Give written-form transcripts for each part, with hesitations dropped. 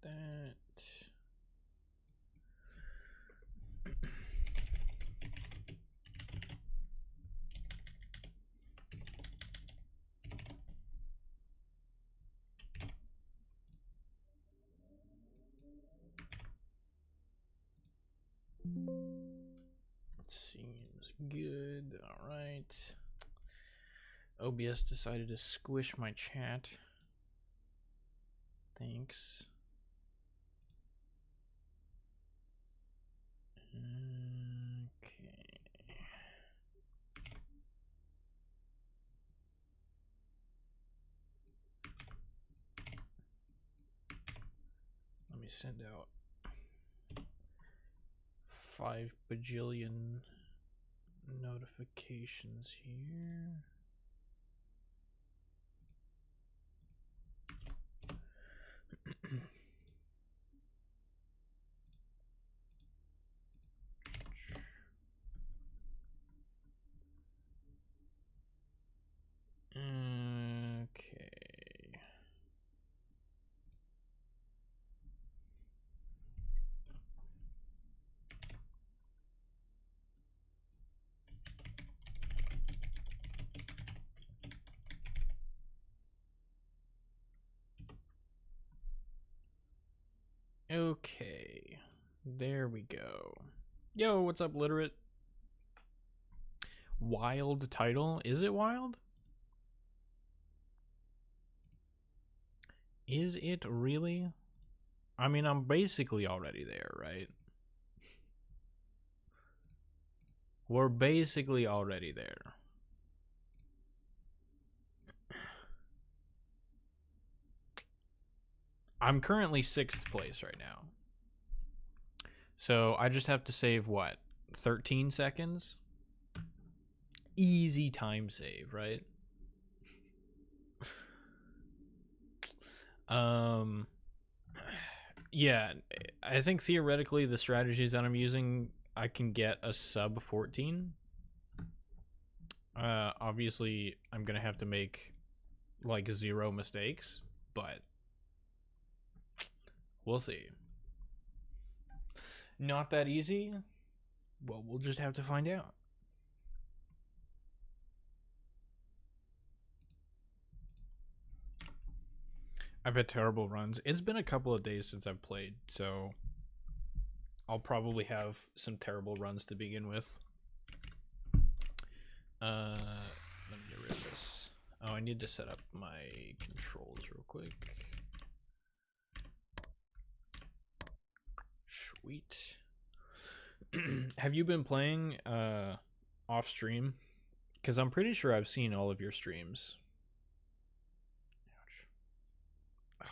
that. Seems good. All right. OBS decided to squish my chat. Thanks. Okay. Let me send out 5 bajillion notifications here. Okay. Okay. There we go. Yo, what's up, Literate? Wild title? Is it wild? Is it really? I mean, I'm basically already there, right? We're basically already there. I'm currently 6th place right now. So I just have to save what? 13 seconds? Easy time save, right? Yeah, I think theoretically the strategies that I'm using, I can get a sub 14. Obviously I'm gonna have to make like 0 mistakes, but we'll see. Not that easy? Well, we'll just have to find out. I've had terrible runs. It's been a couple of days since I've played, so I'll probably have some terrible runs to begin with. Let me get rid of this. Oh, I need to set up my controls real quick. Sweet. Have you been playing off stream? Because I'm pretty sure I've seen all of your streams. Ouch.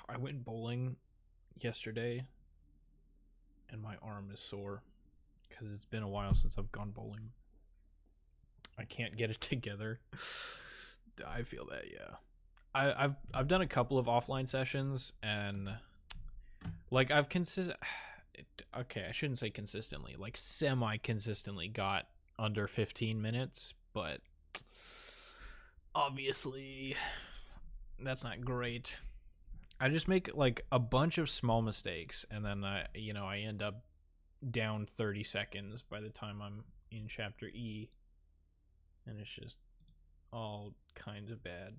I went bowling yesterday and my arm is sore because it's been a while since I've gone bowling. I can't get it together. I feel that, yeah. I've done a couple of offline sessions and like I've okay, I shouldn't say consistently, like semi-consistently got under 15 minutes, but obviously that's not great. I just make like a bunch of small mistakes and then I end up down 30 seconds by the time I'm in chapter E, and it's just all kinds of bad.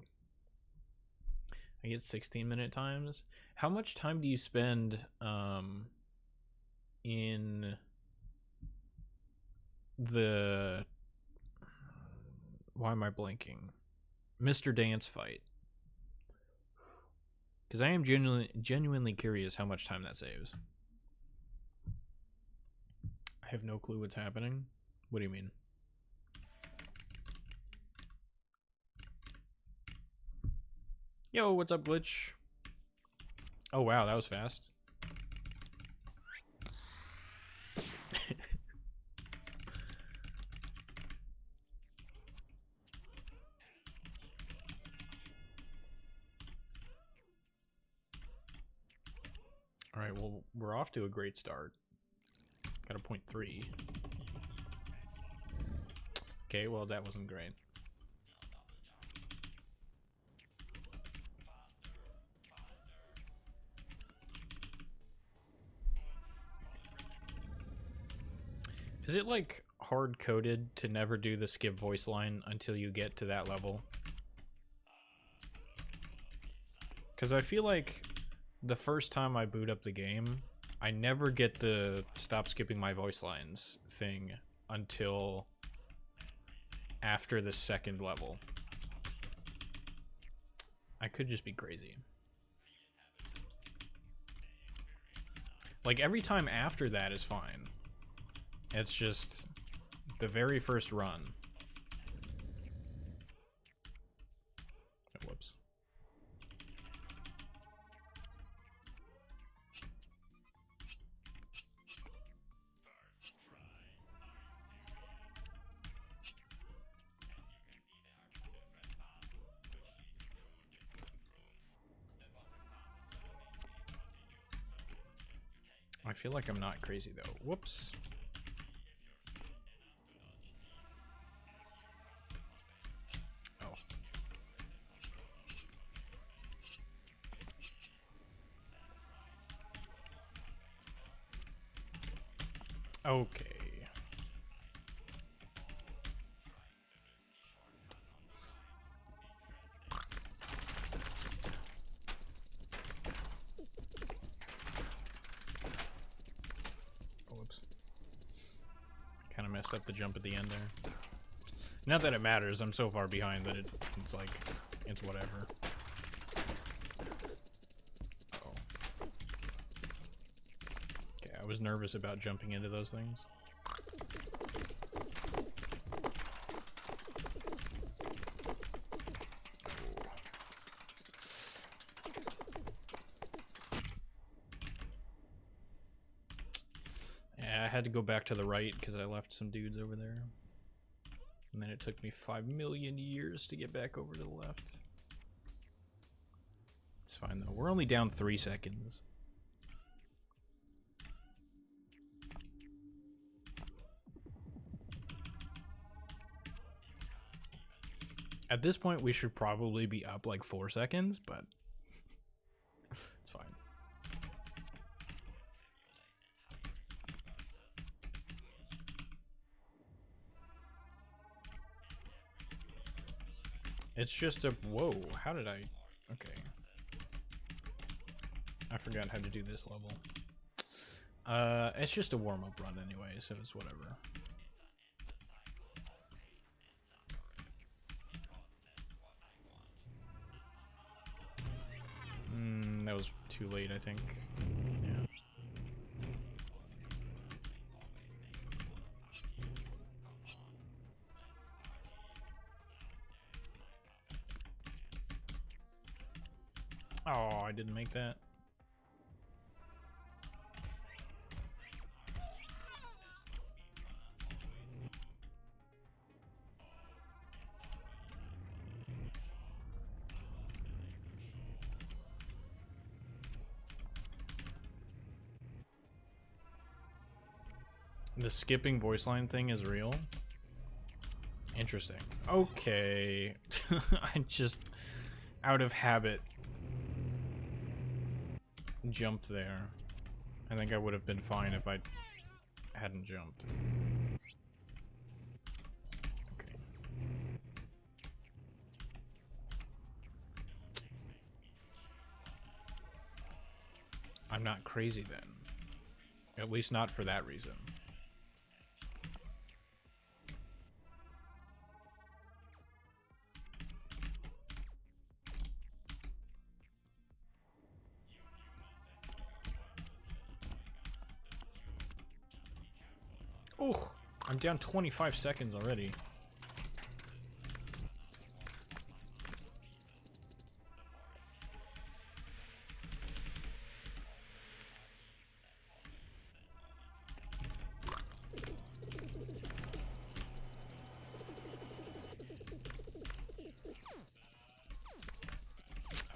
I get 16-minute times. How much time do you spend in the, why am I blanking, Mr. Dance fight? Because I am genuinely curious how much time that saves. I have no clue what's happening. What do you mean? Yo, what's up, Glitch? Oh wow, that was fast. Alright, well, we're off to a great start. Got a 0.3. Okay, well, that wasn't great. Is it like hard coded to never do the skip voice line until you get to that level? Because I feel like the first time I boot up the game, I never get the stop skipping my voice lines thing until after the second level. I could just be crazy. Like, every time after that is fine. It's just the very first run. Oh, whoops. I feel like I'm not crazy though. Whoops. Oh. Okay. Kind of messed up the jump at the end there. Not that it matters, I'm so far behind that it's like, it's whatever. Uh-oh. Okay, I was nervous about jumping into those things. I had to go back to the right because I left some dudes over there. And then it took me 5 million years to get back over to the left. It's fine though. We're only down 3 seconds. At this point, we should probably be up like 4 seconds, but it's fine. It's just a... Whoa, how did I... Okay. I forgot how to do this level. It's just a warm-up run anyway, so it's whatever. That was too late, I think. Yeah. Oh, I didn't make that. The skipping voice line thing is real? Interesting. Okay. I just, out of habit, jumped there. I think I would have been fine if I hadn't jumped. Okay. I'm not crazy then. At least not for that reason. Oh, I'm down 25 seconds already.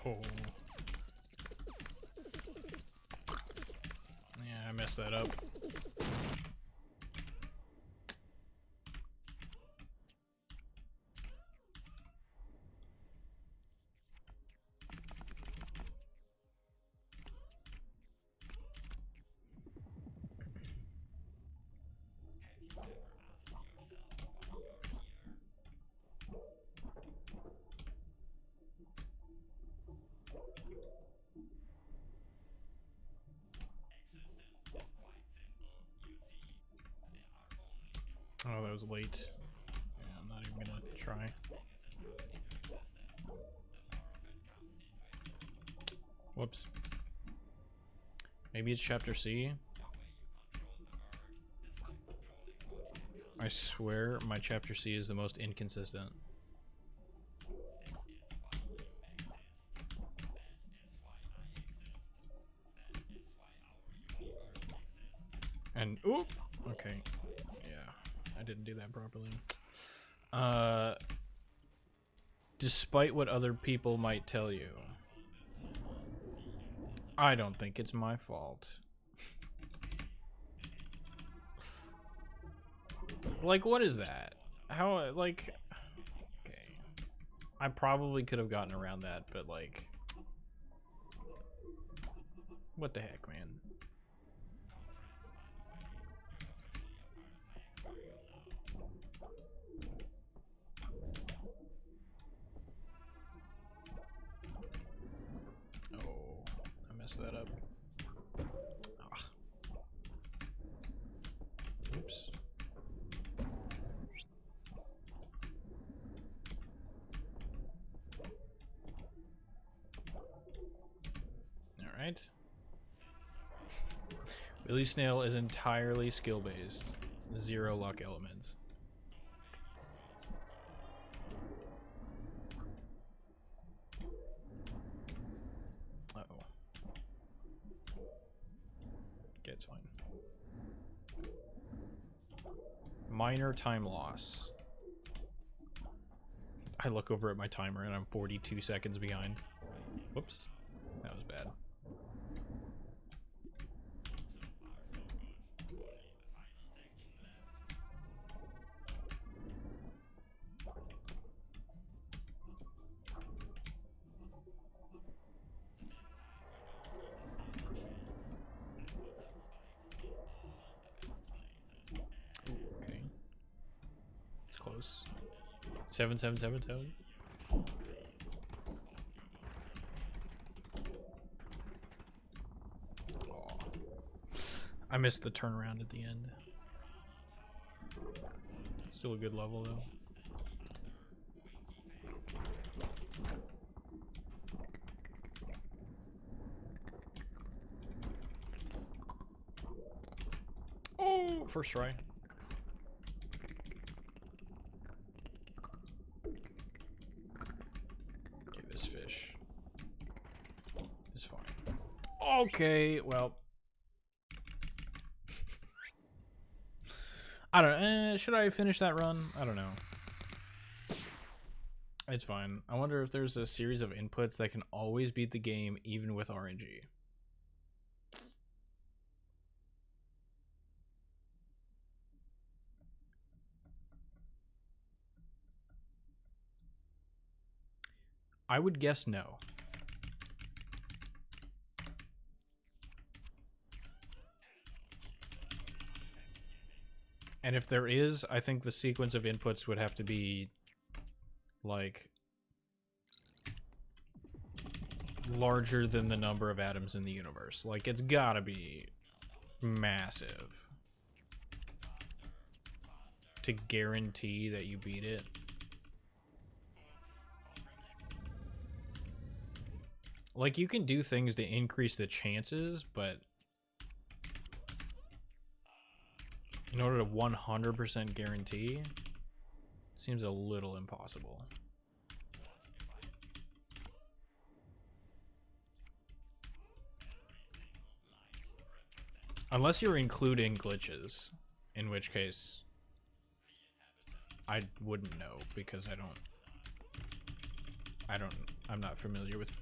Oh. Yeah, I messed that up. wait. Yeah, I'm not even gonna try. Whoops. Maybe it's chapter C? I swear my chapter C is the most inconsistent. And oop, okay. Yeah, I didn't do that properly. Despite what other people might tell you, I don't think it's my fault. Like, what is that? How, like, okay. I probably could have gotten around that, but like, what the heck, man? Oh, I messed that up. Ah. Oops. Alright. Willy Snail is entirely skill-based. 0 luck elements. Uh-oh. Okay, it's fine. Minor time loss. I look over at my timer and I'm 42 seconds behind. Whoops. That was bad. Okay. It's close. 7. Oh. I missed the turnaround at the end. Still a good level though. Oh, first try. Okay, this fish is fine. Okay, well. I don't know. Should I finish that run? I don't know. It's fine. I wonder if there's a series of inputs that can always beat the game even with RNG. I would guess no. And if there is, I think the sequence of inputs would have to be like larger than the number of atoms in the universe. Like, it's gotta be massive to guarantee that you beat it. Like, you can do things to increase the chances, but in order to 100% guarantee, seems a little impossible. Unless you're including glitches, in which case I wouldn't know because I'm not familiar with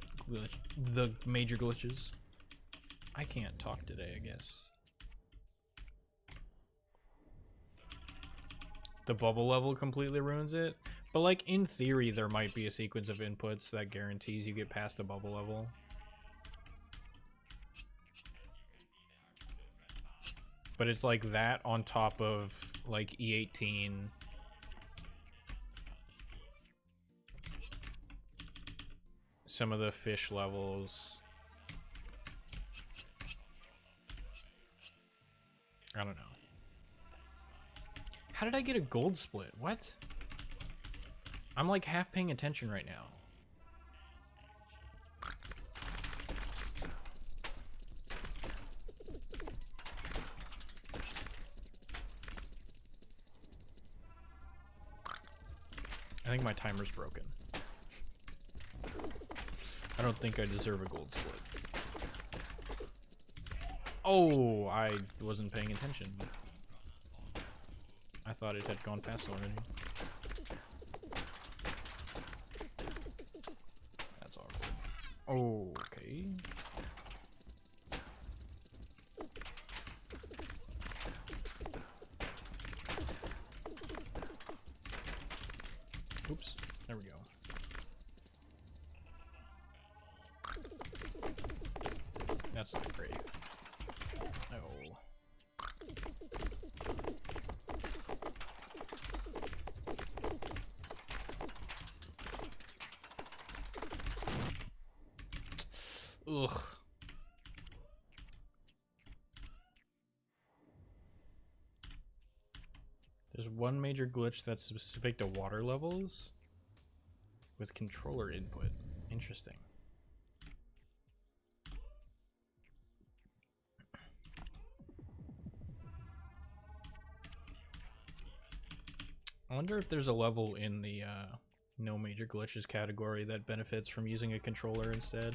the major glitches. I can't talk today, I guess. The bubble level completely ruins it, but like in theory there might be a sequence of inputs that guarantees you get past the bubble level. But it's like that on top of like E18. Some of the fish levels. I don't know. How did I get a gold split? What? I'm like half paying attention right now. I think my timer's broken. I don't think I deserve a gold split. Oh, I wasn't paying attention. I thought it had gone past already. That's awkward. Oh, okay. Oops, there we go. That's not great. Oh. Ugh. There's one major glitch that's specific to water levels with controller input. Interesting. I wonder if there's a level in the no major glitches category that benefits from using a controller instead.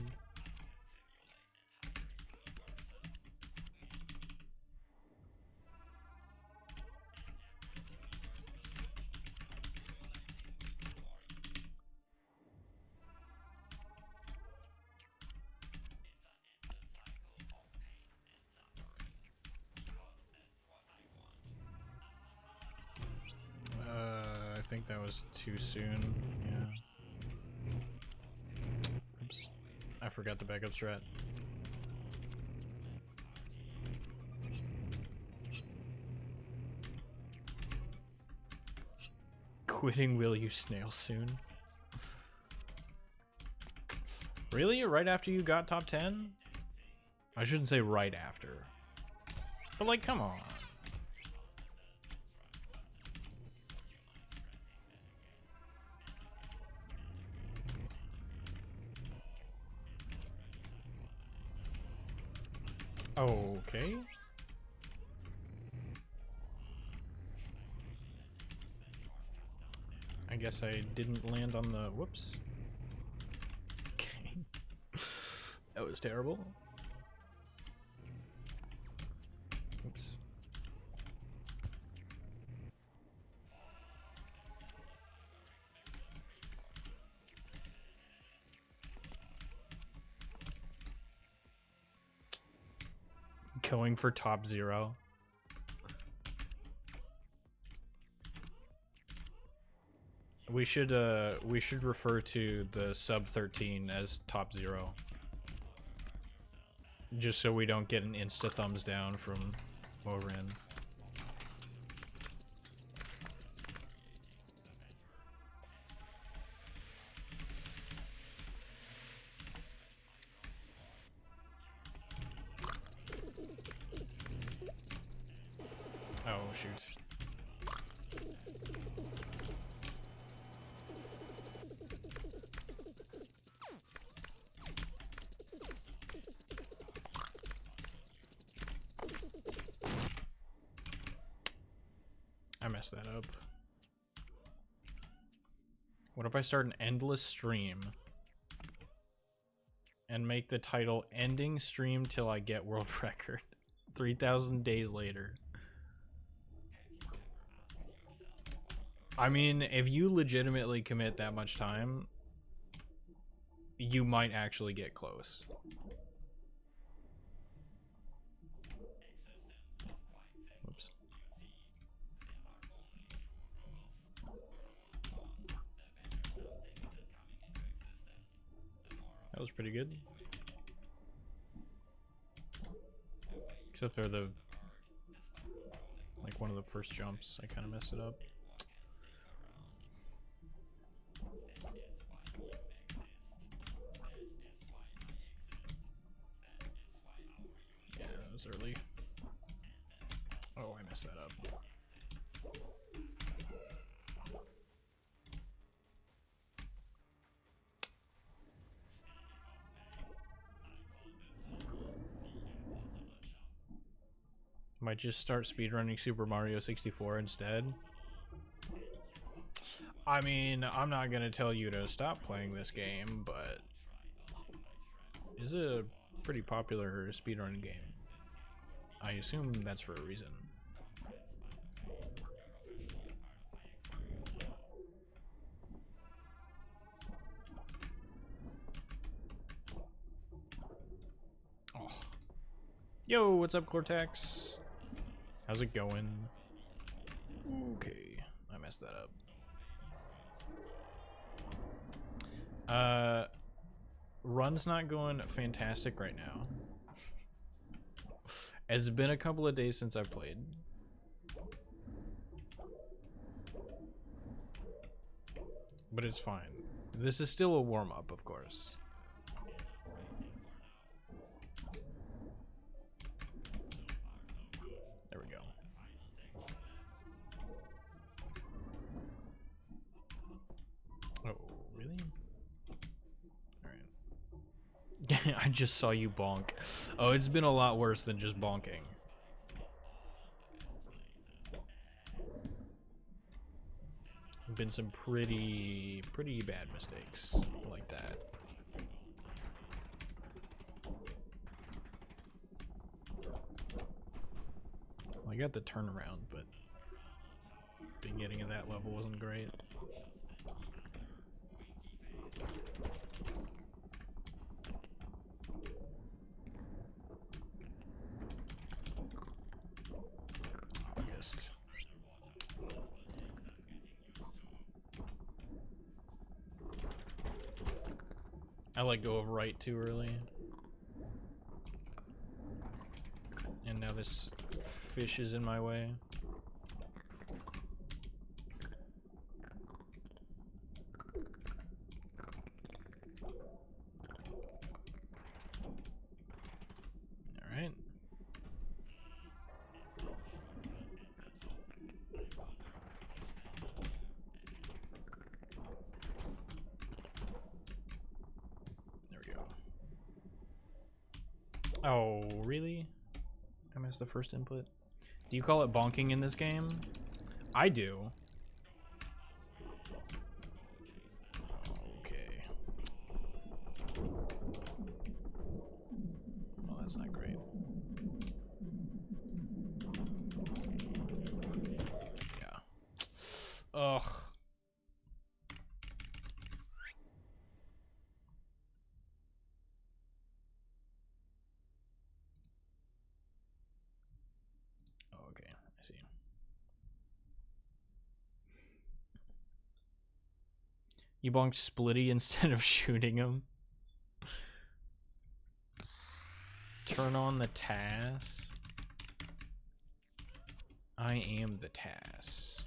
I think that was too soon. Yeah. Oops. I forgot the backup strat. Quitting will you snail soon? Really? Right after you got top 10? I shouldn't say right after. But like, come on. Okay. I guess I didn't land on the... Whoops. Okay. That was terrible. Oops. Going for top 0. We should refer to the sub 13 as top 0. Just so we don't get an insta thumbs down from Morin. Oh shoot. I messed that up. What if I start an endless stream and make the title ending stream till I get world record 3,000 days later? I mean, if you legitimately commit that much time, you might actually get close. Whoops. That was pretty good. Except for the, like, one of the first jumps, I kind of messed it up. Yeah, that was early. Oh, I messed that up. Might just start speedrunning Super Mario 64 instead. I mean, I'm not gonna tell you to stop playing this game, but it's a pretty popular speedrun game. I assume that's for a reason. Oh. Yo, what's up, Cortex? How's it going? Okay, I messed that up. Run's not going fantastic right now. It's been a couple of days since I've played. But it's fine. This is still a warm-up, of course. There we go. Oh, really? Alright. I just saw you bonk. Oh, it's been a lot worse than just bonking. Been some pretty bad mistakes like that. Well, I got the turnaround, but beginning of that level wasn't great. August. I let go of right too early. And now this fish is in my way. Alright. Oh, really? I missed the first input. Do you call it bonking in this game? I do. Okay. Well, that's not great. Yeah. Ugh. You bonked Splitty instead of shooting him. Turn on the TAS. I am the TAS.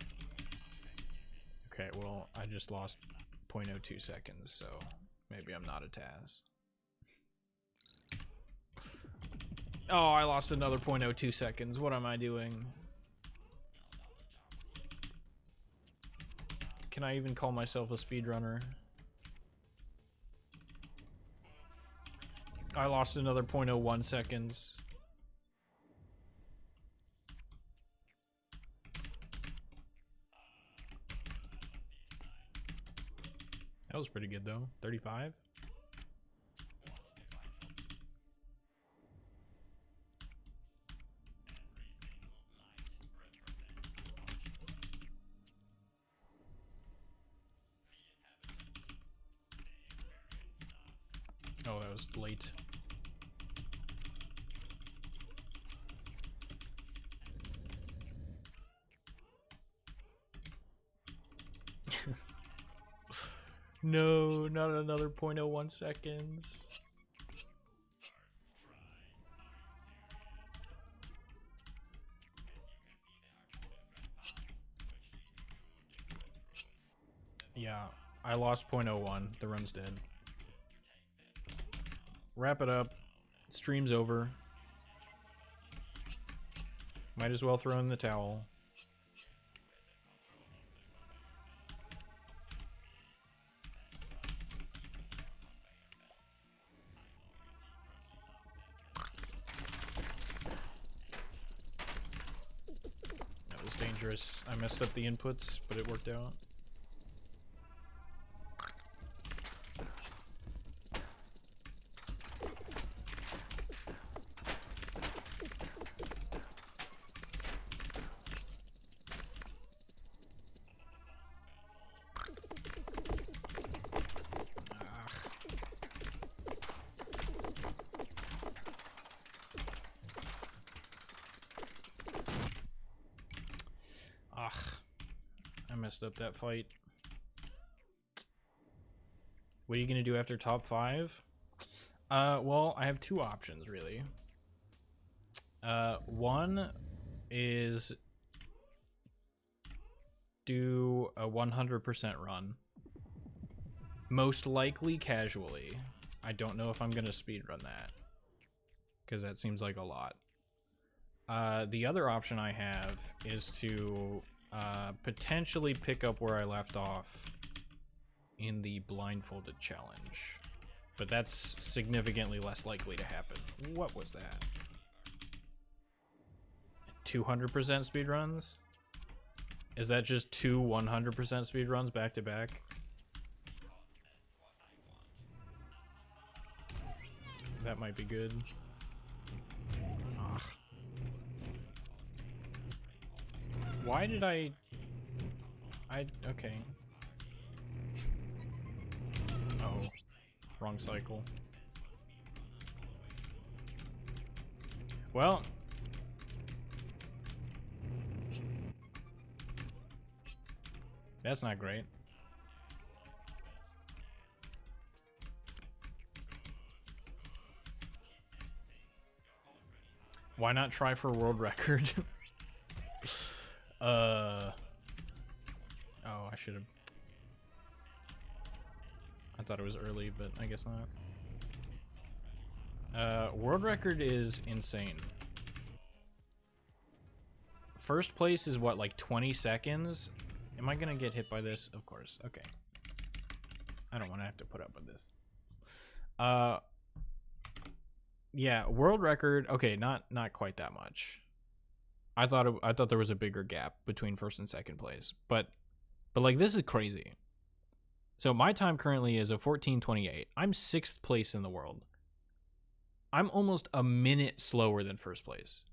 Okay, well, I just lost 0.02 seconds, so maybe I'm not a TAS. Oh, I lost another 0.02 seconds. What am I doing? Can I even call myself a speedrunner? I lost another 0.01 seconds. That was pretty good though. 35? Oh, that was late. No, not another 0.01 seconds. Yeah, I lost 0.01. The run's dead. Wrap it up. Stream's over. Might as well throw in the towel. dangerous. I messed up the inputs, but it worked out. Messed up that fight. What are you gonna do after top 5? Well, I have two options really. One is do a 100% run, most likely casually. I don't know if I'm gonna speedrun that because that seems like a lot. The other option I have is to potentially pick up where I left off in the blindfolded challenge, but that's significantly less likely to happen. What was that? 200% speedruns? Is that just two 100% speedruns back to back? That might be good. Ugh. Why did I okay. Oh, wrong cycle. Well, that's not great. Why not try for a world record? Oh, I should have. I thought it was early, but I guess not. World record is insane. First place is what, like 20 seconds? Am I gonna get hit by this? Of course. Okay. I don't want to have to put up with this. Yeah, world record. Okay, not quite that much. I thought there was a bigger gap between first and second place, but like this is crazy. So my time currently is a 14:28. I'm 6th place in the world. I'm almost a minute slower than first place.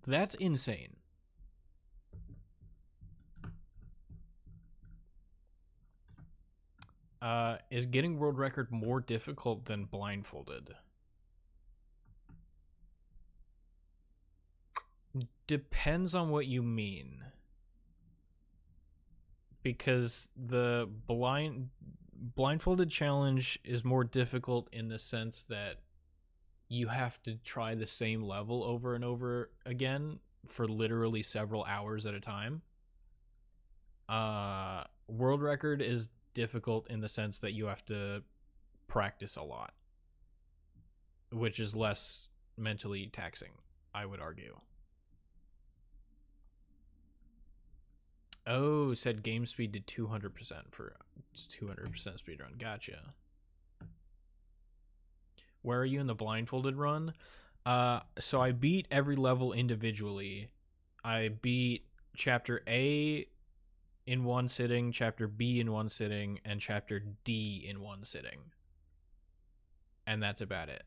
That's insane. Is getting world record more difficult than blindfolded? Depends on what you mean. Because the blindfolded challenge is more difficult in the sense that you have to try the same level over and over again for literally several hours at a time. World record is difficult in the sense that you have to practice a lot, which is less mentally taxing, I would argue. Oh, said game speed to 200% for 200% speedrun. Gotcha. Where are you in the blindfolded run? So I beat every level individually. I beat chapter A in one sitting, chapter B in one sitting, and chapter D in one sitting. And that's about it.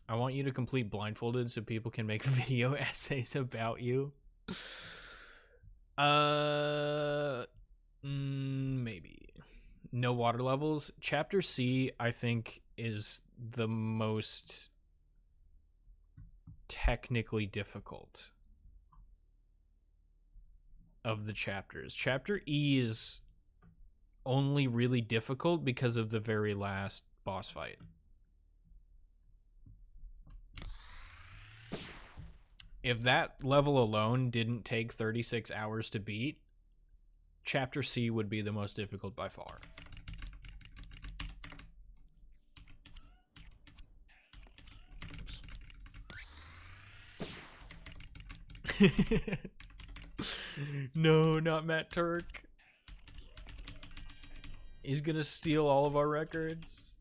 I want you to complete blindfolded so people can make video essays about you. Maybe. No water levels. Chapter C, I think, is the most technically difficult of the chapters. Chapter E is only really difficult because of the very last boss fight. If that level alone didn't take 36 hours to beat, Chapter C would be the most difficult by far. No, not Matt Turk. He's gonna steal all of our records.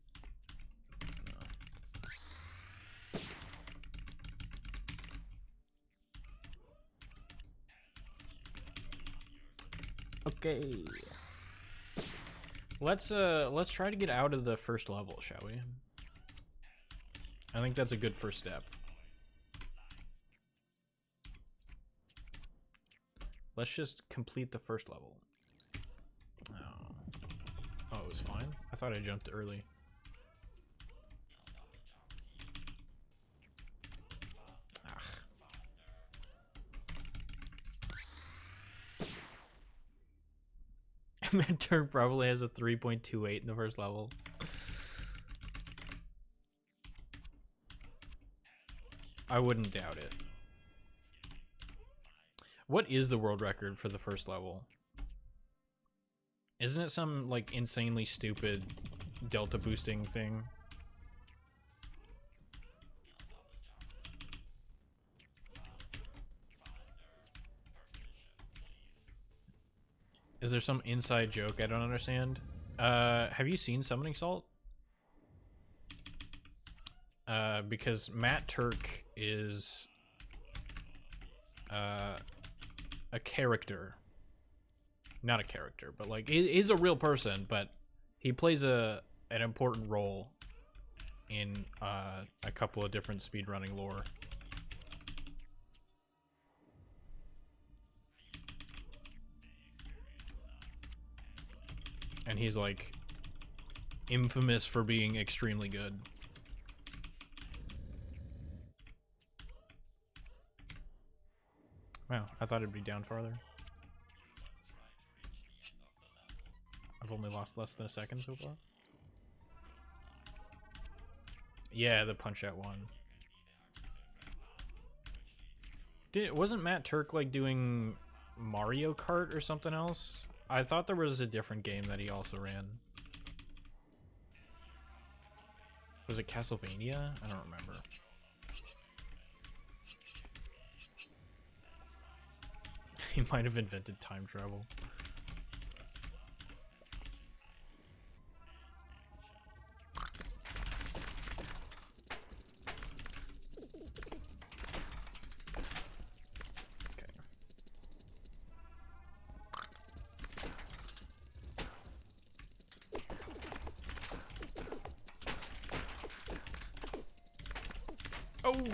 Okay. Let's try to get out of the first level, shall we? I think that's a good first step. Let's just complete the first level. Oh. Oh, it was fine? I thought I jumped early. Mentor probably has a 3.28 in the first level. I wouldn't doubt it. What is the world record for the first level? Isn't it some, like, insanely stupid delta boosting thing? Is there some inside joke I don't understand? Have you seen Summoning Salt? Because Matt Turk is a character. Not a character, but like he's a real person, but he plays an important role in a couple of different speedrunning lore. And he's like infamous for being extremely good. Wow, I thought it'd be down farther. I've only lost less than a second so far. Yeah, the Punch-Out one. Wasn't Matt Turk like doing Mario Kart or something else? I thought there was a different game that he also ran. Was it Castlevania? I don't remember. He might have invented time travel.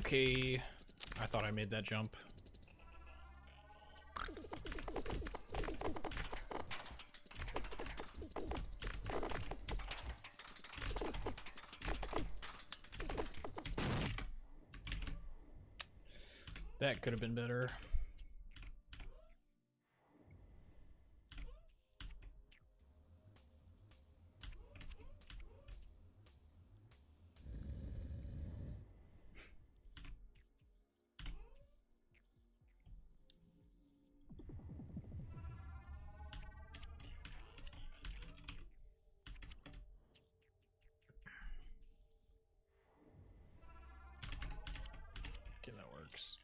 Okay. I thought I made that jump. That could have been better. Okay, that works.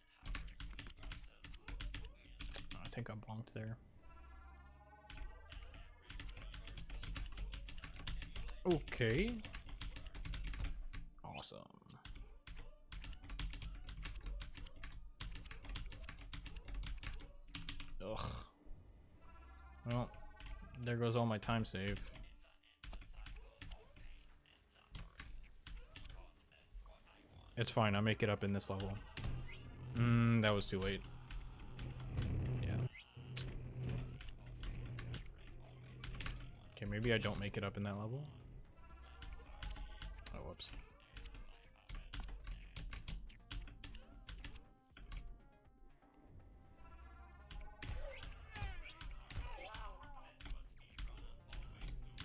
I think I bonked there. Okay. Awesome. Ugh. Well, there goes all my time save. It's fine, I'll make it up in this level. That was too late. Yeah. Okay, maybe I don't make it up in that level. Oh, whoops.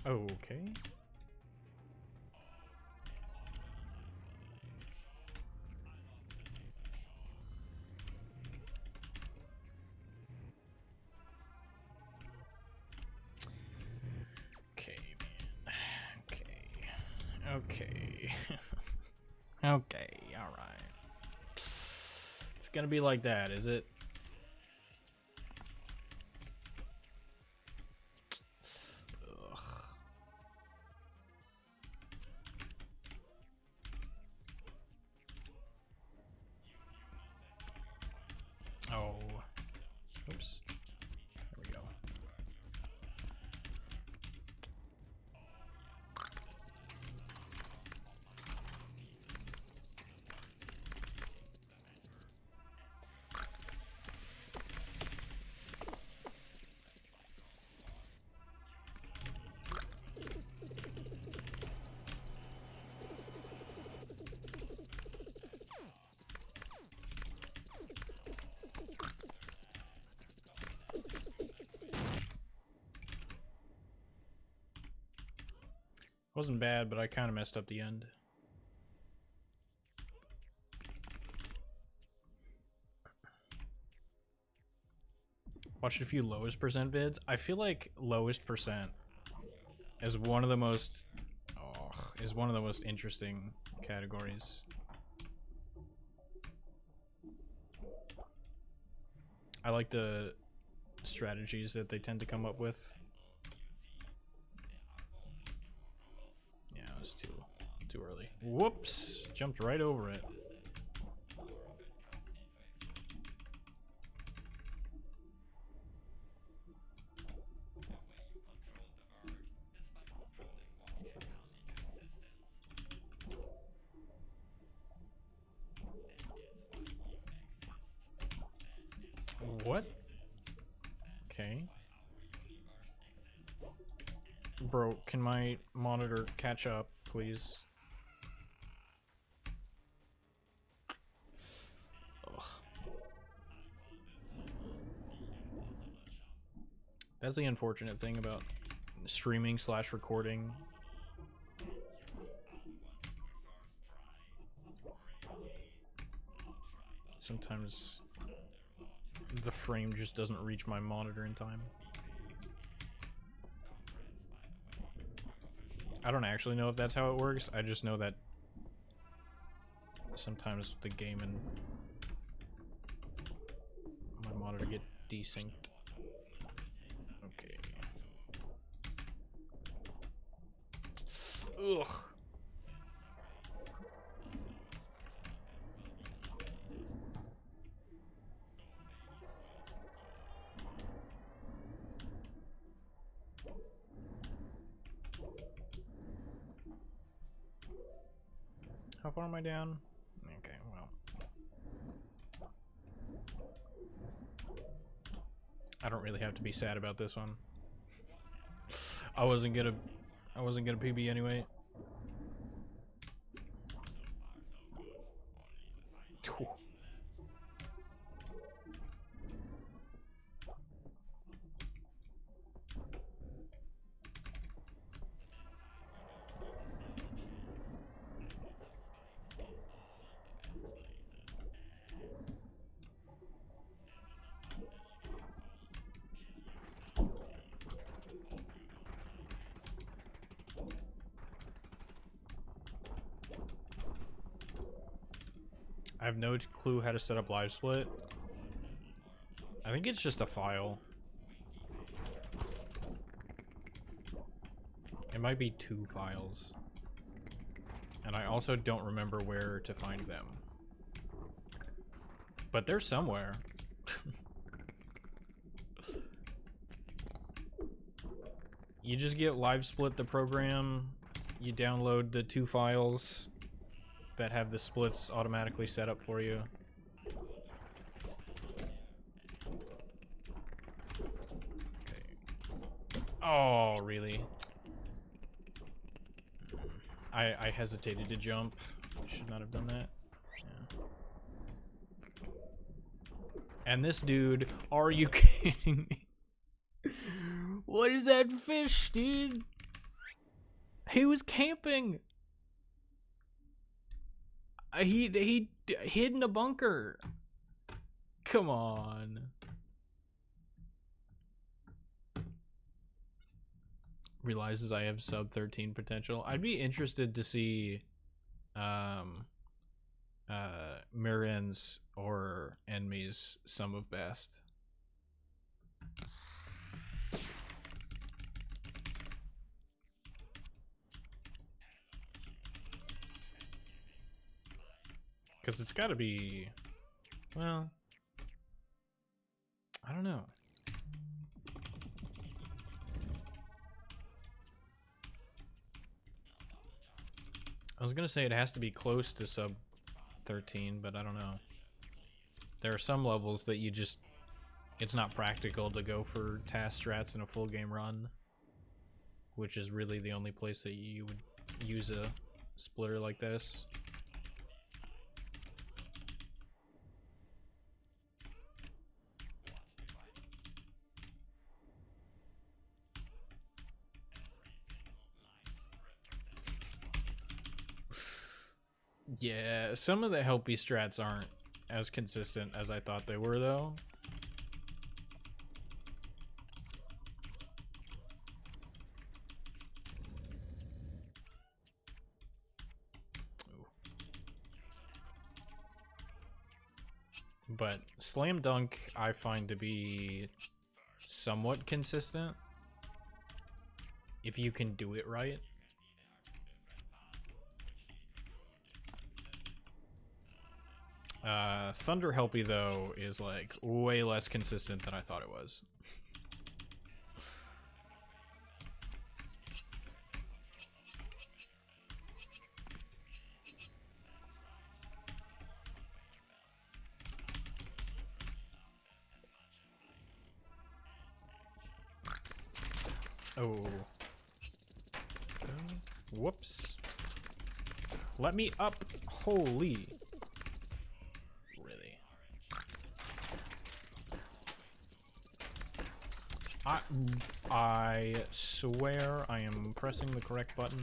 Okay. Okay. Okay, alright. It's gonna be like that, is it? Ugh. Oh. Oops. There we go. Wasn't bad, but I kind of messed up the end. Watched a few lowest percent vids. I feel like lowest percent is one of the most interesting categories. I like the strategies that they tend to come up with. Yeah, it was too early. Whoops! Jumped right over it. What? Okay. Bro, can my monitor catch up, please? Ugh. That's the unfortunate thing about streaming / recording. Sometimes the frame just doesn't reach my monitor in time. I don't actually know if that's how it works. I just know that sometimes the game and my monitor get desynced. Okay. Ugh. How far am I down? Okay, well. I don't really have to be sad about this one. I wasn't gonna PB anyway. I have no clue how to set up live split. I think it's just a file. It might be 2 files. And I also don't remember where to find them. But they're somewhere. You just get live split the program, you download the 2 files that have the splits automatically set up for you. Okay. Oh, really? I hesitated to jump. Should not have done that. Yeah. And this dude, are you kidding me? What is that fish, dude? He was camping. He hid in a bunker. Come on. Realizes I have sub 13 potential. I'd be interested to see Miran's or Enmy's sum of best. Because it's got to be, well, I don't know. I was going to say it has to be close to sub 13, but I don't know. There are some levels that you just, it's not practical to go for task strats in a full game run, which is really the only place that you would use a splitter like this. Yeah, some of the helpy strats aren't as consistent as I thought they were, though. Ooh. But Slam Dunk, I find to be somewhat consistent if you can do it right. Thunder Helpy, though, is like way less consistent than I thought it was. Oh. Whoops. Let me up. Holy. Really? I swear I am pressing the correct button.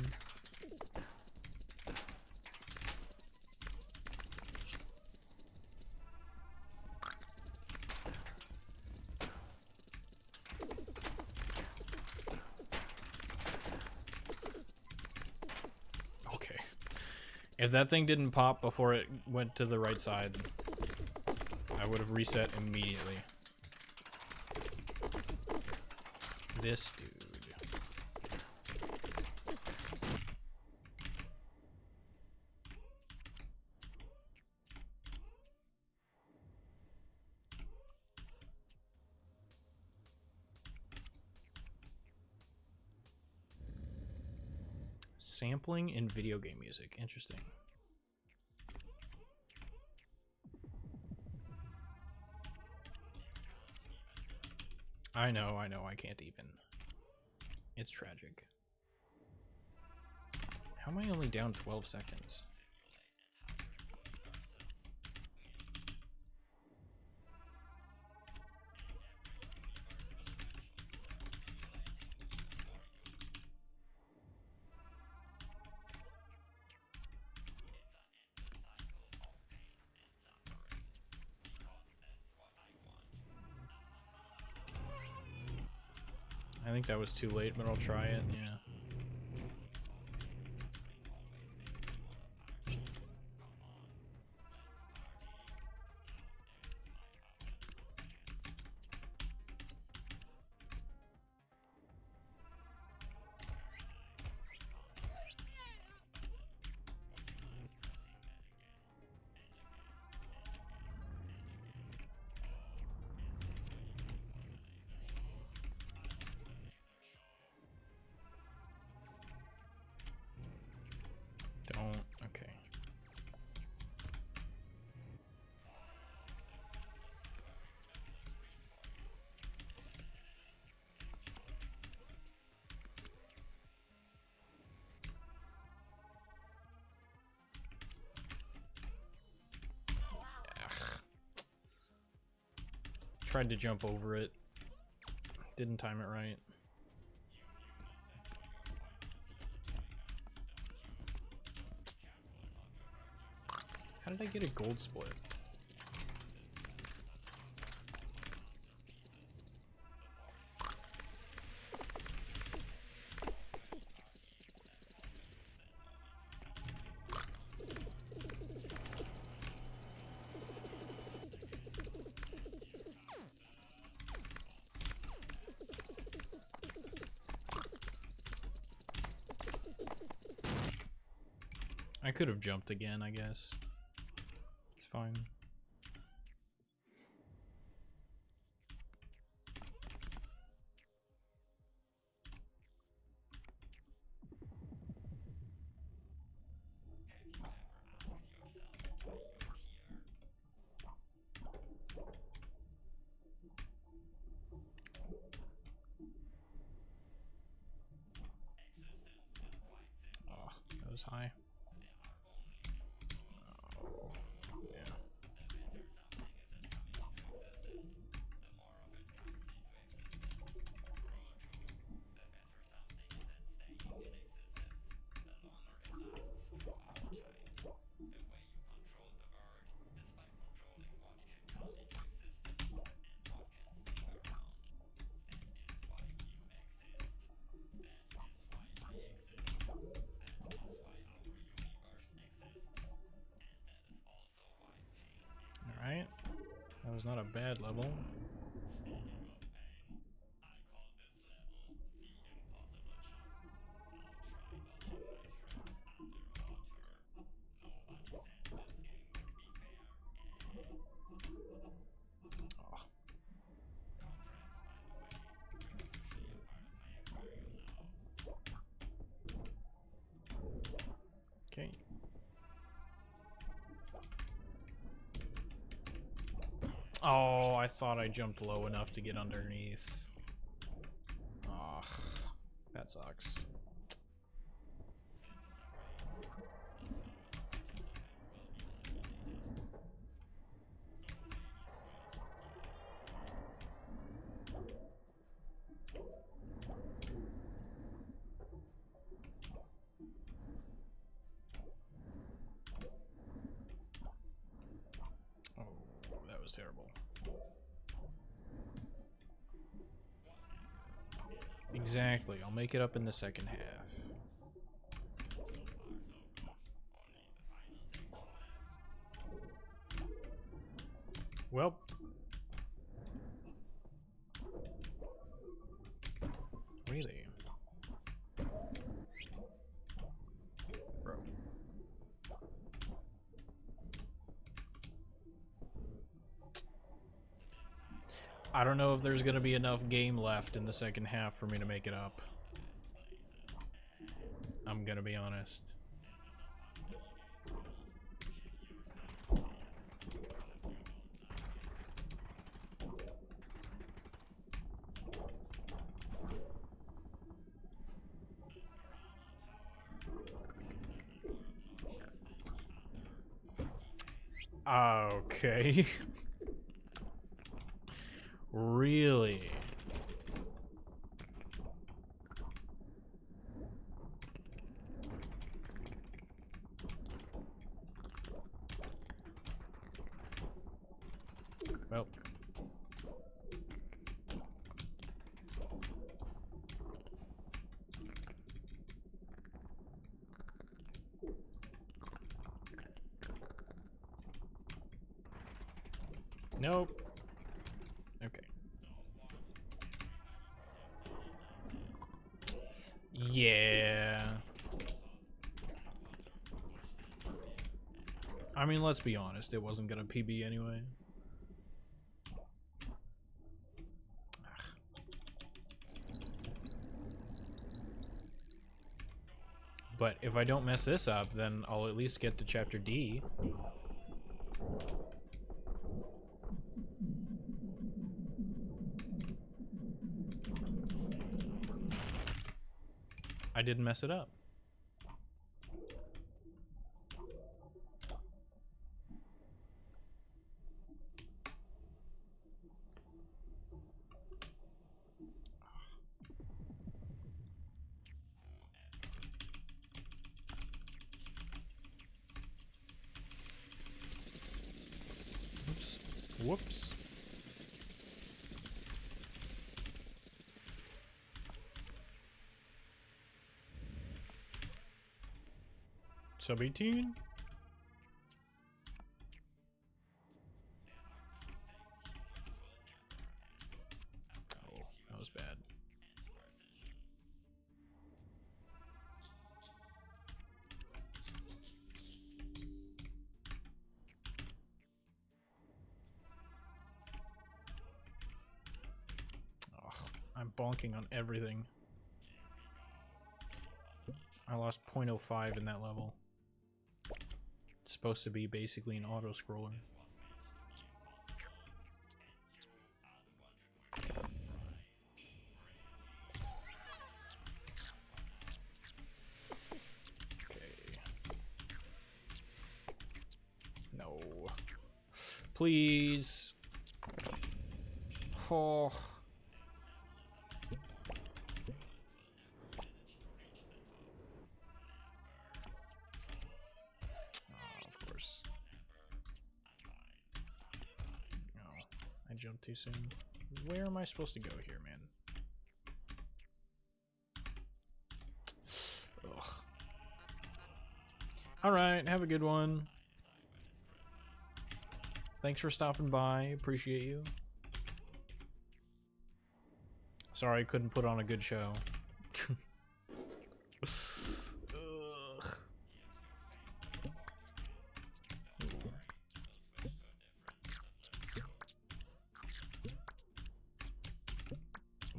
Okay. If that thing didn't pop before it went to the right side, I would have reset immediately. This dude. Sampling in video game music. Interesting. I know, I can't even. It's tragic. How am I only down 12 seconds? I think that was too late, but I'll try it, yeah. Don't, okay. Ugh. Tried to jump over it. Didn't time it right. How did I get a gold split? I could have jumped again, I guess. It's fine. Oh, that was high. Oh, yeah. was not a bad level. Okay. Oh, I thought I jumped low enough to get underneath. Oh, that sucks. Oh, that was terrible. Exactly. I'll make it up in the second half. Well. Really? Bro. I don't know if there's gonna be enough game left in the second half for me to make it up. I'm gonna be honest. Okay. Really? Well. Nope. Okay. Yeah. I mean, let's be honest, it wasn't gonna PB anyway. But if I don't mess this up, then I'll at least get to chapter D. I didn't mess it up. Oops. Whoops. Sub 18? Oh, that was bad. Oh, I'm bonking on everything. I lost 0.05 in that level. It's supposed to be basically an auto-scroller. Okay. No. Please. Oh. Of course. No, I jumped too soon. Where am I supposed to go here, man? Ugh. Alright, have a good one. Thanks for stopping by. Appreciate you. Sorry I couldn't put on a good show. Ugh.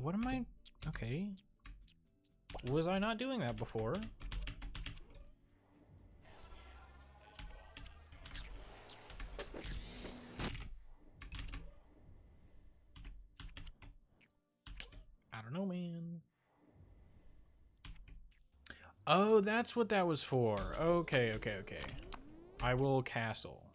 What am I? Okay. Was I not doing that before? I don't know, man. Oh, that's what that was for. Okay, okay, okay. I will castle.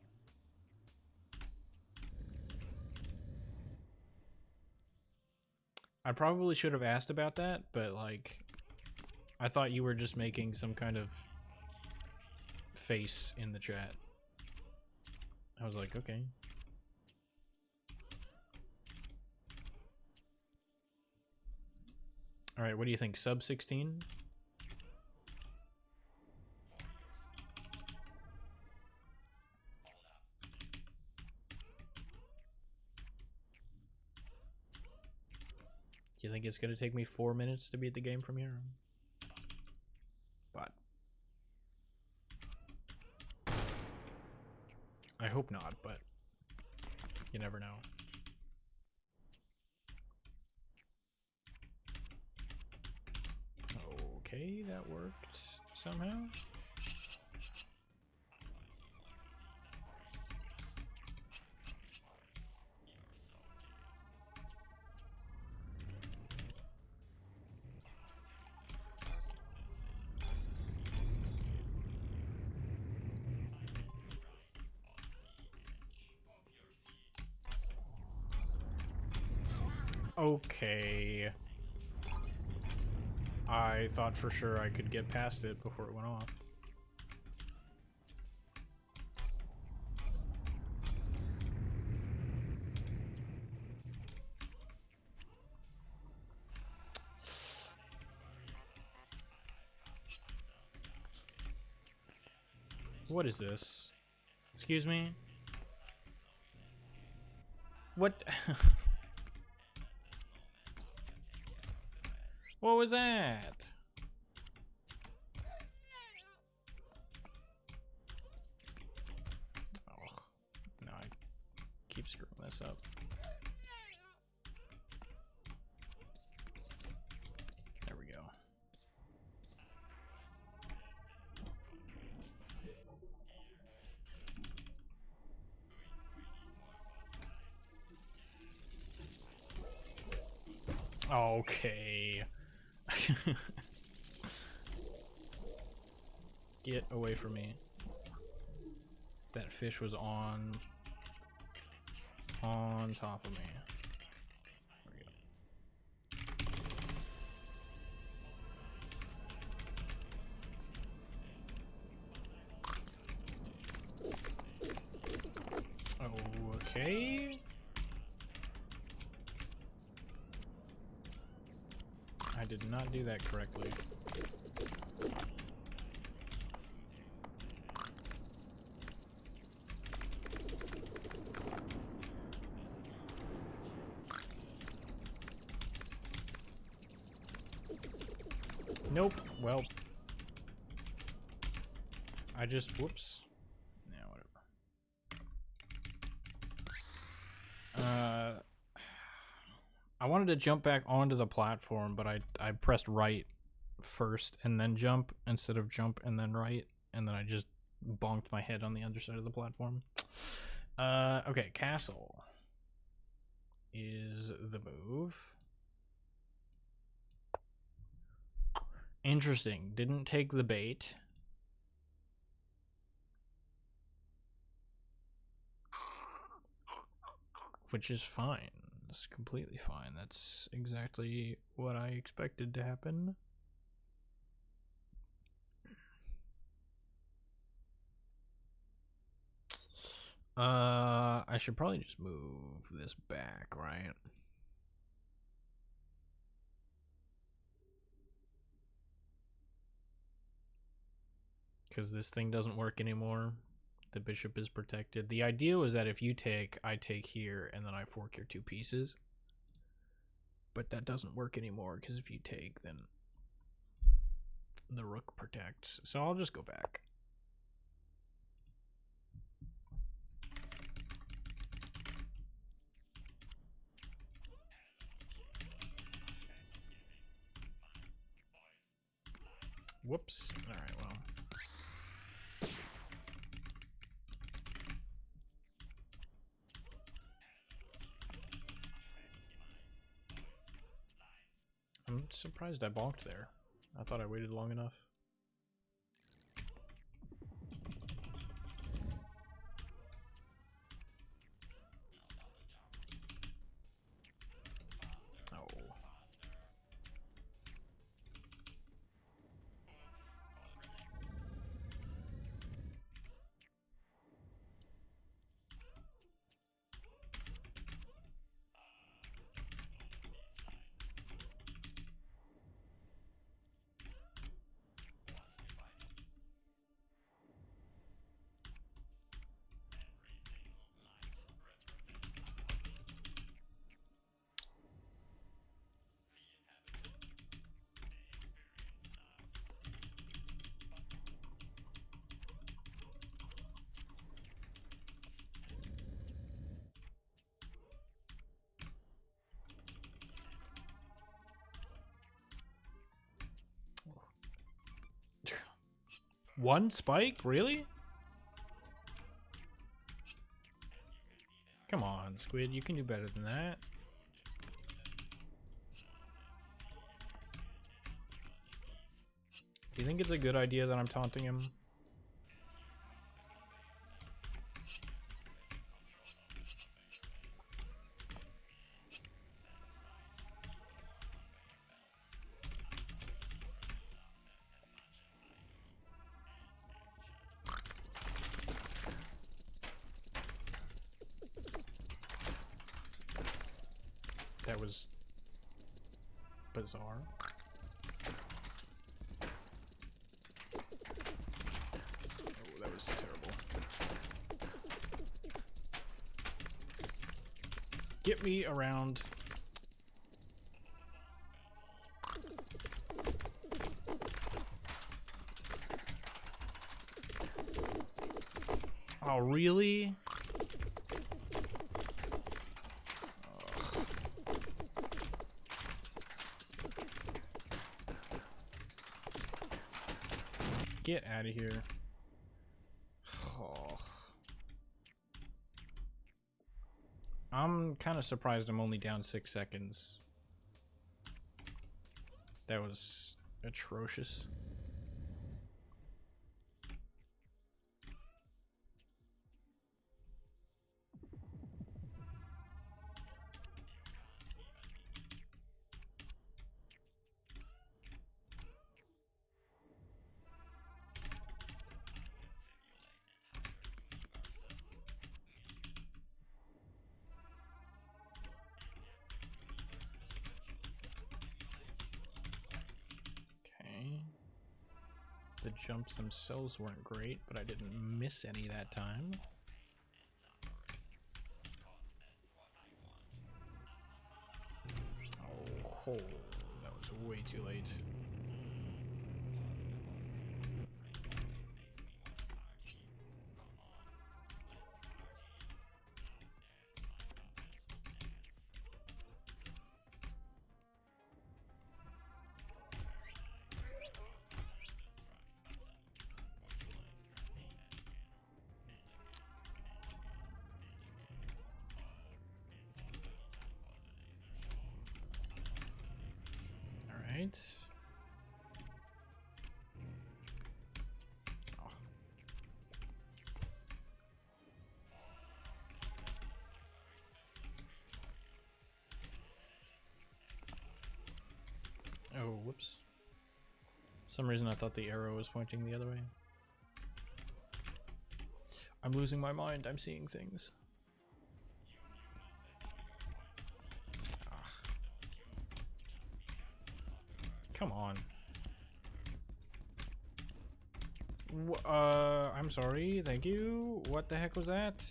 I probably should have asked about that, but like, I thought you were just making some kind of face in the chat. I was like, okay. All right, what do you think? Sub 16? Do you think it's going to take me 4 minutes to beat the game from here? But I hope not, but you never know. Okay, that worked somehow. Okay. I thought for sure I could get past it before it went off. What is this? Excuse me? What? What was that? Oh, no, I keep screwing this up. There we go. Okay. Get away from me. That fish was on top of me. There we go. Okay. I did not do that correctly. Nope. Well, I just, whoops. Yeah, whatever. I wanted to jump back onto the platform, but I pressed right first and then jump instead of jump and then right, and then I just bonked my head on the other side of the platform. Okay, castle is the move. Interesting. Didn't take the bait. Which is fine. It's completely fine. That's exactly what I expected to happen. I should probably just move this back, right? Because this thing doesn't work anymore. The bishop is protected. The idea was that if you take, I take here, and then I fork your 2 pieces. But that doesn't work anymore, because if you take, then the rook protects. So I'll just go back. Whoops. Alright, well. I'm surprised I balked there. I thought I waited long enough. Oh. One spike? Really? Come on, Squid. You can do better than that. Do you think it's a good idea that I'm taunting him? That was bizarre. Oh, that was terrible. Get me around. Oh, really? Get out of here. Oh. I'm kind of surprised I'm only down 6 seconds. That was atrocious. The jumps themselves weren't great, but I didn't miss any that time. Oh, that was way too late. Right. Oh, whoops. For some reason I thought the arrow was pointing the other way. I'm losing my mind. I'm seeing things. Come on. I'm sorry. Thank you. What the heck was that?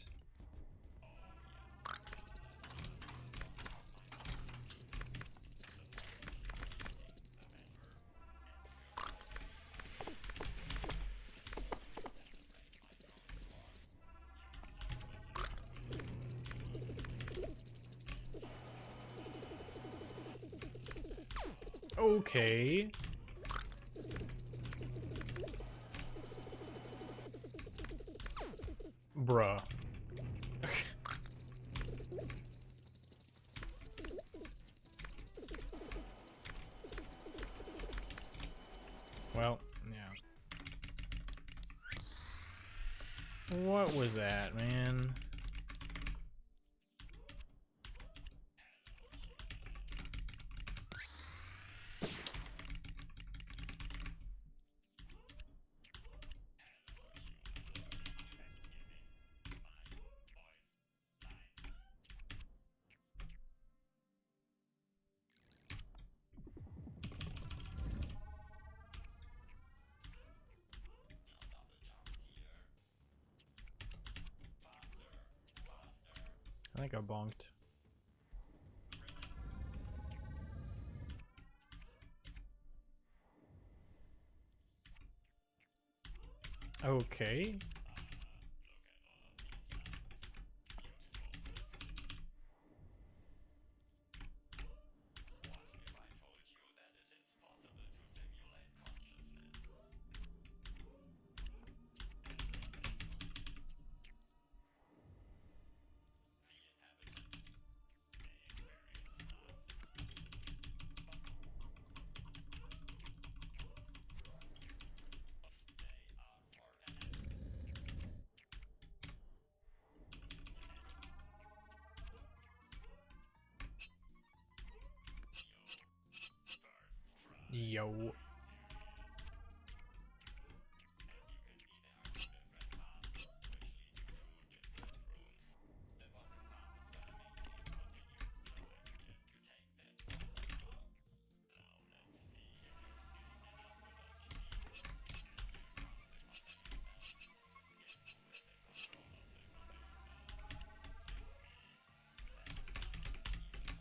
Okay. Bruh. Well, yeah. What was that, man? I think I bonked. Okay. Yo.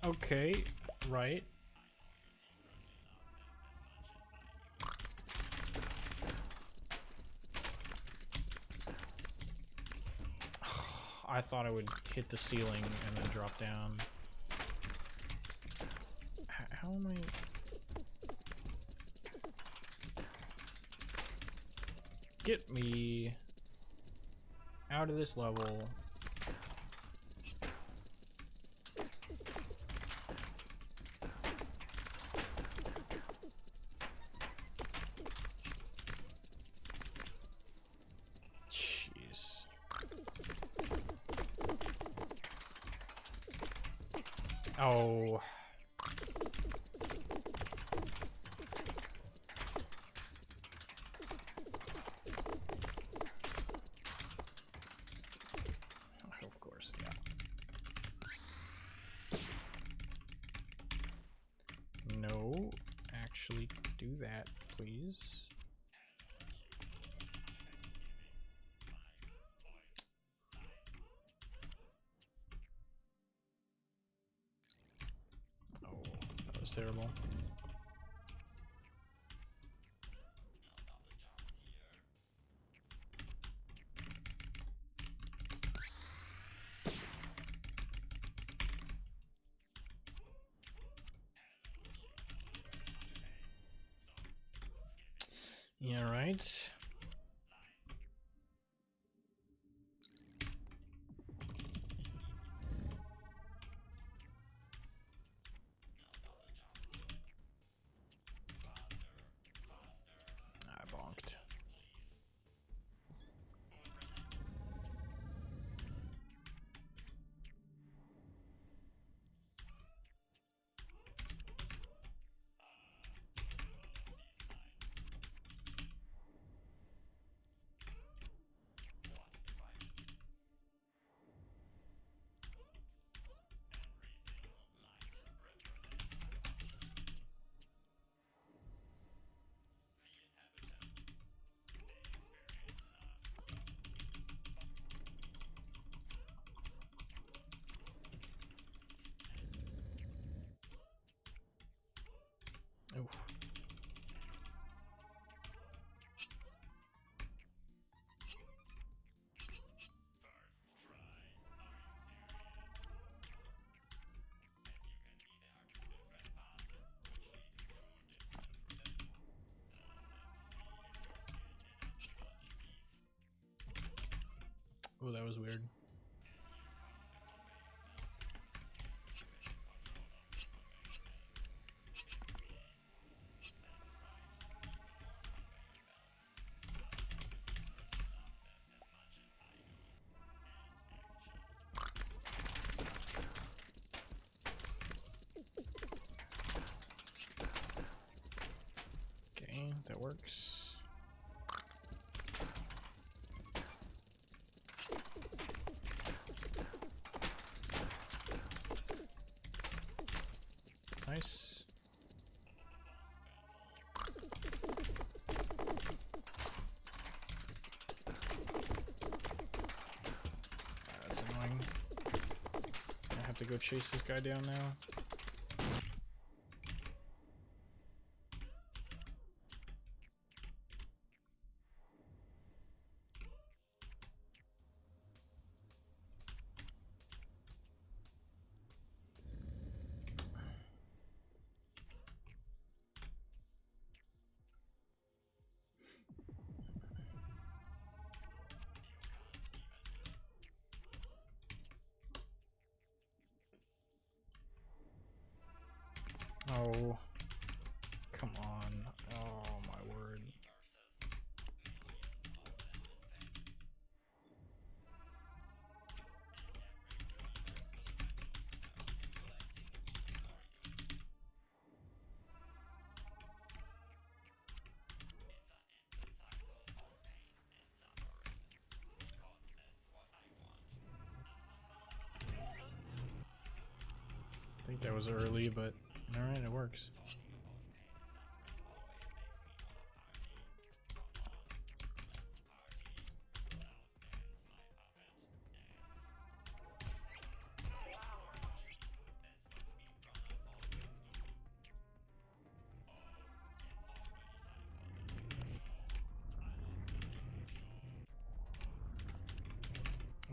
Okay, right. I thought I would hit the ceiling and then drop down. How am I... Get me out of this level. Jeez. Oh. Of course, yeah. No, actually do that, please. Oh, that was terrible. Yeah, right. I bonked. Oh, that was weird. Okay, that works. Nice. That's annoying. I have to go chase this guy down now. Oh, come on. Oh, my word. I think that was early, but alright, it works.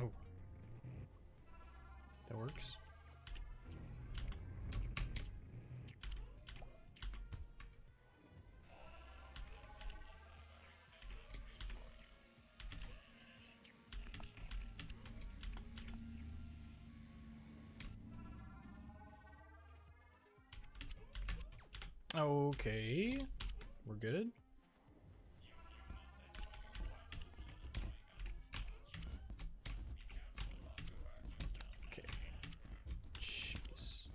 Oh. That works. Okay. We're good. Okay. Jeez.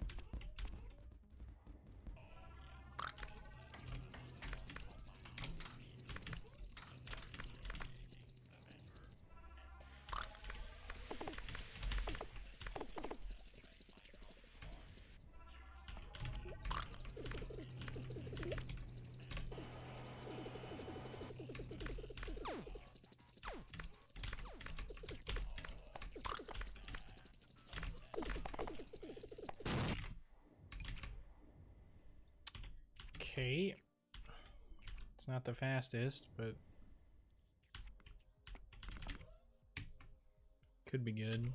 Okay. It's not the fastest, but could be good.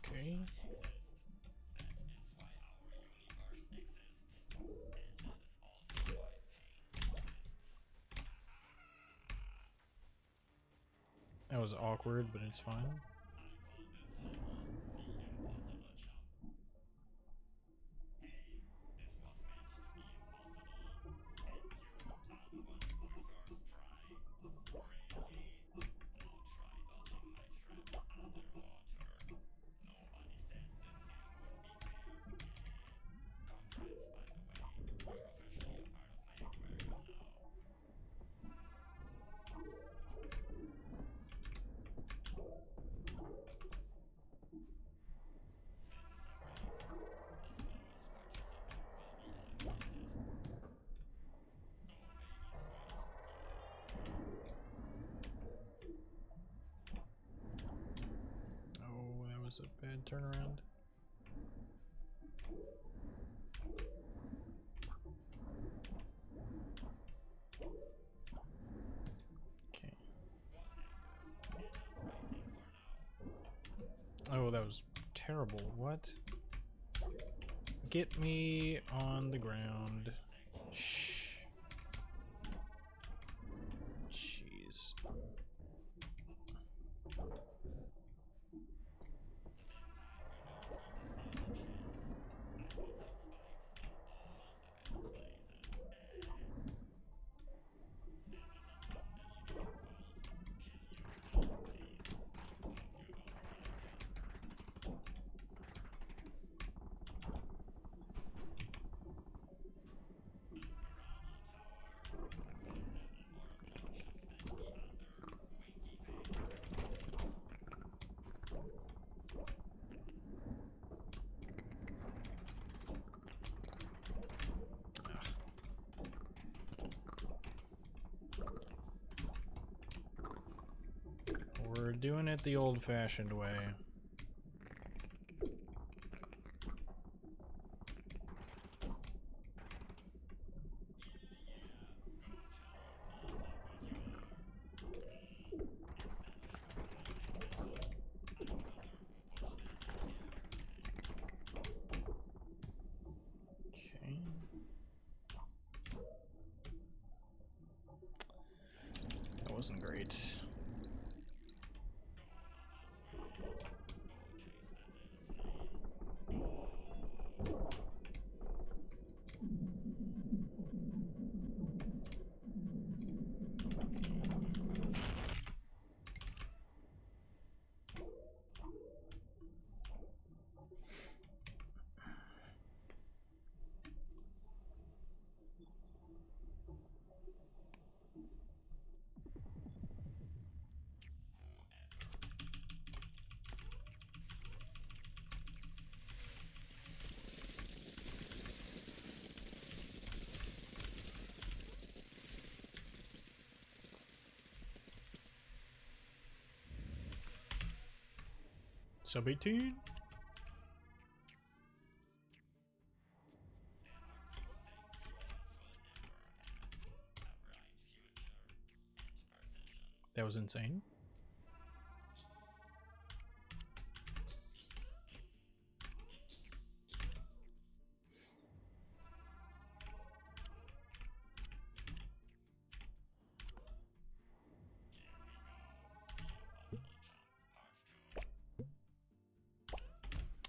Okay. That was awkward, but it's fine. was a bad turnaround. Okay. Oh, that was terrible. What? Get me on the ground. Shh. Jeez. We're doing it the old-fashioned way. Okay. That wasn't great. Sub 18. That was insane.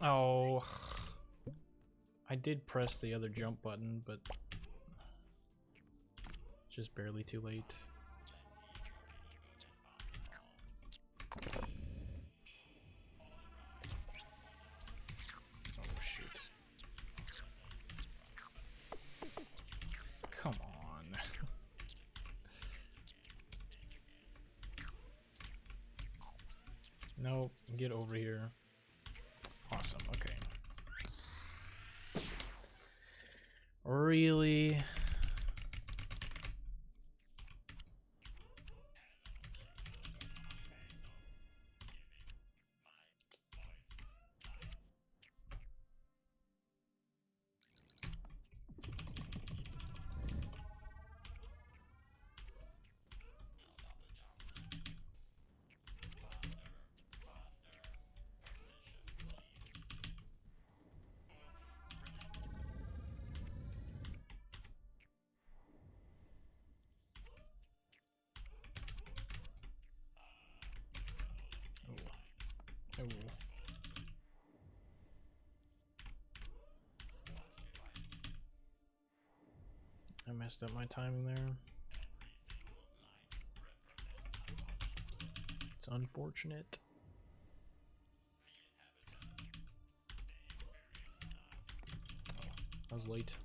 Oh, I did press the other jump button, but just barely too late. Oh shoot. Come on. No, get over here. Awesome, okay. Really? Oh. I messed up my timing there. It's unfortunate. Oh, I was late.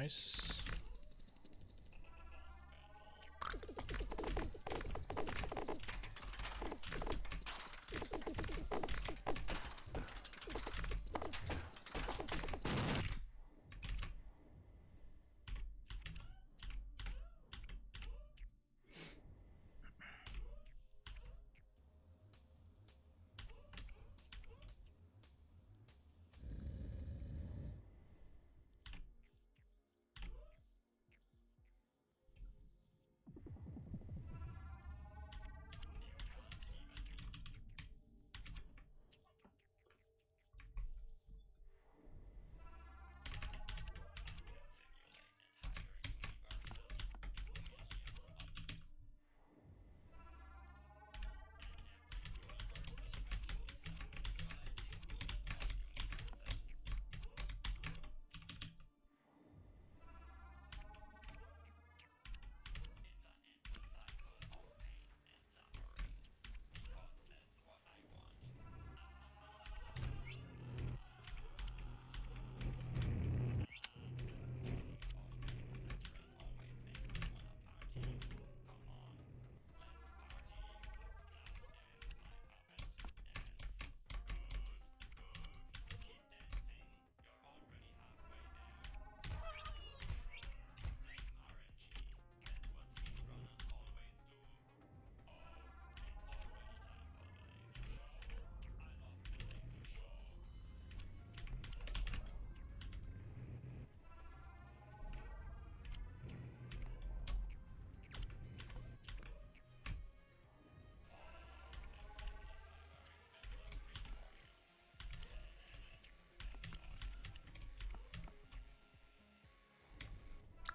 Nice.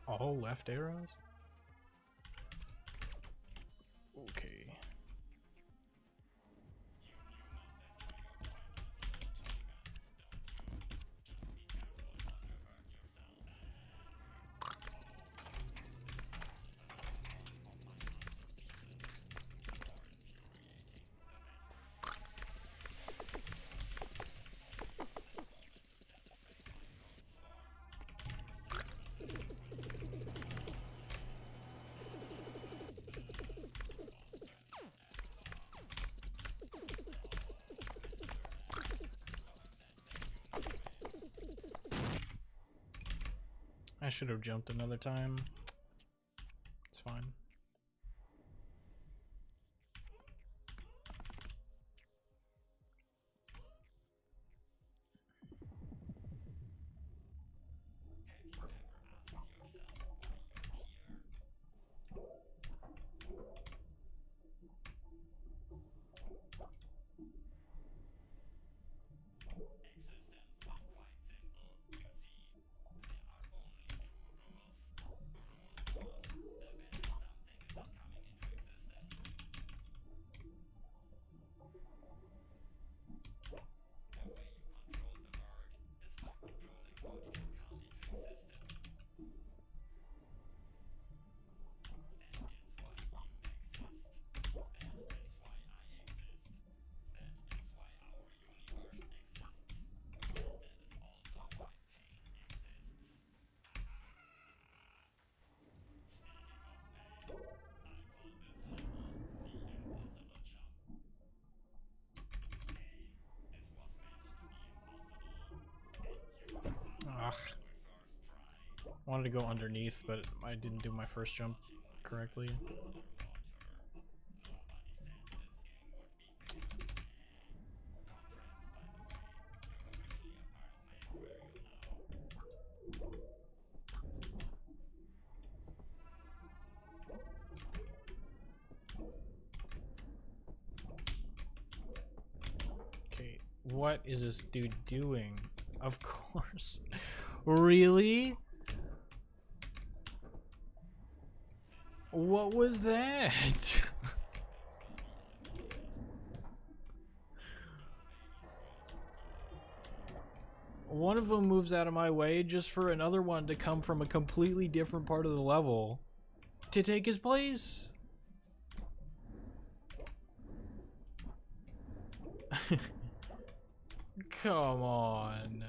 All left arrows? Okay. I should have jumped another time. It's fine. Ugh. Wanted to go underneath, but I didn't do my first jump correctly. Okay, what is this dude doing? Of course. Really? What was that? One of them moves out of my way just for another one to come from a completely different part of the level to take his place. Come on.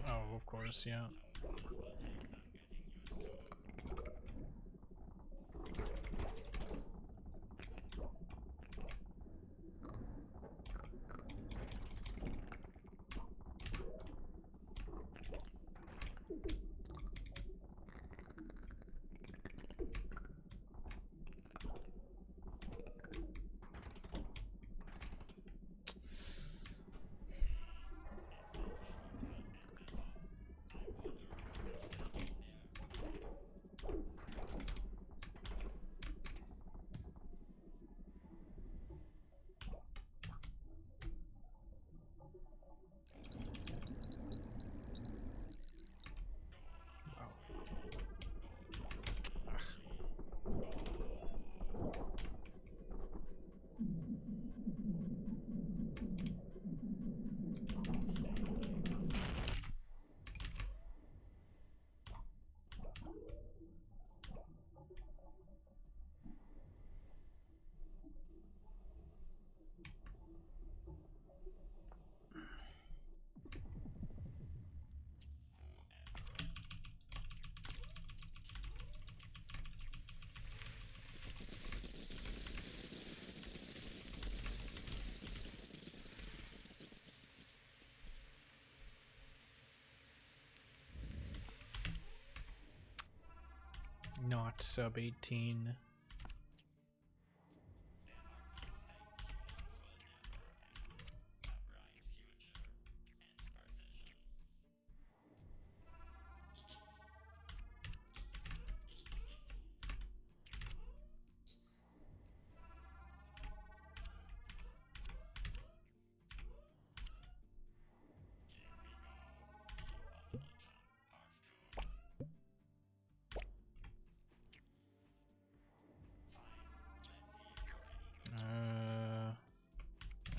Oh, of course, yeah. Not sub 18.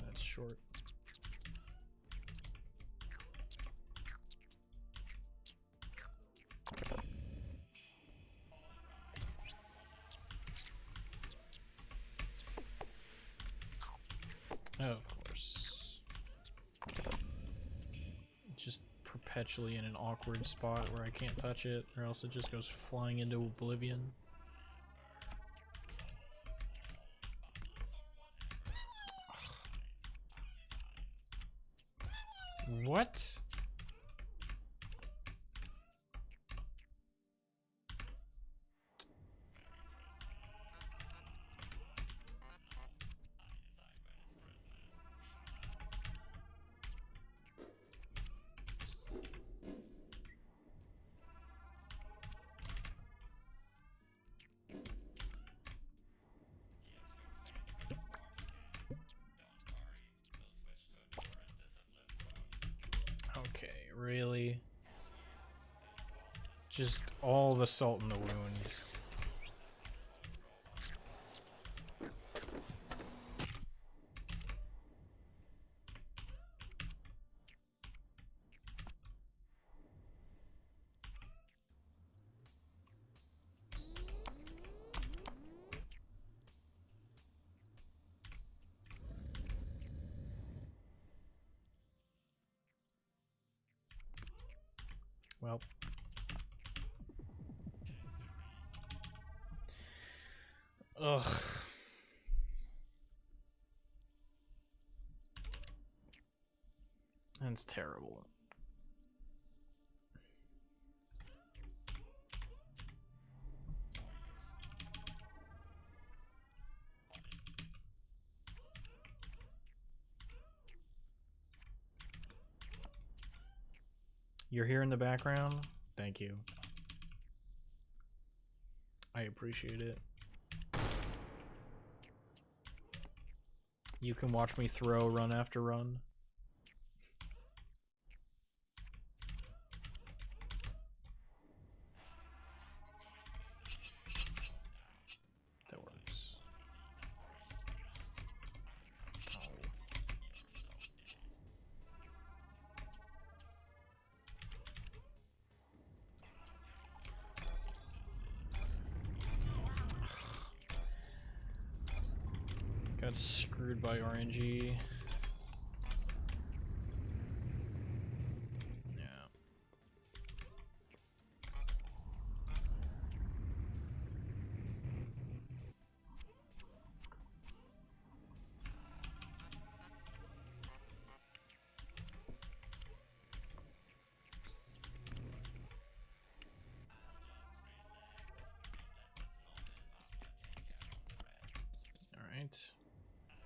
That's short. Oh, of course. Just perpetually in an awkward spot where I can't touch it, or else it just goes flying into oblivion. What? Okay, really? Just all the salt in the wound. Well. Ugh. That's terrible. You're here in the background? Thank you. I appreciate it. You can watch me throw run after run. That works. Got screwed by RNG. Yeah.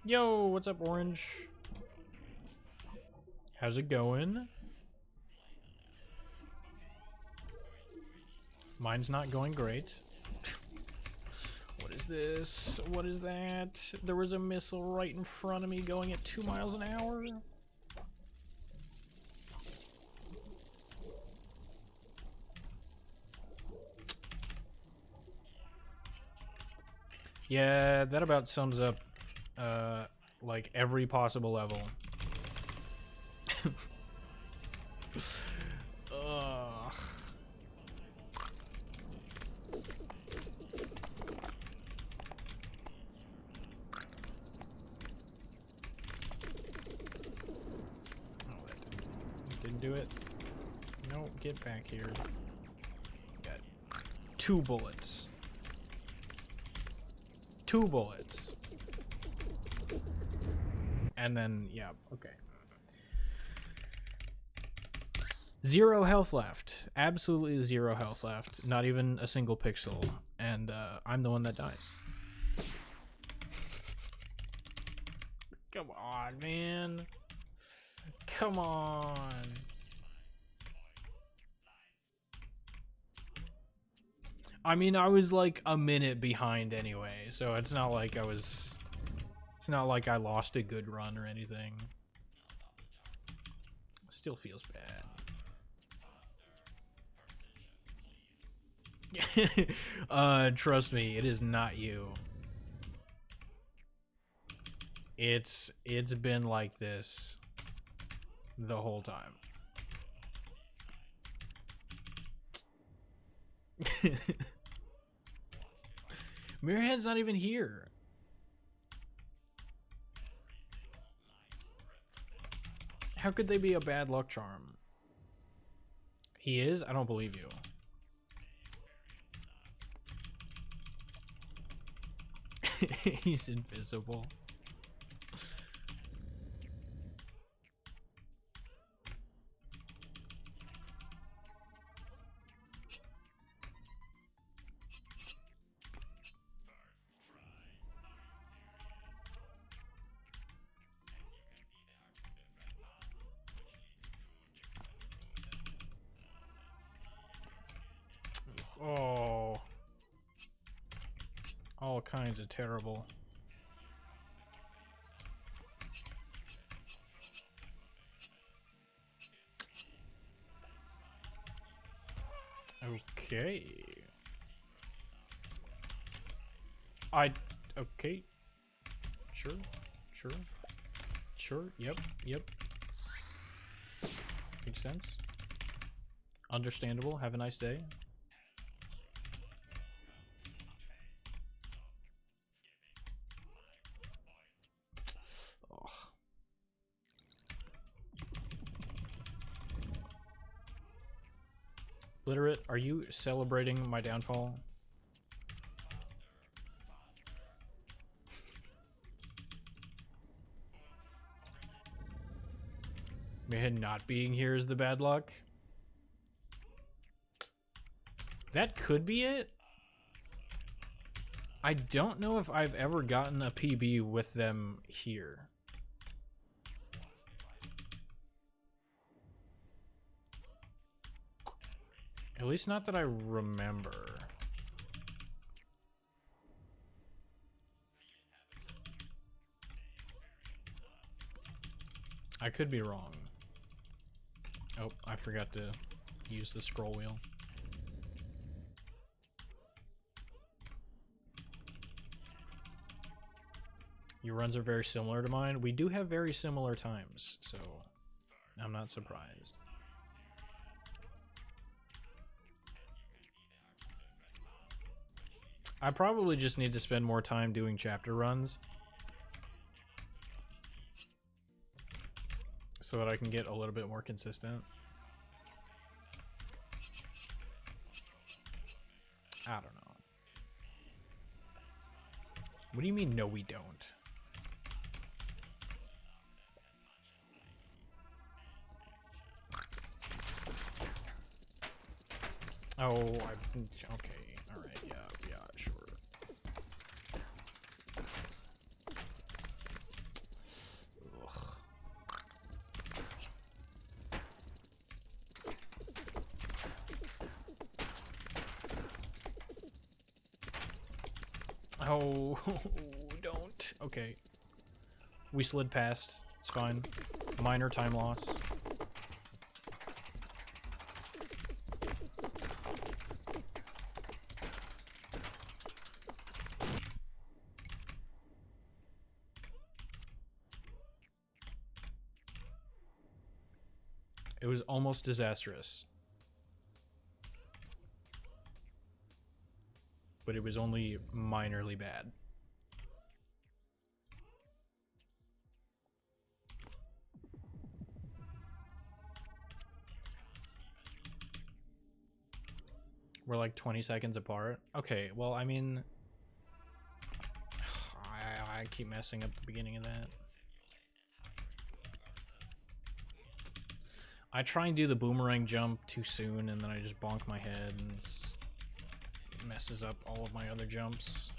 Yo, what's up, Orange? How's it going? Mine's not going great. What is this? What is that? There was a missile right in front of me going at 2 miles an hour. Yeah, that about sums up like every possible level. Ugh. Oh, that didn't do it. No, get back here. Got 2 bullets. 2 bullets. And then, yeah, okay. 0 health left. Absolutely 0 health left. Not even a single pixel. And I'm the one that dies. Come on, man. Come on. I mean, I was like a minute behind anyway, so it's not like I was... It's not like I lost a good run or anything. Still feels bad. Trust me, it is not you. It's been like this the whole time. Mirrorhead's not even here. How could they be a bad luck charm? He is? I don't believe you. He's invisible. Oh. All kinds of terrible. Okay. Okay. Sure. Yep. Makes sense. Understandable. Have a nice day. Oh. Literate, are you celebrating my downfall? Man, not being here is the bad luck. That could be it. I don't know if I've ever gotten a PB with them here. At least not that I remember. I could be wrong. Oh, I forgot to use the scroll wheel. Your runs are very similar to mine. We do have very similar times, so I'm not surprised. I probably just need to spend more time doing chapter runs so that I can get a little bit more consistent. I don't know. What do you mean, no, we don't? Oh, okay, alright, yeah, sure. Oh, don't. Okay. We slid past. It's fine. Minor time loss. It was almost disastrous. But it was only minorly bad. We're like 20 seconds apart. Okay, well, I mean... I keep messing up the beginning of that. I try and do the boomerang jump too soon, and then I just bonk my head, and it messes up all of my other jumps.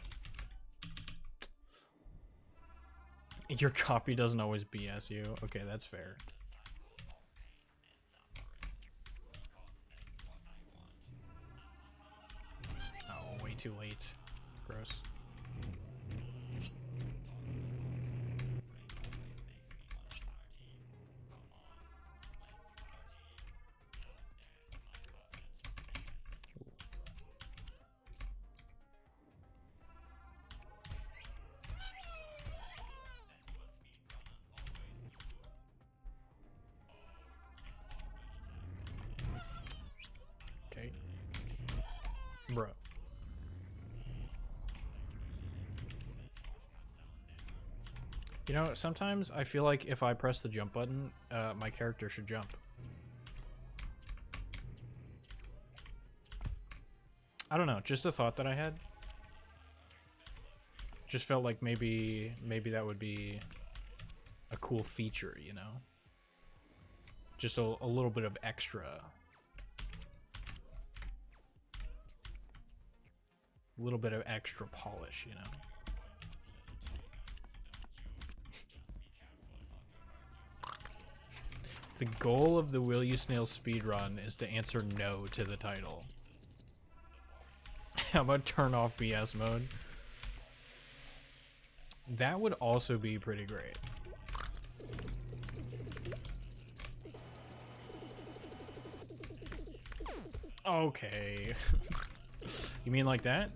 Your copy doesn't always BS you. Okay, that's fair. Oh, way too late. Gross. Okay. Bro. You know, sometimes I feel like if I press the jump button, my character should jump. I don't know, just a thought that I had. Just felt like maybe that would be a cool feature, you know? Just a little bit of extra. A little bit of extra polish, you know? The goal of the Will You Snail speedrun is to answer no to the title. How about turn off BS mode? That would also be pretty great. Okay. You mean like that?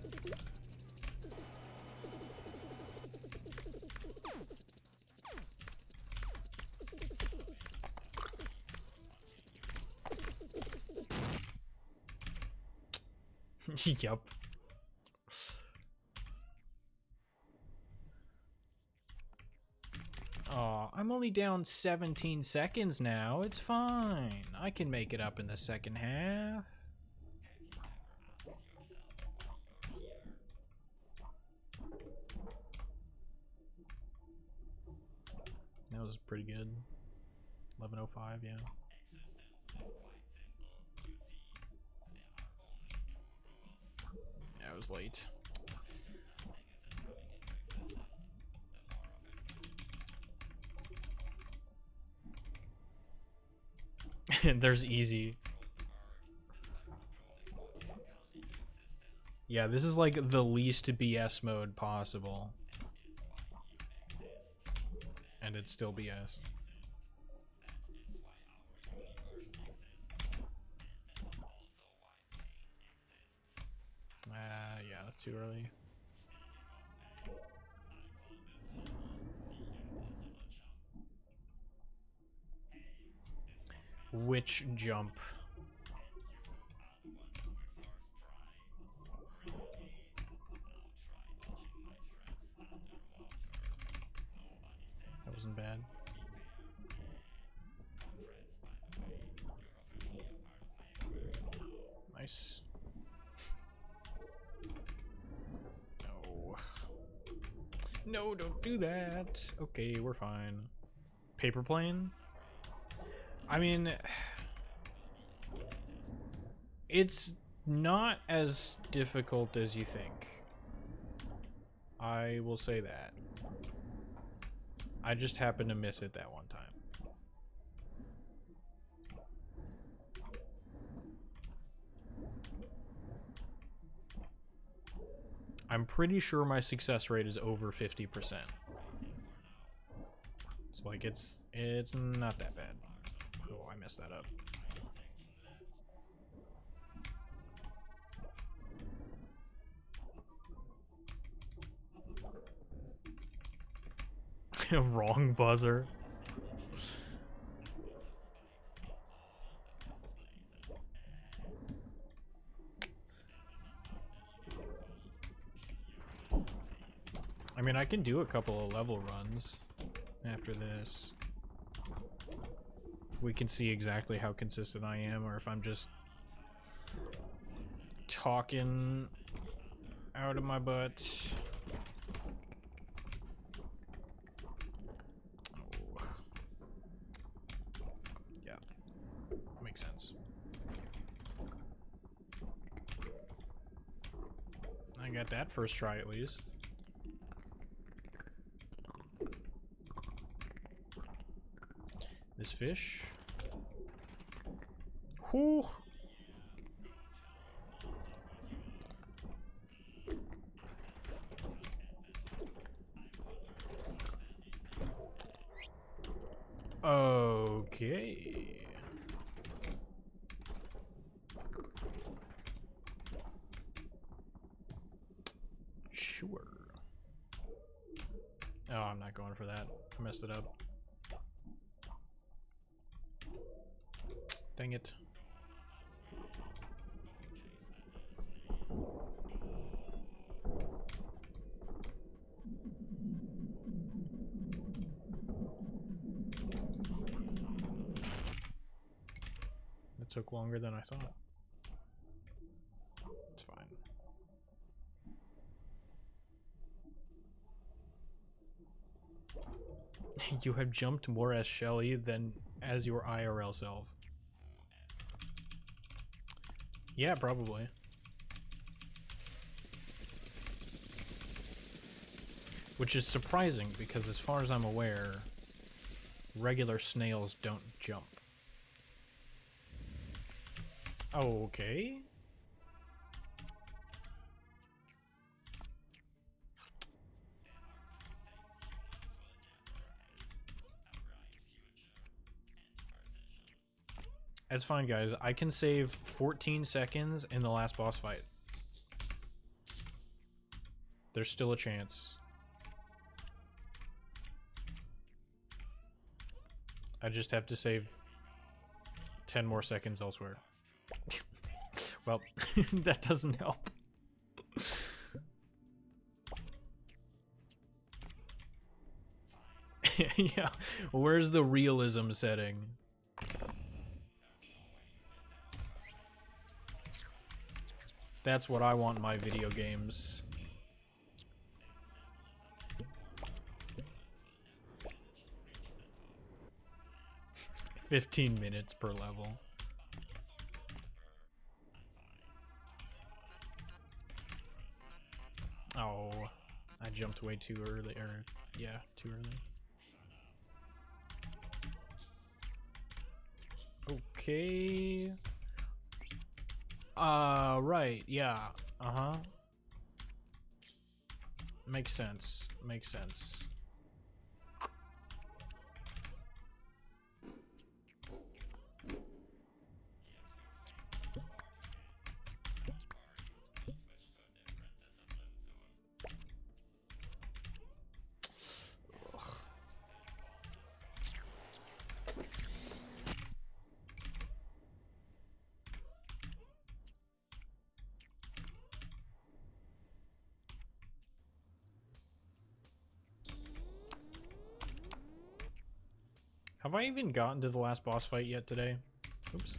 Yup. Aw, I'm only down 17 seconds now. It's fine. I can make it up in the second half. That was pretty good. 11:05, yeah. Yeah, I was late. And there's easy. Yeah, this is like the least BS mode possible. And it's still BS. Yeah, that's too early. Which jump? That wasn't bad. Nice. No. No, don't do that. Okay, we're fine. Paper plane? I mean, it's not as difficult as you think. I will say that. I just happened to miss it that one time. I'm pretty sure my success rate is over 50%. So like it's not that bad. Oh, I messed that up. Wrong buzzer. I mean, I can do a couple of level runs after this. We can see exactly how consistent I am, or if I'm just talking out of my butt. Oh. Yeah, makes sense. I got that first try at least. This fish. Whew. Okay. Sure. Oh, I'm not going for that. I messed it up. Dang it. It took longer than I thought. It's fine. You have jumped more as Shelly than as your IRL self. Yeah, probably. Which is surprising because as far as I'm aware, regular snails don't jump. Okay. That's fine, guys. I can save 14 seconds in the last boss fight. There's still a chance. I just have to save 10 more seconds elsewhere. Well, that doesn't help. Yeah, where's the realism setting? That's what I want in my video games. $15 minutes per level. Oh, I jumped way too early, or yeah, too early. Okay. Right, yeah. Uh-huh. Makes sense. Makes sense. Have I even gotten to the last boss fight yet today? Oops.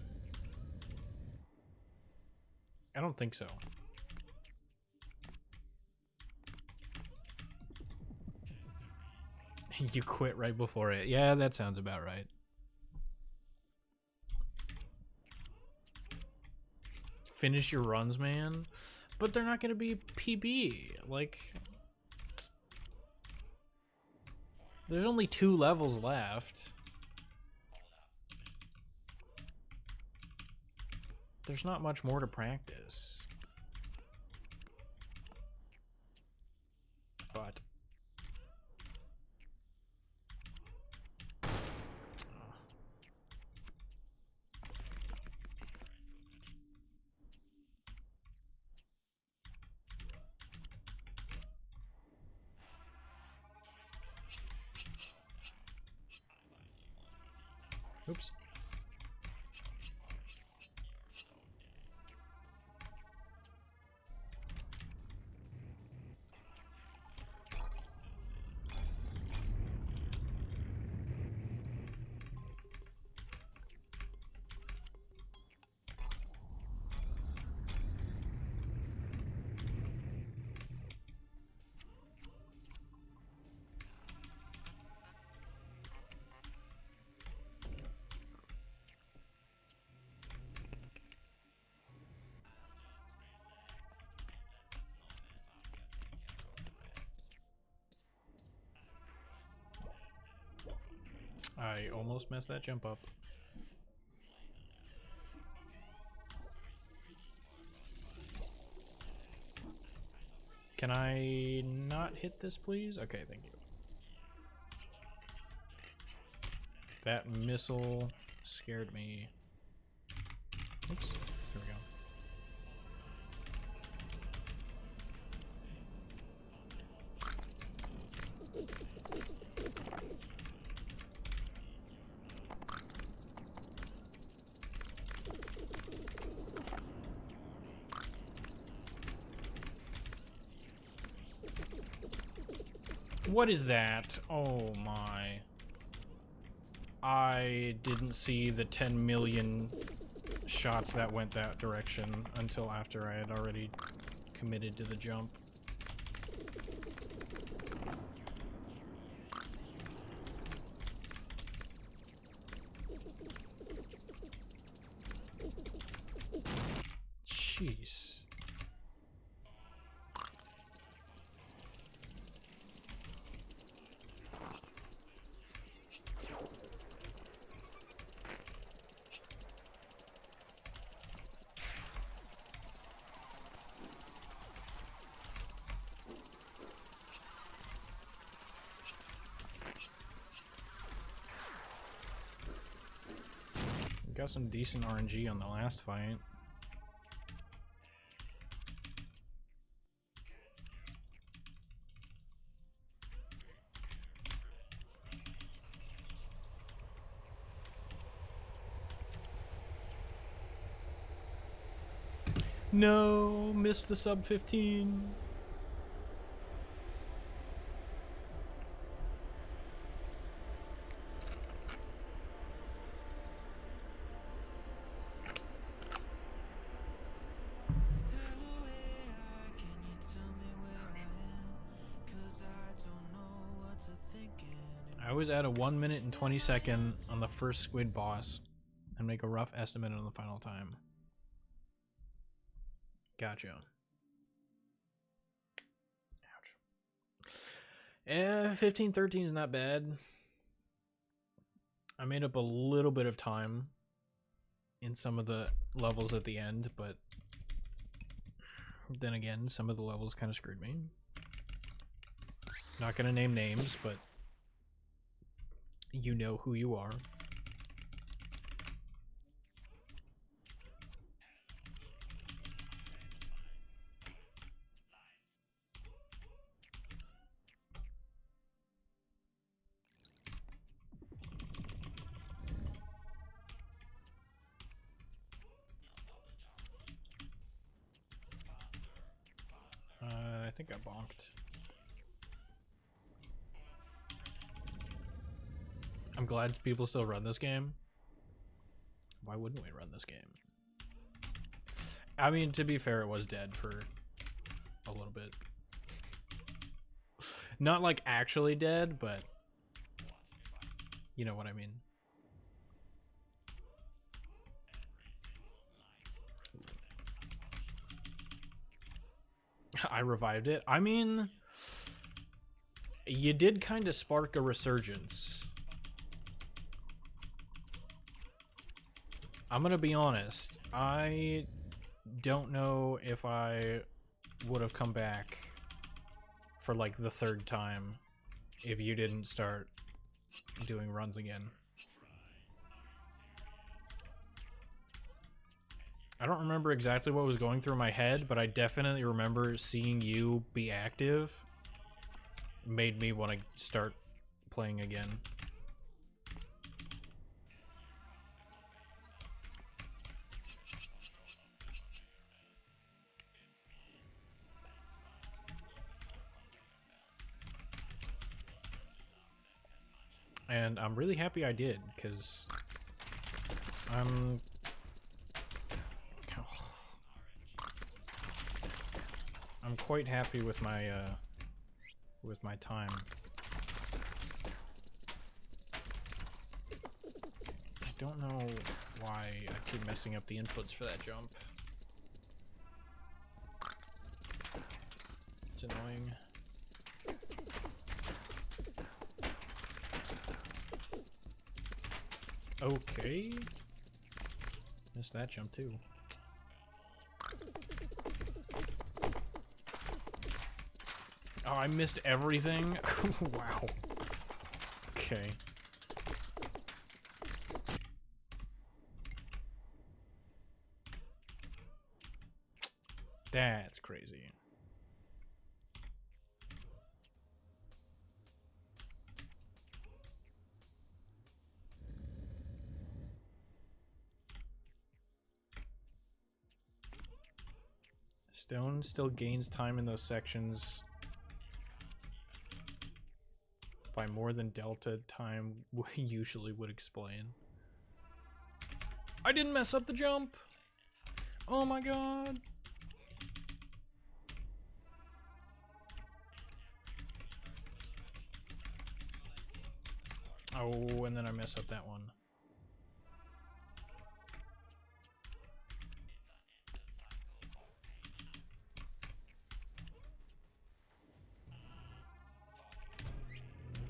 I don't think so. You quit right before it. Yeah, that sounds about right. Finish your runs, man. But they're not going to be PB. Like, there's only 2 levels left. There's not much more to practice. Oops. I almost messed that jump up. Can I not hit this, please? Okay, thank you. That missile scared me. Oops, here we go. What is that? Oh my. I didn't see the 10 million shots that went that direction until after I had already committed to the jump. Jeez. Got some decent RNG on the last fight. No, missed the sub 15. I always add a 1 minute and 20 second on the first squid boss and make a rough estimate on the final time. Gotcha. Ouch. 15-13 is not bad. I made up a little bit of time in some of the levels at the end, but then again, some of the levels kind of screwed me. Not gonna name names, but you know who you are. I think I bonked. I'm glad people still run this game. Why wouldn't we run this game? I mean, to be fair, it was dead for a little bit. Not like actually dead, but you know what I mean. I revived it. I mean, you did kind of spark a resurgence. I'm gonna be honest. I don't know if I would have come back for like the third time if you didn't start doing runs again. I don't remember exactly what was going through my head, but I definitely remember seeing you be active made me want to start playing again. And I'm really happy I did, because I'm... I'm quite happy with my time. I don't know why I keep messing up the inputs for that jump. It's annoying. Okay. Missed that jump too. Oh, I missed everything? Wow. Okay. That's crazy. Stone still gains time in those sections by more than delta time usually would explain. I didn't mess up the jump! Oh my god! Oh, and then I mess up that one.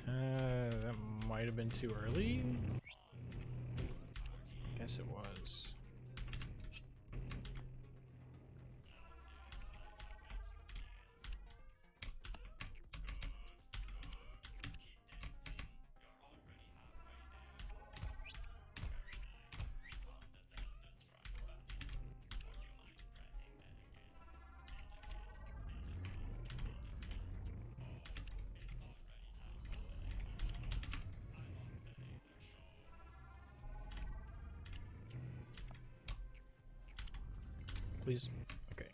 That might have been too early? Guess it was. Please? Okay.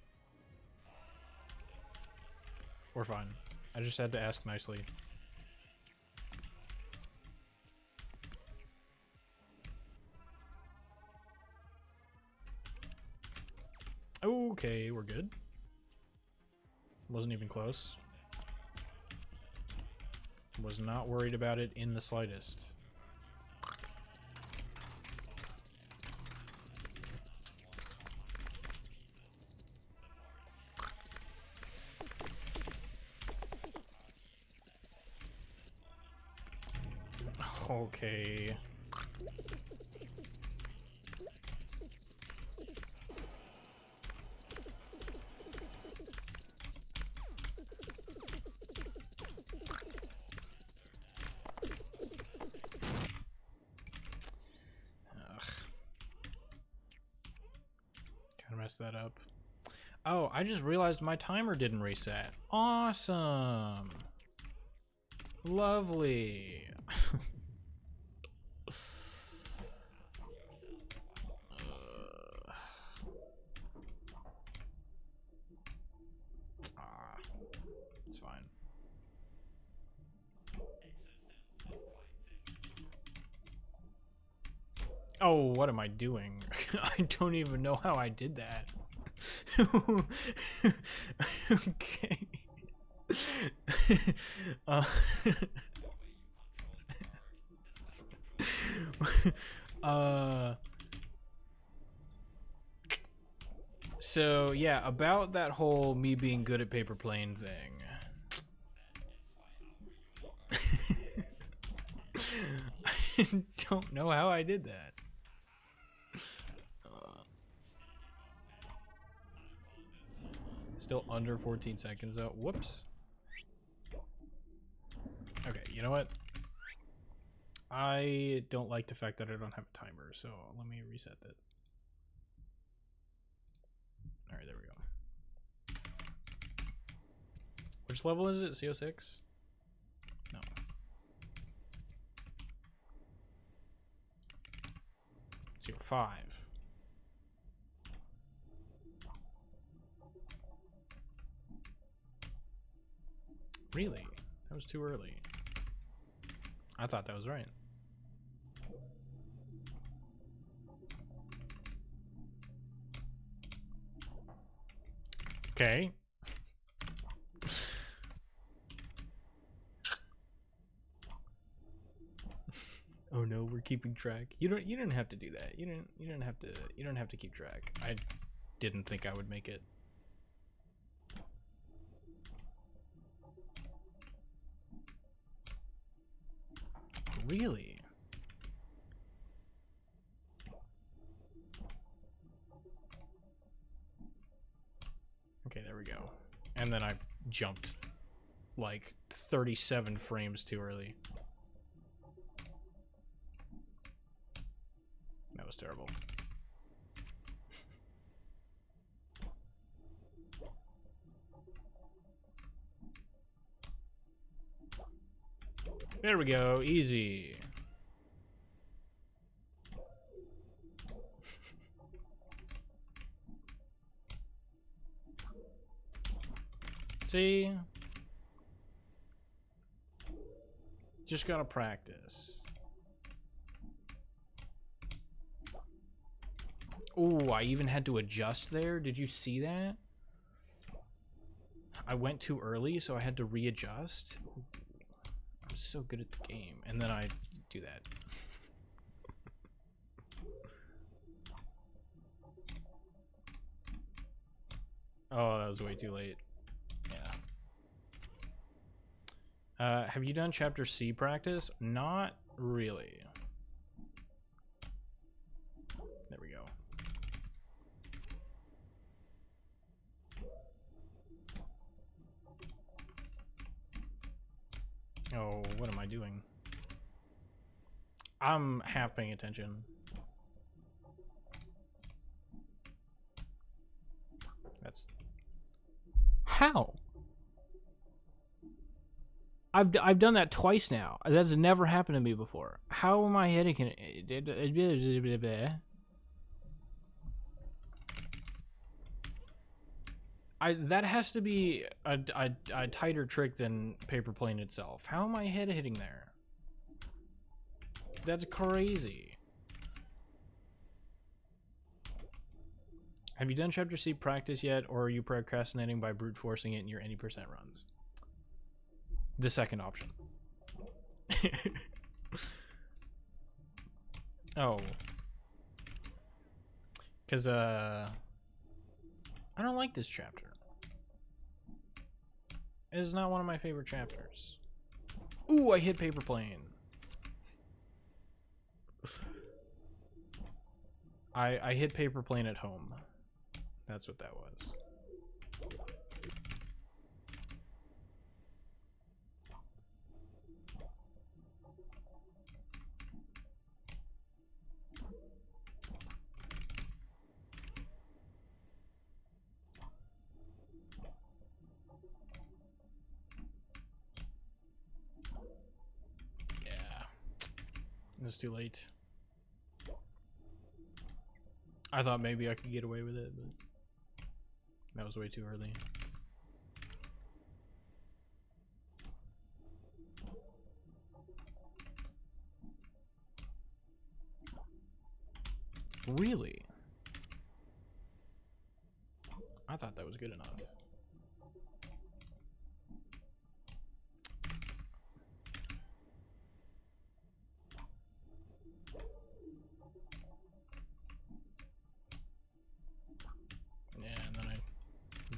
We're fine. I just had to ask nicely. Okay, we're good. Wasn't even close. Was not worried about it in the slightest. Okay. Kinda messed that up. Oh, I just realized my timer didn't reset. Awesome. Lovely. It's fine. Oh, what am I doing? I don't even know how I did that. Okay. So yeah, about that whole me being good at paper plane thing. I don't know how I did that. Still under 14 seconds though. Whoops. Okay, you know what? I don't like the fact that I don't have a timer, so let me reset that. Alright, there we go. Which level is it? CO6? No. CO5. Really? That was too early. I thought that was right. Okay. Oh no, we're keeping track. You don't have to do that. You don't have to keep track. I didn't think I would make it. Really? Okay, there we go. And then I jumped like 37 frames too early. That was terrible. There we go, easy. See? Just gotta practice. Ooh, I even had to adjust there. Did you see that? I went too early, so I had to readjust. Ooh, I'm so good at the game. And then I do that. Oh, that was way too late. Yeah. Have you done Chapter C practice? Not really. There we go. Oh, what am I doing? I'm half paying attention. That's... How? I've done that twice now. That's never happened to me before. How am I hitting it? That has to be a tighter trick than paper plane itself. How am I hitting there? That's crazy. Have you done Chapter C practice yet, or are you procrastinating by brute forcing it in your any % runs? The second option. Oh. Because, I don't like this chapter. It is not one of my favorite chapters. Ooh, I hit paper plane. I hit paper plane at home. That's what that was. It was too late. I thought maybe I could get away with it, but that was way too early. Really? I thought that was good enough.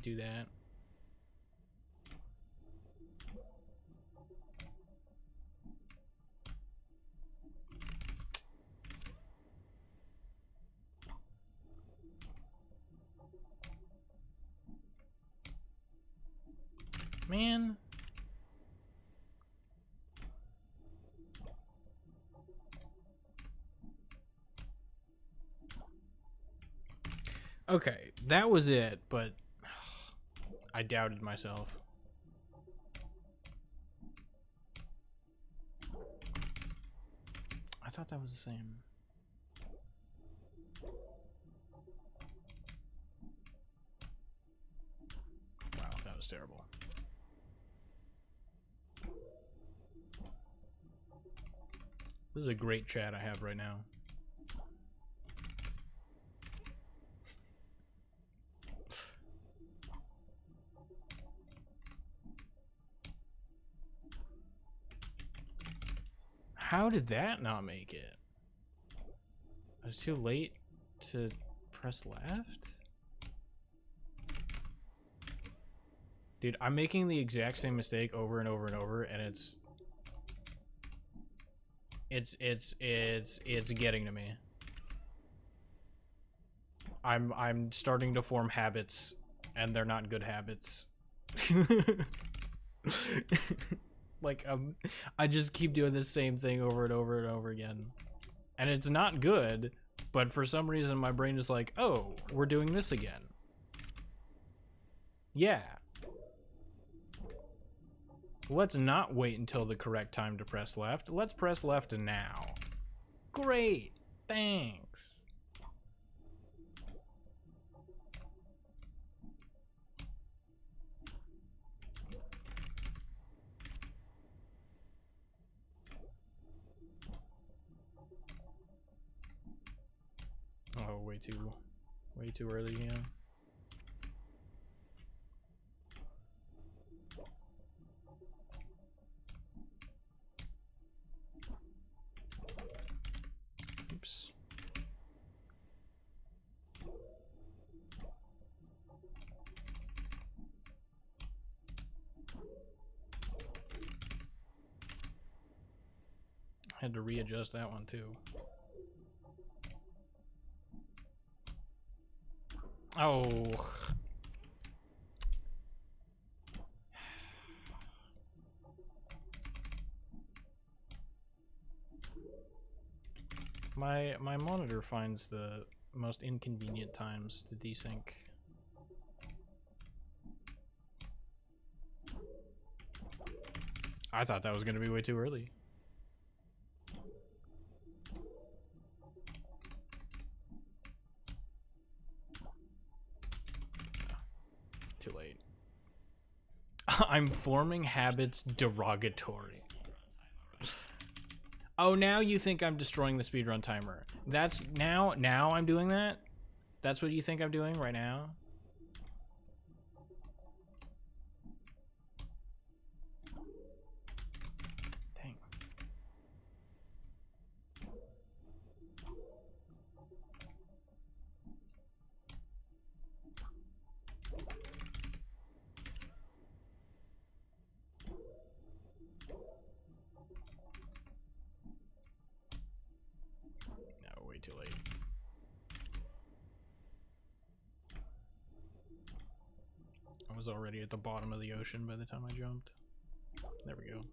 Do that. Man. Okay, that was it, but I doubted myself. I thought that was the same. Wow, that was terrible. This is a great chat I have right now. How did that not make it? I was too late to press left? Dude, I'm making the exact same mistake over and over and over, and it's getting to me. I'm starting to form habits, and they're not good habits. Like, I just keep doing the same thing over and over and over again. And it's not good, but for some reason my brain is like, oh, we're doing this again. Yeah. Let's not wait until the correct time to press left. Let's press left now. Great. Thanks. Oh, way too early, yeah. Oops. I had to readjust that one too. Oh. My monitor finds the most inconvenient times to desync. I thought that was going to be way too early. Too late. I'm forming habits derogatory. Oh, now you think I'm destroying the speedrun timer. That's now I'm doing that? That's what you think I'm doing right now? Dang. No, way too late. I was already at the bottom of the ocean by the time I jumped. There we go.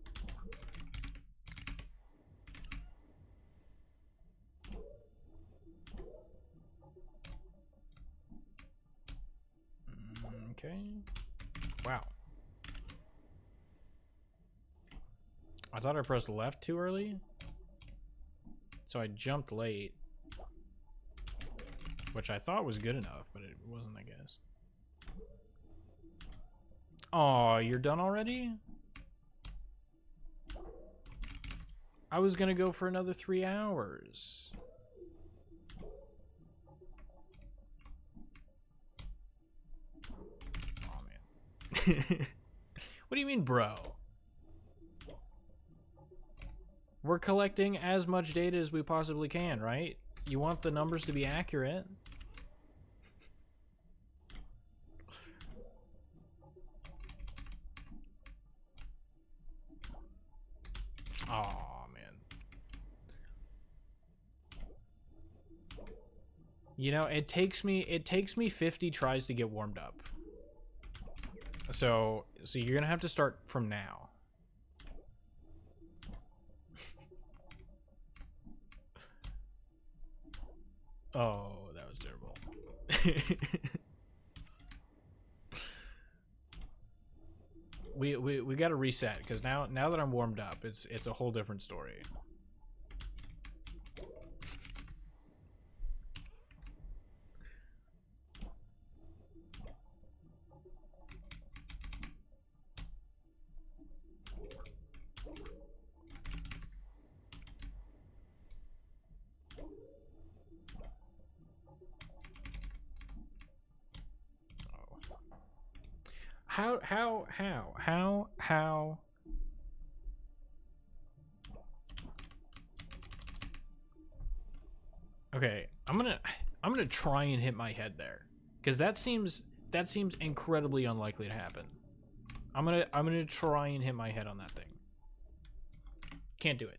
Okay. Wow. I thought I pressed left too early. So I jumped late. Which I thought was good enough, but it wasn't, I guess. Oh, you're done already? I was gonna go for another 3 hours. Oh, man. What do you mean, bro? We're collecting as much data as we possibly can, right? You want the numbers to be accurate. Oh, man. You know, it takes me 50 tries to get warmed up. So you're gonna have to start from now. Oh, that was terrible. we got to reset because now that I'm warmed up, it's a whole different story. How? Okay, I'm gonna try and hit my head there, because that seems incredibly unlikely to happen. I'm gonna try and hit my head on that thing. Can't do it.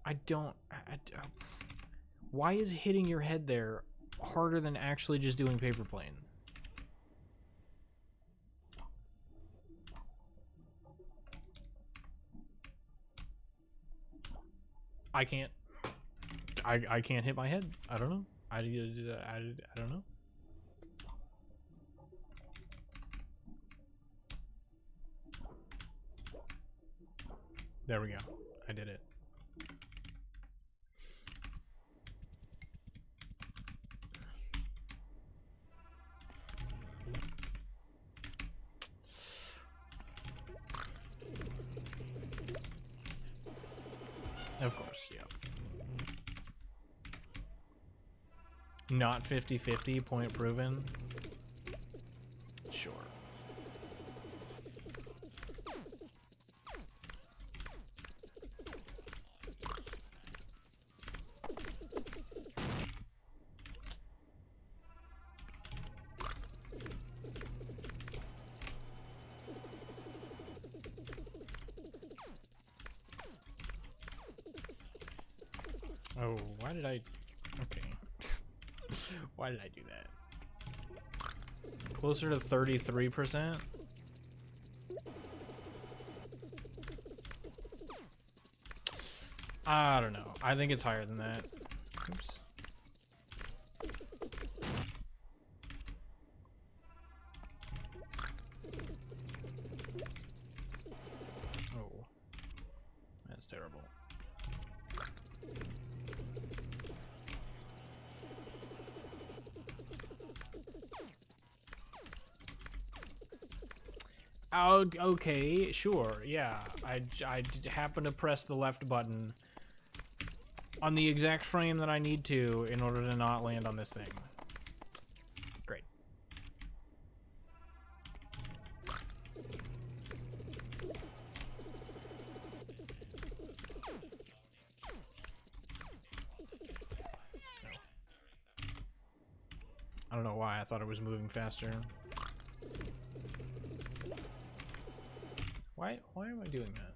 I don't. Why is hitting your head there harder than actually just doing paper plane? I can't. I can't hit my head. I don't know. I don't know. There we go. I did it. Of course, yeah. Not 50-50, point proven. Sure. Oh, why did I... Okay. Why did I do that? Closer to 33%? I don't know. I think it's higher than that. Oops. Oh. That's terrible. Oh, okay, sure, yeah. I happen to press the left button on the exact frame that I need to in order to not land on this thing. Great. I don't know why I thought it was moving faster. Why am I doing that?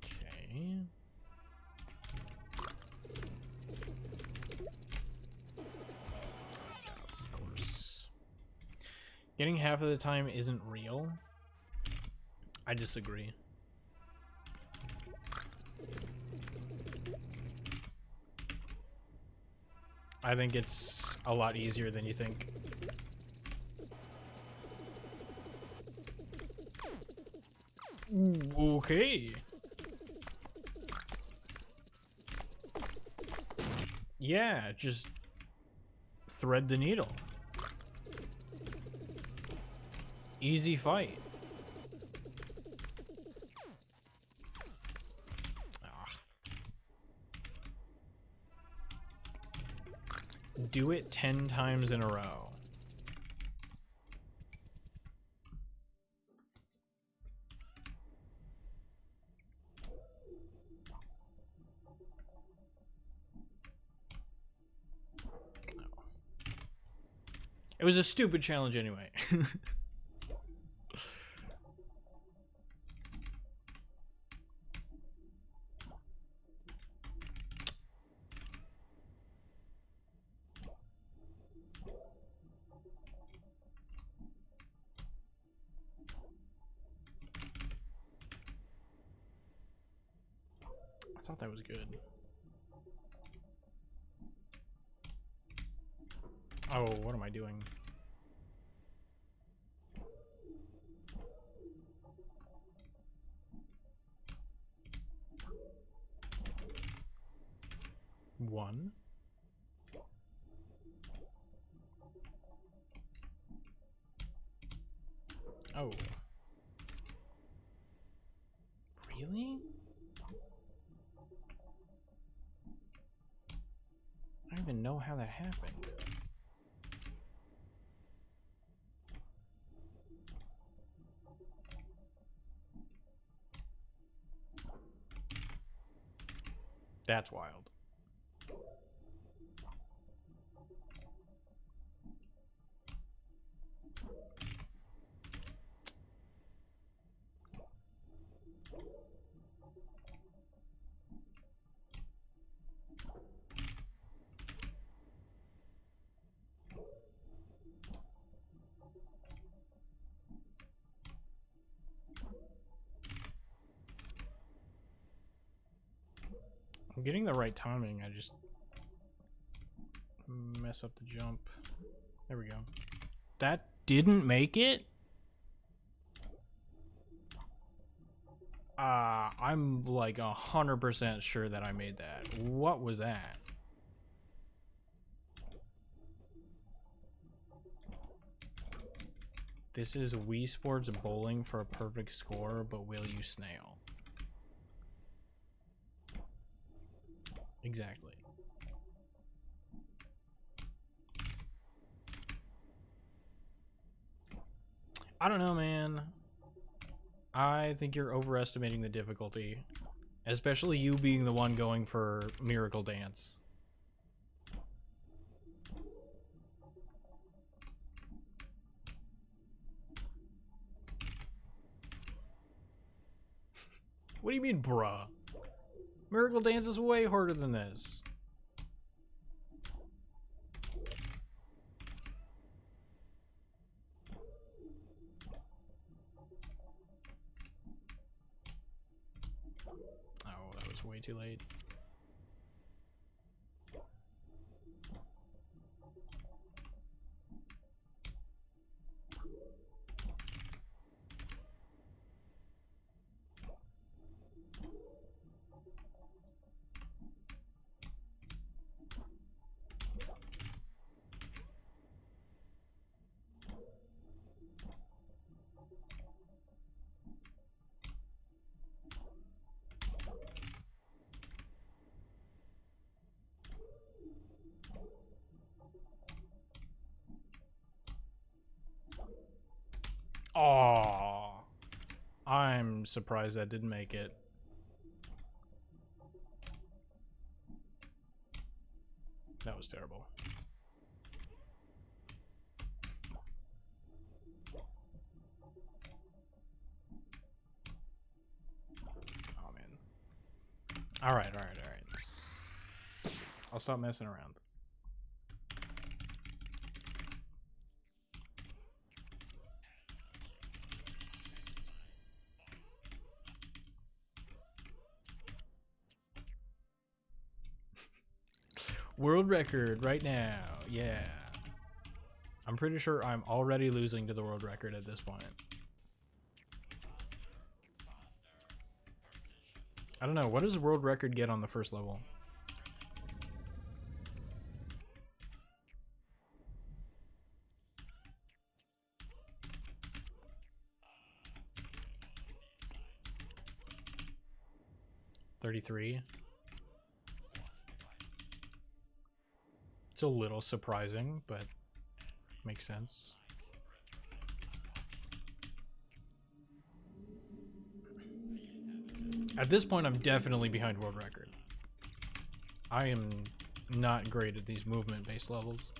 Okay. Of course. Getting half of the time isn't real. I disagree. I think it's a lot easier than you think. Okay. Yeah, just thread the needle. Easy fight. Do it 10 times in a row. No. It was a stupid challenge anyway. I thought that was good. Oh, what am I doing? One. Oh. Really? even know how that happened. That's wild. I'm getting the right timing, I just mess up the jump. There we go. That didn't make it? I'm like 100% sure that I made that. What was that? This is Wii Sports bowling for a perfect score, but will you snail? Exactly. I don't know, man. I think you're overestimating the difficulty, especially you being the one going for Miracle Dance. What do you mean, bruh? Miracle Dance is way harder than this. Oh, that was way too late. Oh, I'm surprised that didn't make it. That was terrible. Oh, man. All right. I'll stop messing around. World record right now. Yeah. I'm pretty sure I'm already losing to the world record at this point. I don't know. What does the world record get on the first level? $33. It's a little surprising, but makes sense. At this point, I'm definitely behind world record. I am not great at these movement-based levels.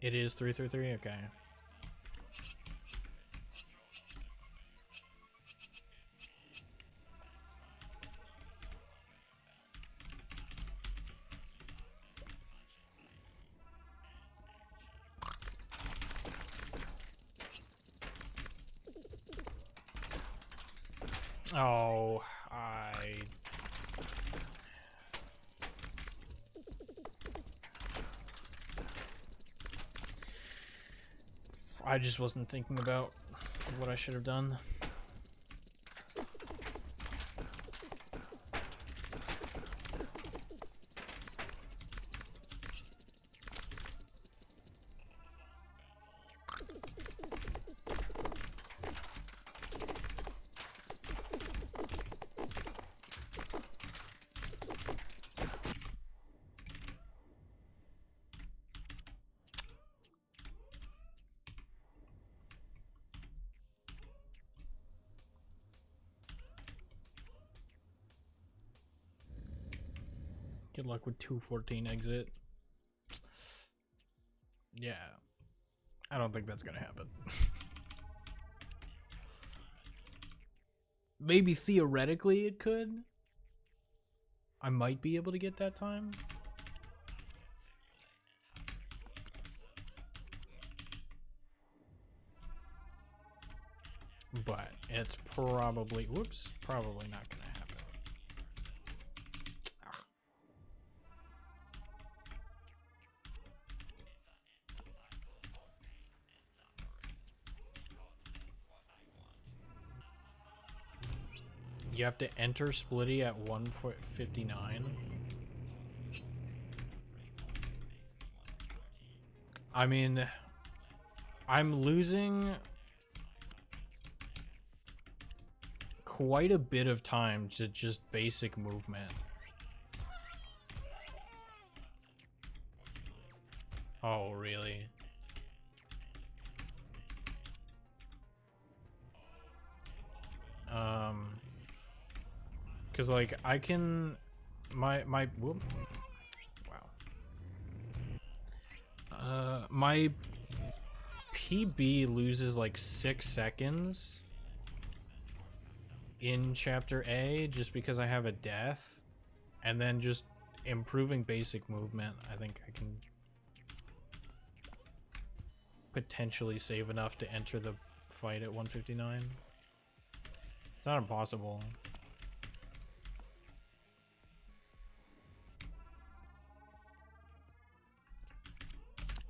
It is 333, okay. Oh, I just wasn't thinking about what I should have done. Good luck with 214 exit. Yeah. I don't think that's gonna happen. Maybe theoretically it could. I might be able to get that time. But it's probably, whoops, probably not gonna happen. You have to enter Splitty at 1:59. I mean, I'm losing quite a bit of time to just basic movement. Oh, really? Cause like I can, whoop, wow. My PB loses like 6 seconds in chapter A just because I have a death, and then just improving basic movement, I think I can potentially save enough to enter the fight at 1:59. It's not impossible.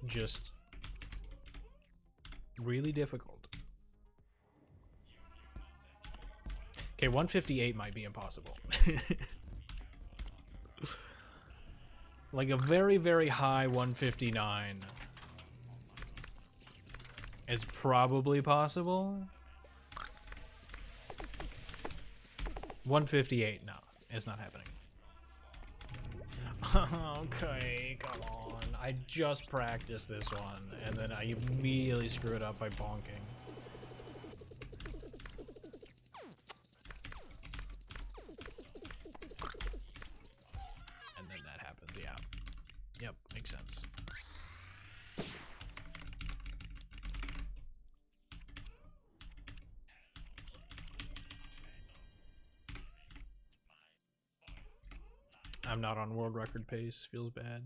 Just really difficult. Okay, 1:58 might be impossible. Like a very, very high 1:59 is probably possible. 1:58, no, it's not happening. Okay, come on. I just practiced this one, and then I immediately screw it up by bonking. And then that happens, yeah. Yep, makes sense. I'm not on world record pace, feels bad.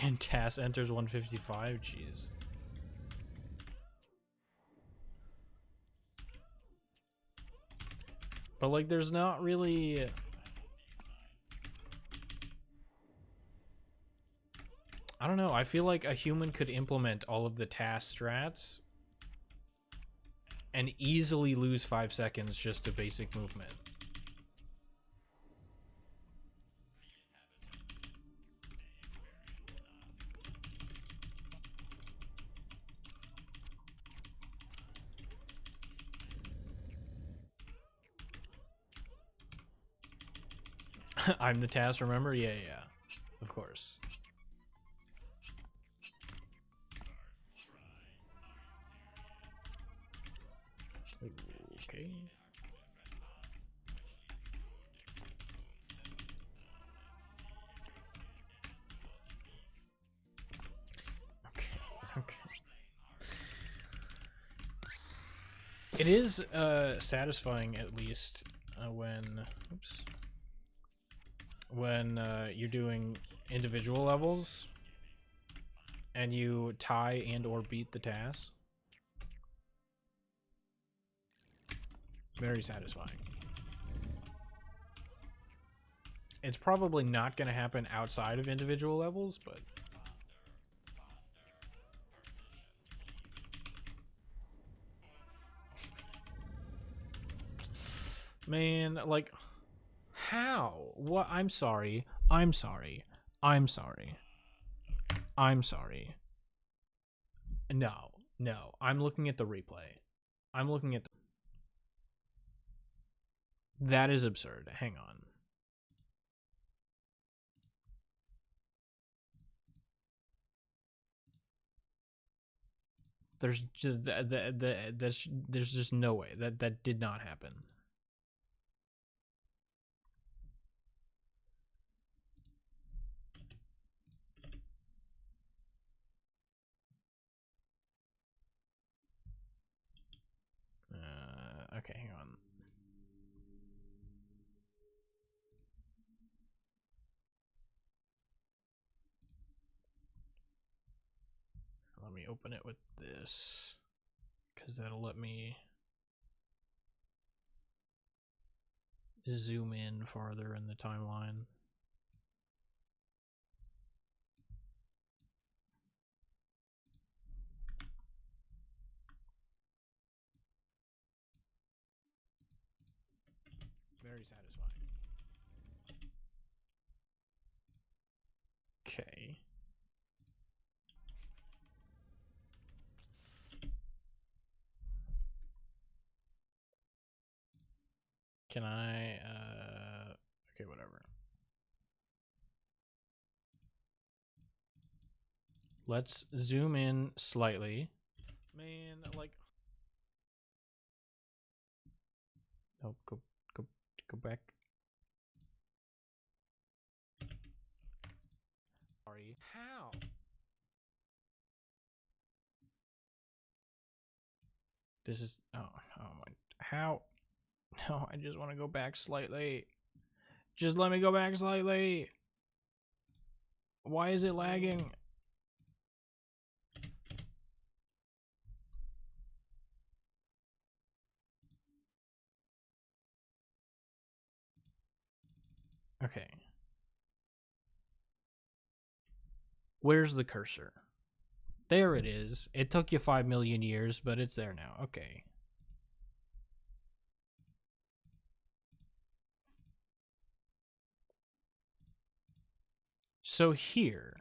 And Tass enters 1:55, jeez. But like there's not really I don't know, I feel like a human could implement all of the Tass strats and easily lose 5 seconds just to basic movement. I'm the Tass, remember? Yeah, yeah, of course. Okay. Okay. It is satisfying, at least, when you're doing individual levels and you tie and or beat the task. Very satisfying. It's probably not going to happen outside of individual levels, but... Man, like... How? What? I'm sorry. I'm sorry. I'm sorry. I'm sorry. No. No. I'm looking at the replay. I'm looking at... That is absurd. Hang on. There's just there's just no way that did not happen. Okay, hang on. Let me open it with this, because that'll let me zoom in farther in the timeline. Very satisfying. Okay. Can I, okay, whatever. Let's zoom in slightly. Man, like... No, go back. Sorry. How? This is, oh my, how? No, I just want to go back slightly. Just let me go back slightly. Why is it lagging? Okay. Where's the cursor? There it is. It took you 5 million years, but it's there now. Okay. So here,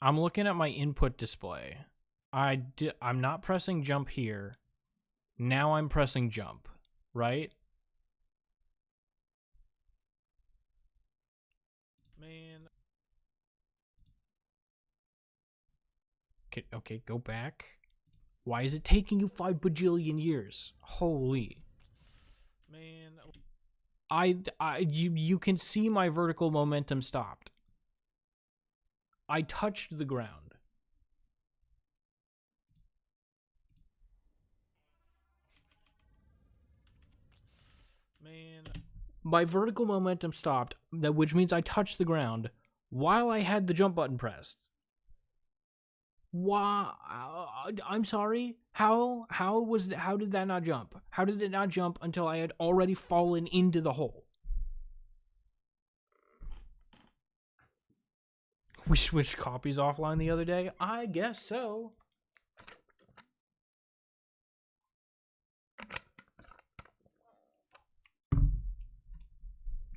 I'm looking at my input display. I'm not pressing jump here. Now I'm pressing jump, right? Man. Okay, go back. Why is it taking you 5 bajillion years? Holy. Man. You can see my vertical momentum stopped. I touched the ground. Man. My vertical momentum stopped, which means I touched the ground while I had the jump button pressed. Why? I'm sorry. How did that not jump? How did it not jump until I had already fallen into the hole? We switched copies offline the other day? I guess so.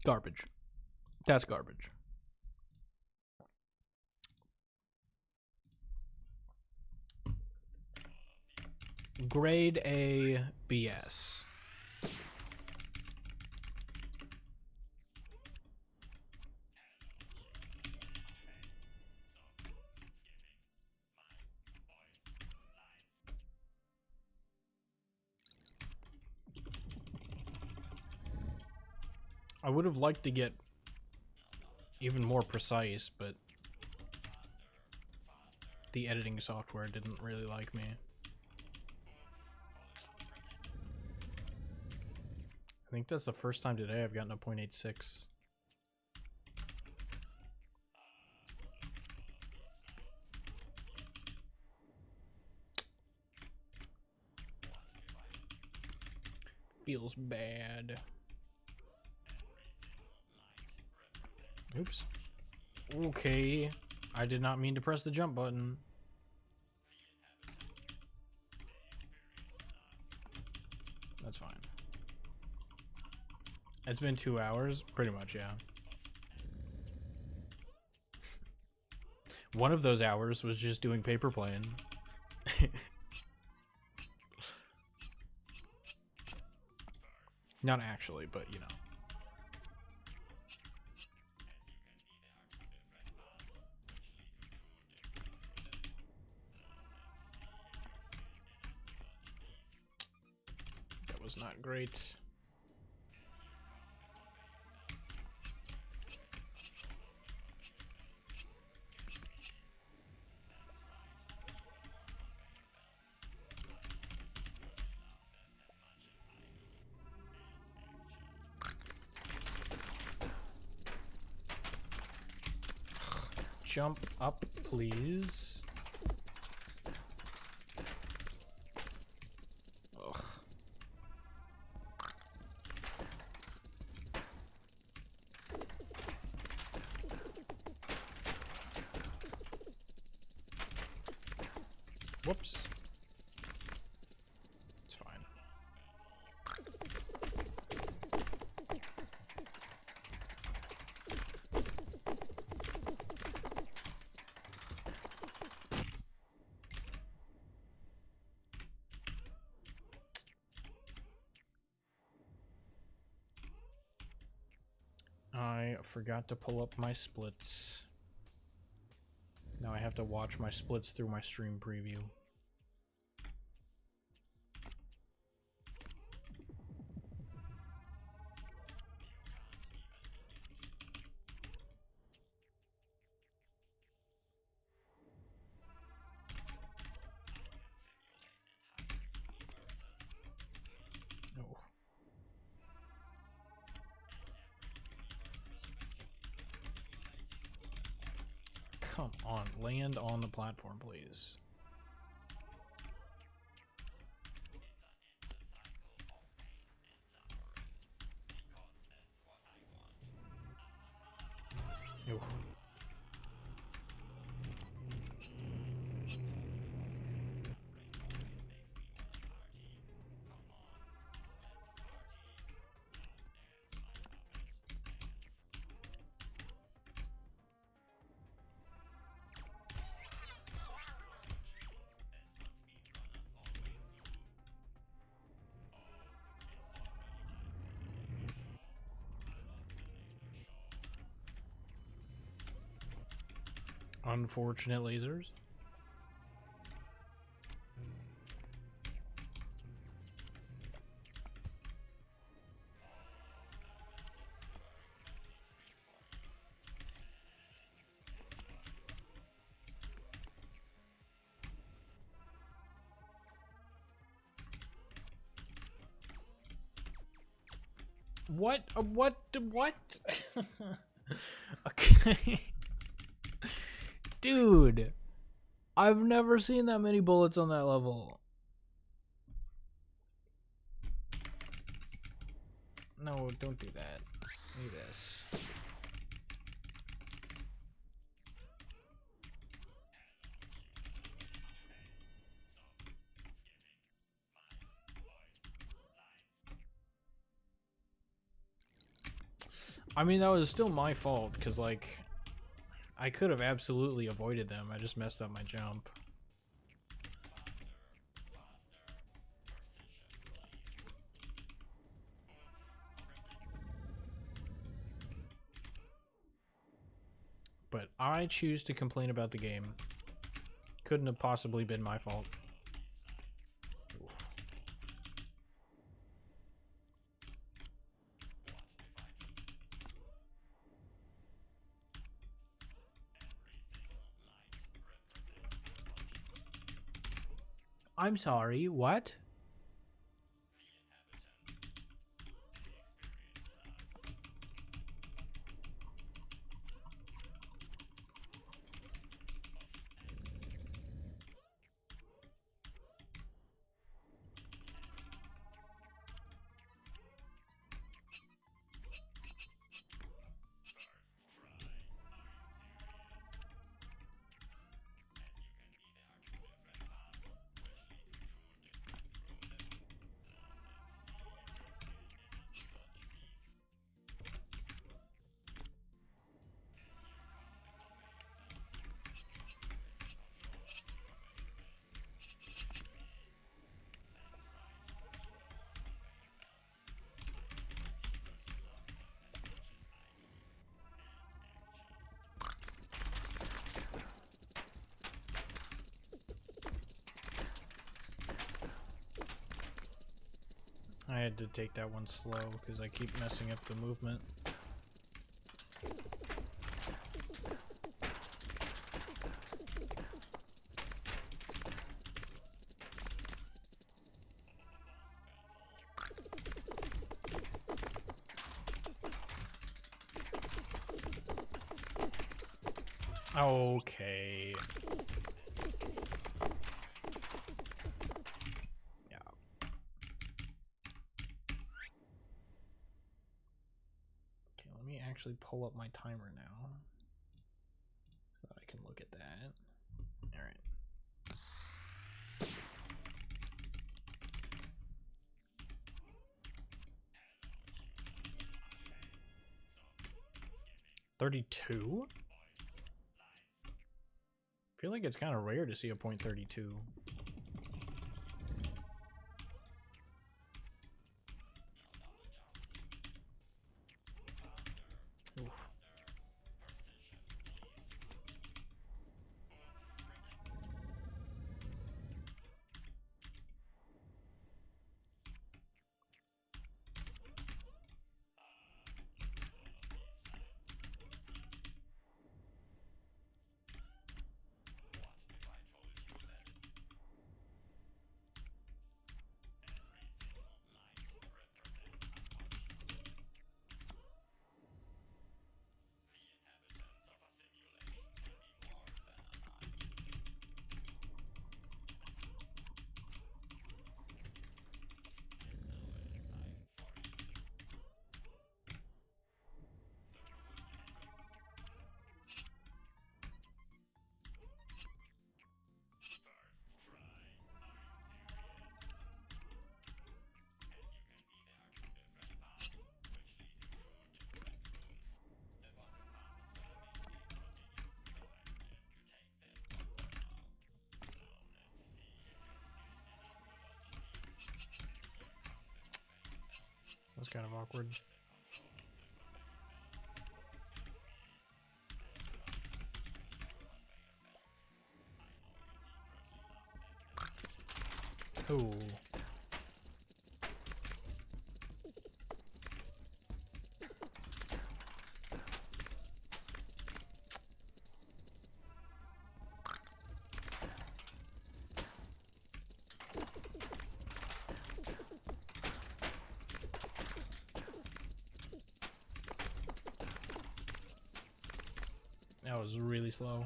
Garbage. That's garbage. Grade A BS. I would have liked to get even more precise, but the editing software didn't really like me. I think that's the first time today I've gotten a 0.86. feels bad. Oops. Okay. I did not mean to press the jump button. That's fine. It's been 2 hours? Pretty much, yeah. One of those hours was just doing paper plane. Not actually, but you know. That was not great. Jump up, please. Ugh. Whoops. It's fine. I forgot to pull up my splits. Now I have to watch my splits through my stream preview. Oh. Come on, land on the platform, please. Oof. Unfortunate lasers. What? What? Okay. Dude, I've never seen that many bullets on that level. No, don't do that. Do this. I mean, that was still my fault, because, like, I could have absolutely avoided them. I just messed up my jump. But I choose to complain about the game. Couldn't have possibly been my fault. I'm sorry, what? had to take that one slow because I keep messing up the movement. Okay. Yeah. Okay, let me actually pull up my timer now so that I can look at that. All right. .32? I feel like it's kind of rare to see a .32. Oof. That's kind of awkward. Ooh. That was really slow.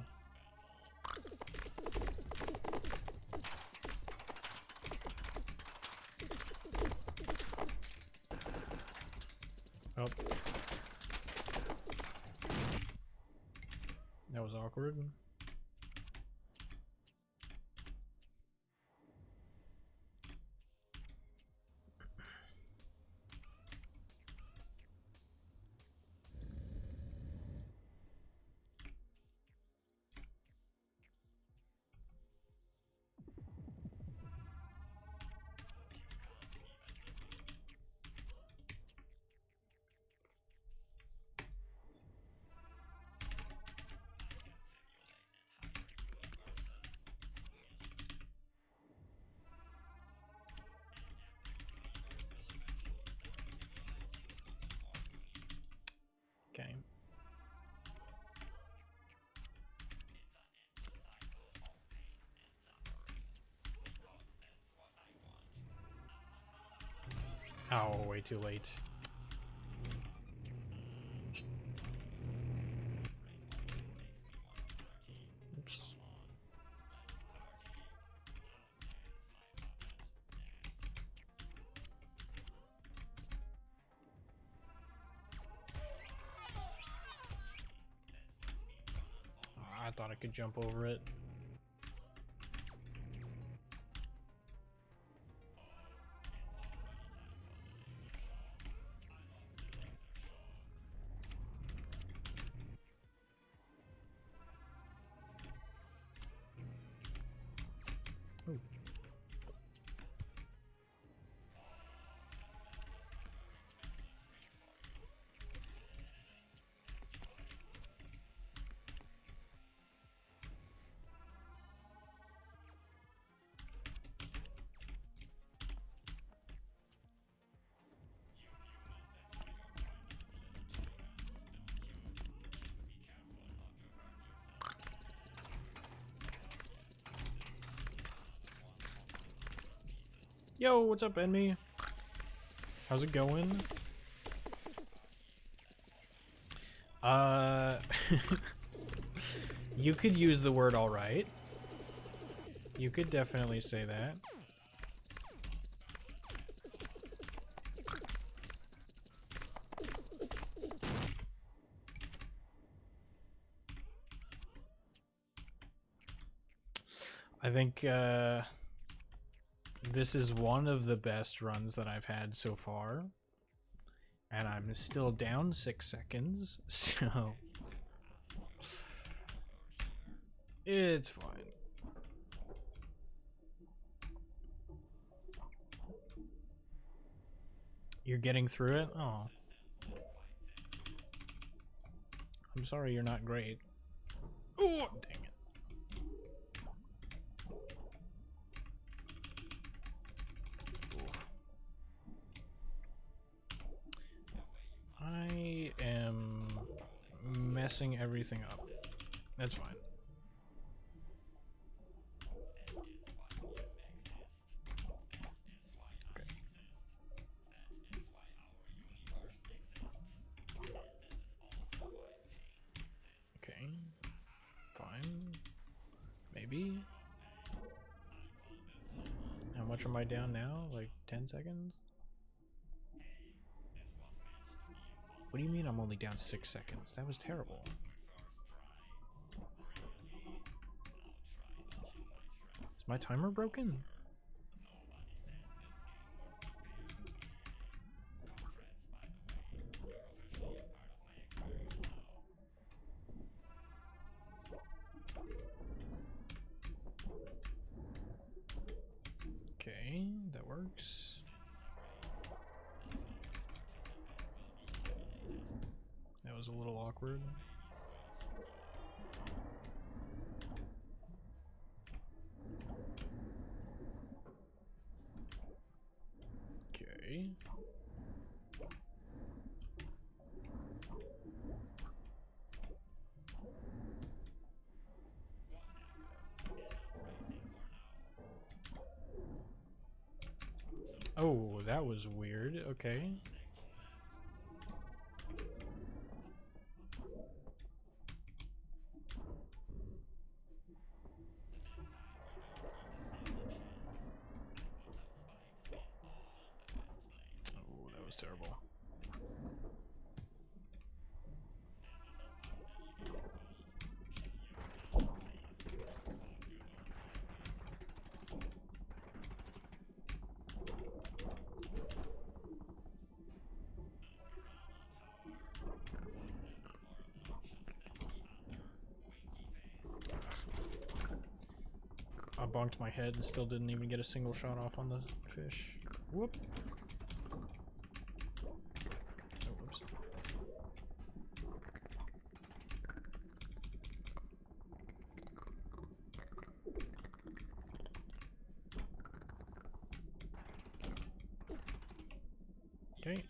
Oh. That was awkward. Okay. Oh, way too late. Oops. I thought I could jump over it. Ooh. Yo, what's up, enemy? How's it going? You could use the word alright. You could definitely say that. I think this is one of the best runs that I've had so far. And I'm still down 6 seconds, so it's fine. You're getting through it? Oh. I'm sorry you're not great. Oh, dang it. I am messing everything up. That's fine. Okay. Okay. Fine. Maybe. How much am I down now? Like 10 seconds? What do you mean I'm only down 6 seconds? That was terrible. Is my timer broken? Okay, that works. That was a little awkward. Okay. Oh, that was weird. Okay. Oh, that was terrible. I bonked my head and still didn't even get a single shot off on the fish. Whoop. Oh, whoops. Okay.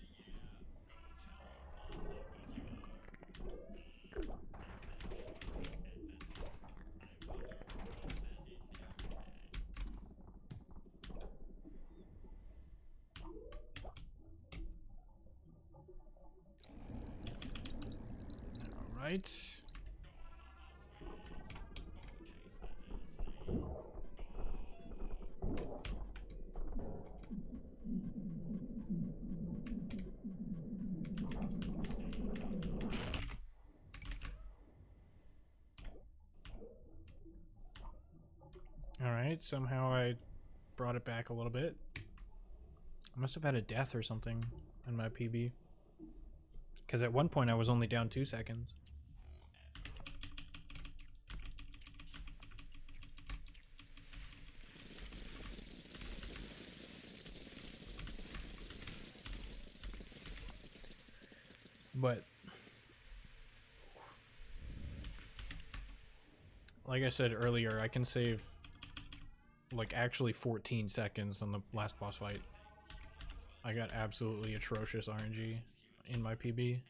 Alright. Alright, somehow I brought it back a little bit. I must have had a death or something in my PB. Because at one point I was only down 2 seconds. But like I said earlier, I can save like actually 14 seconds on the last boss fight. I got absolutely atrocious RNG in my PB.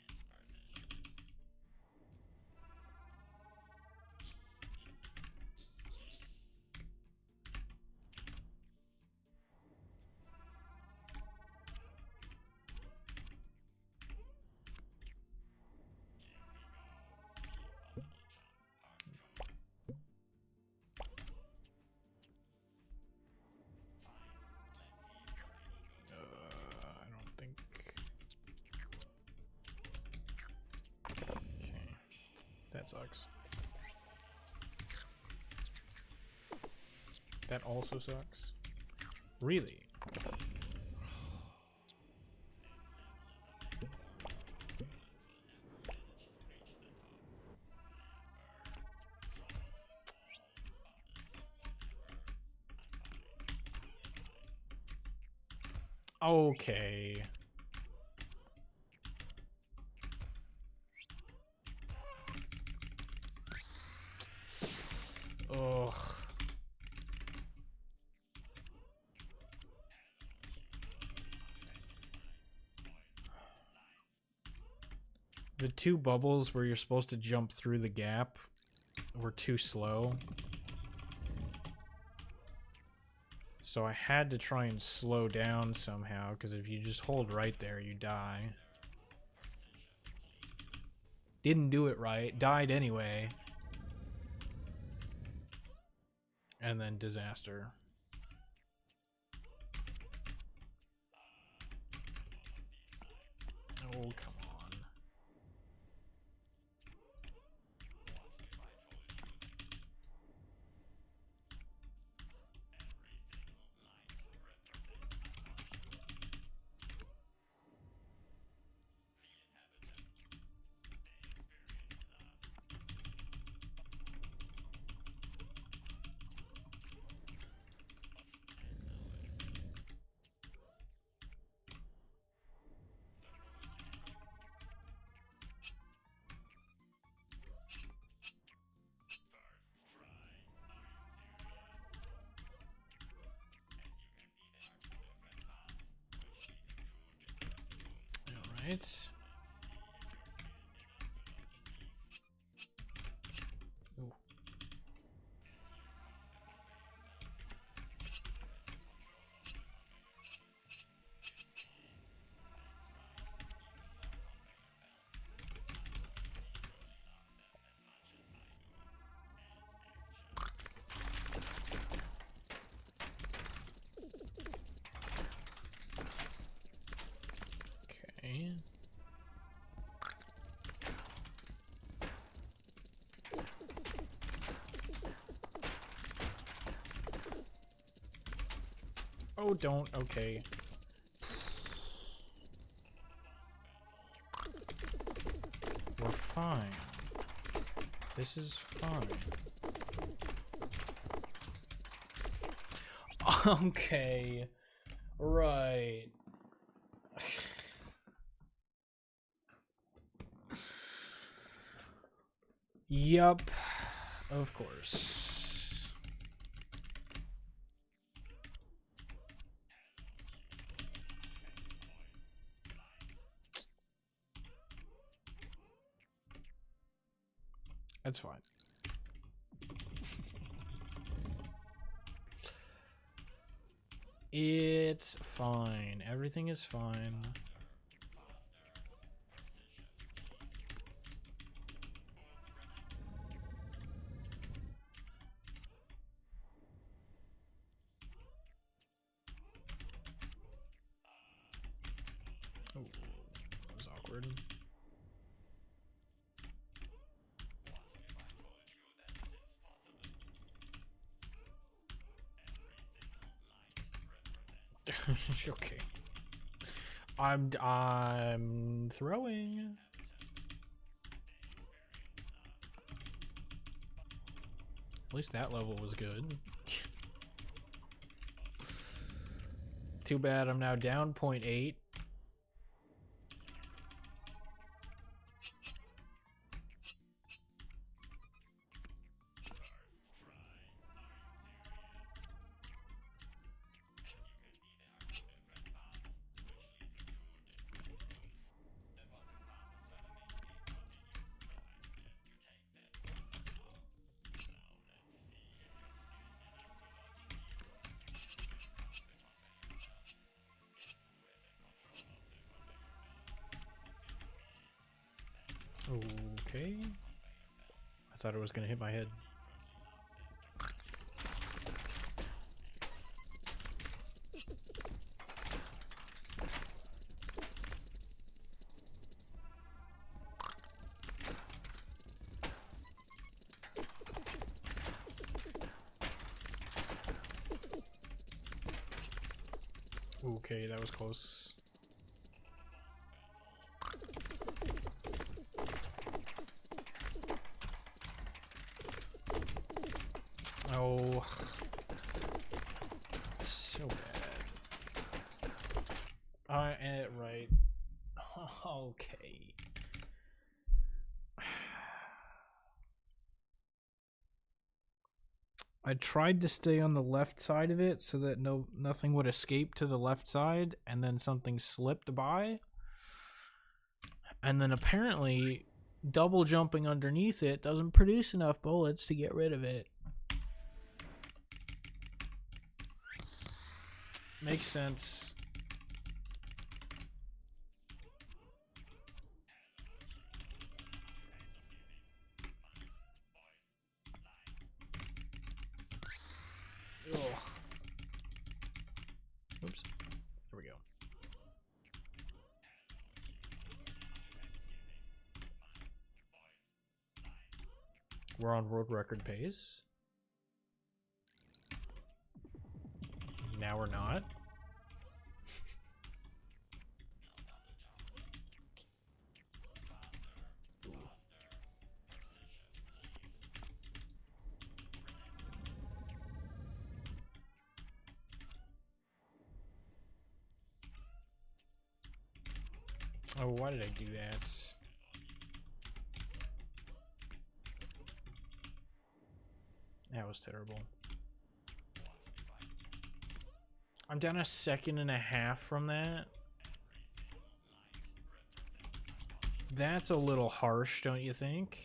sucks. That also sucks. Really? Okay. Ugh. The two bubbles where you're supposed to jump through the gap were too slow. So I had to try and slow down somehow, because if you just hold right there, you die. Didn't do it right, died anyway. And then disaster. Oh, come on. Alright. Ooh. Okay. Oh, don't. Okay. We're fine. This is fine. Okay. Right. Yup. Of course. That's fine. It's fine. Everything is fine. Oh, that was awkward. Okay. I'm throwing. At least that level was good. Too bad I'm now down 0.8. Okay. I thought it was gonna hit my head. Okay, that was close. Oh, so bad. Right. Okay. I tried to stay on the left side of it so that nothing would escape to the left side, and then something slipped by. And then apparently double jumping underneath it doesn't produce enough bullets to get rid of it. Makes sense. Ugh. Oops. There we go. We're on world record pace. Now we're not. Oh, why did I do that? That was terrible. I'm down a second and a half from that. That's a little harsh, don't you think?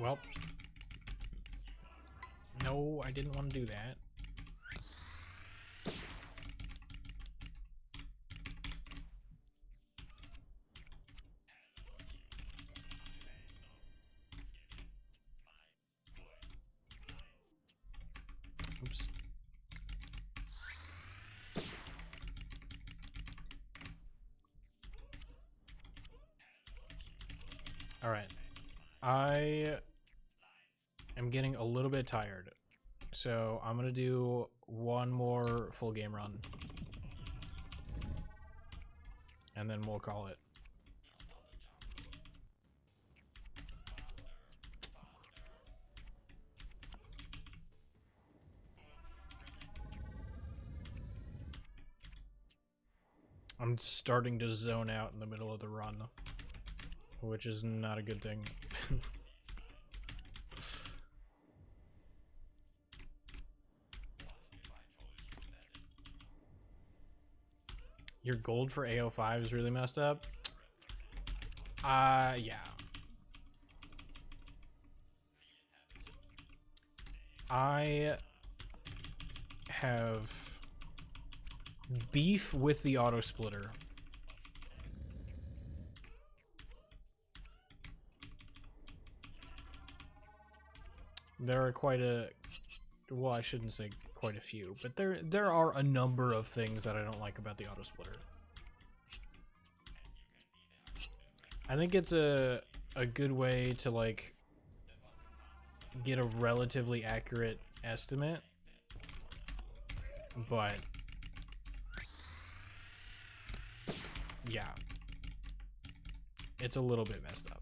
Well, no, I didn't want to do that. Oops. All right. I am getting a little bit tired, so I'm gonna do one more full game run, and then we'll call it. I'm starting to zone out in the middle of the run, which is not a good thing. Your gold for AO5 is really messed up? Yeah. I have beef with the auto splitter. There are quite a, well, I shouldn't say quite a few, but there are a number of things that I don't like about the auto splitter. I think it's a good way to like get a relatively accurate estimate, but yeah, it's a little bit messed up.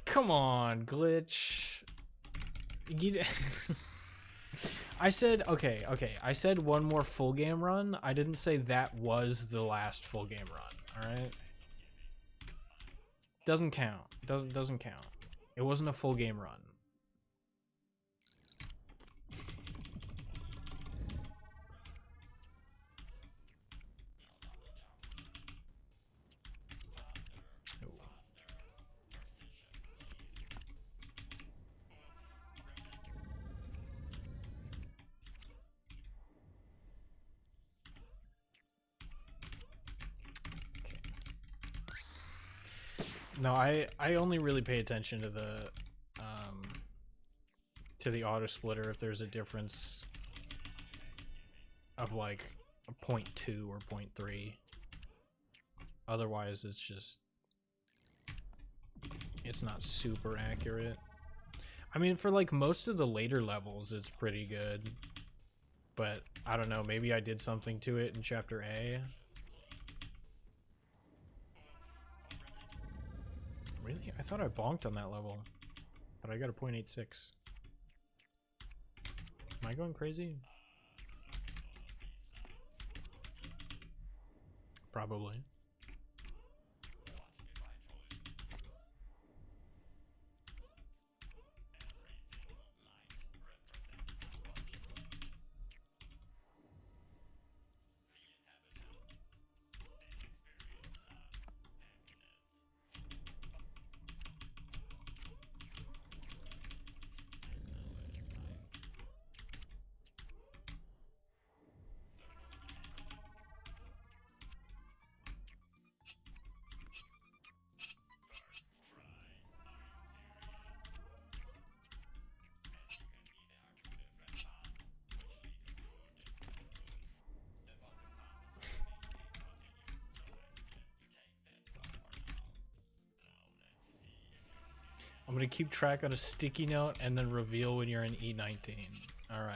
Come on, glitch. I said, okay, I said one more full game run. I didn't say that was the last full game run, alright? Doesn't count. Doesn't count. It wasn't a full game run. No, I only really pay attention to the auto splitter if there's a difference of like a 0.2 or 0.3. Otherwise, it's not super accurate. I mean, for like most of the later levels, it's pretty good. But I don't know, maybe I did something to it in Chapter A. Really? I thought I bonked on that level. But I got a 0.86. Am I going crazy? Probably. I'm gonna keep track on a sticky note and then reveal when you're in E19. Alright.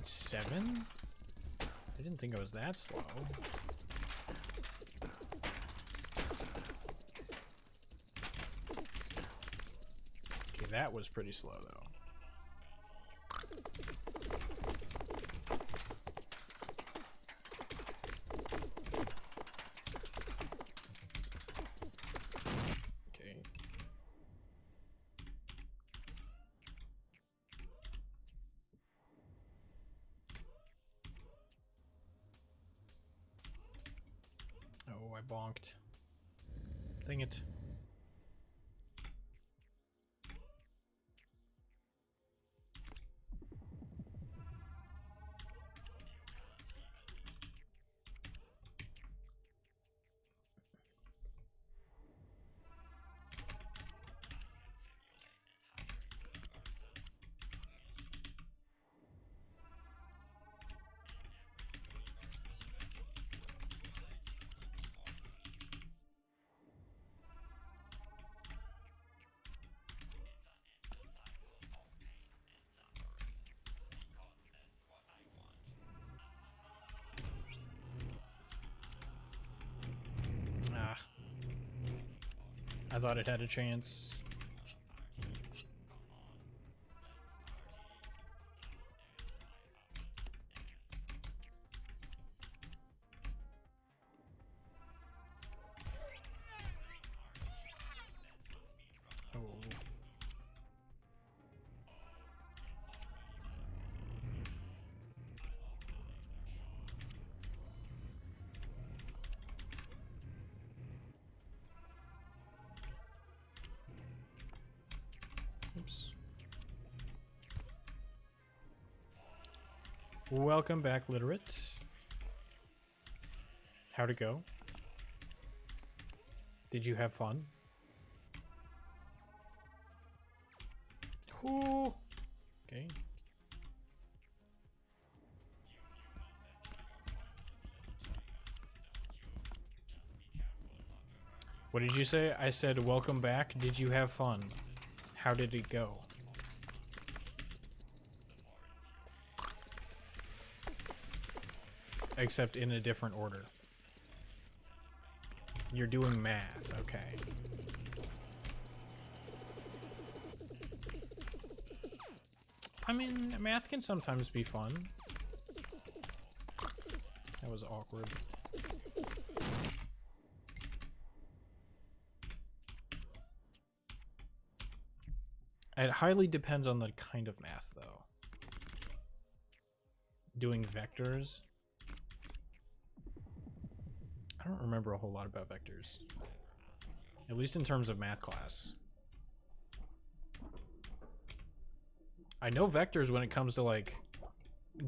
.7? I didn't think it was that slow. Okay, that was pretty slow though. Okay. Oh, I bonked. Dang it. Ah. I thought it had a chance. Oh. Oops. Welcome back, Literate. How'd it go? Did you have fun? Cool. Okay. What did you say? I said, welcome back. Did you have fun? How did it go? Except in a different order. You're doing math, okay. I mean, math can sometimes be fun. That was awkward. It highly depends on the kind of math, though. Doing vectors. I don't remember a whole lot about vectors. At least in terms of math class. I know vectors when it comes to like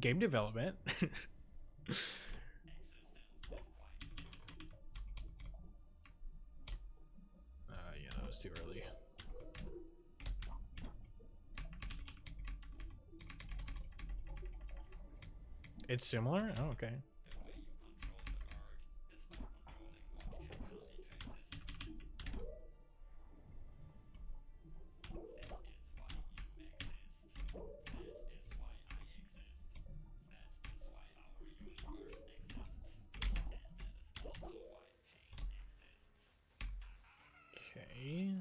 game development. Yeah, that was too early. It's similar? Oh, okay. Okay.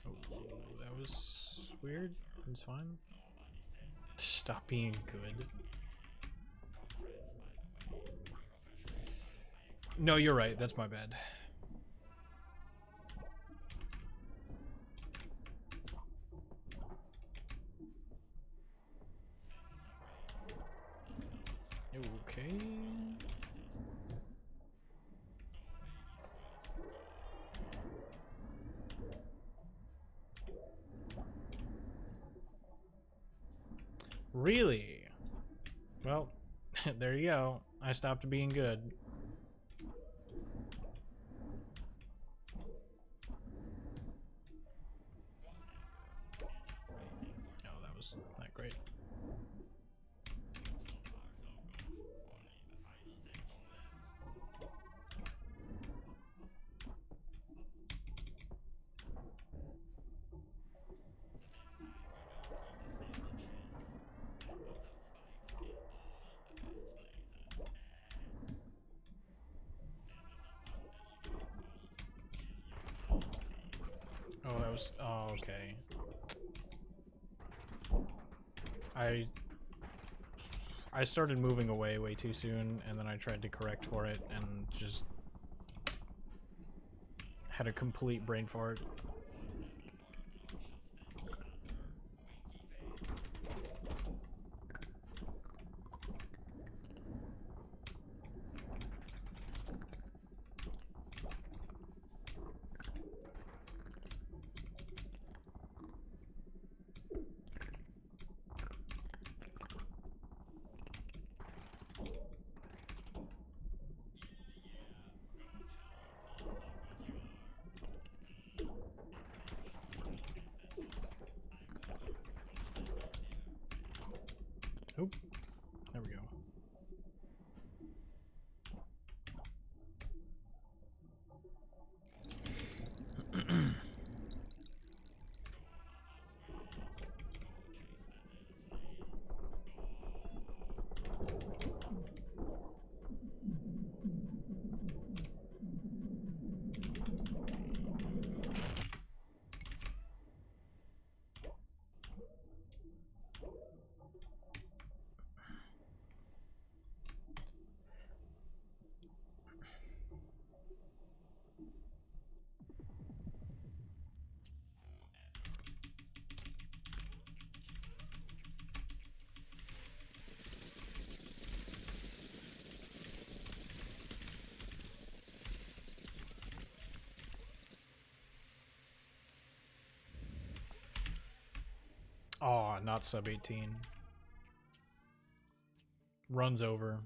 Oh, that was weird. It's fine. Stop being good. No, you're right. That's my bad. Okay. Really? Well, there you go. I stopped being good. Oh, that was not great. Oh, that was... Oh, okay. I started moving away way too soon, and then I tried to correct for it, and just had a complete brain fart. Oop. There we go. Oh, not sub 18. Runs over.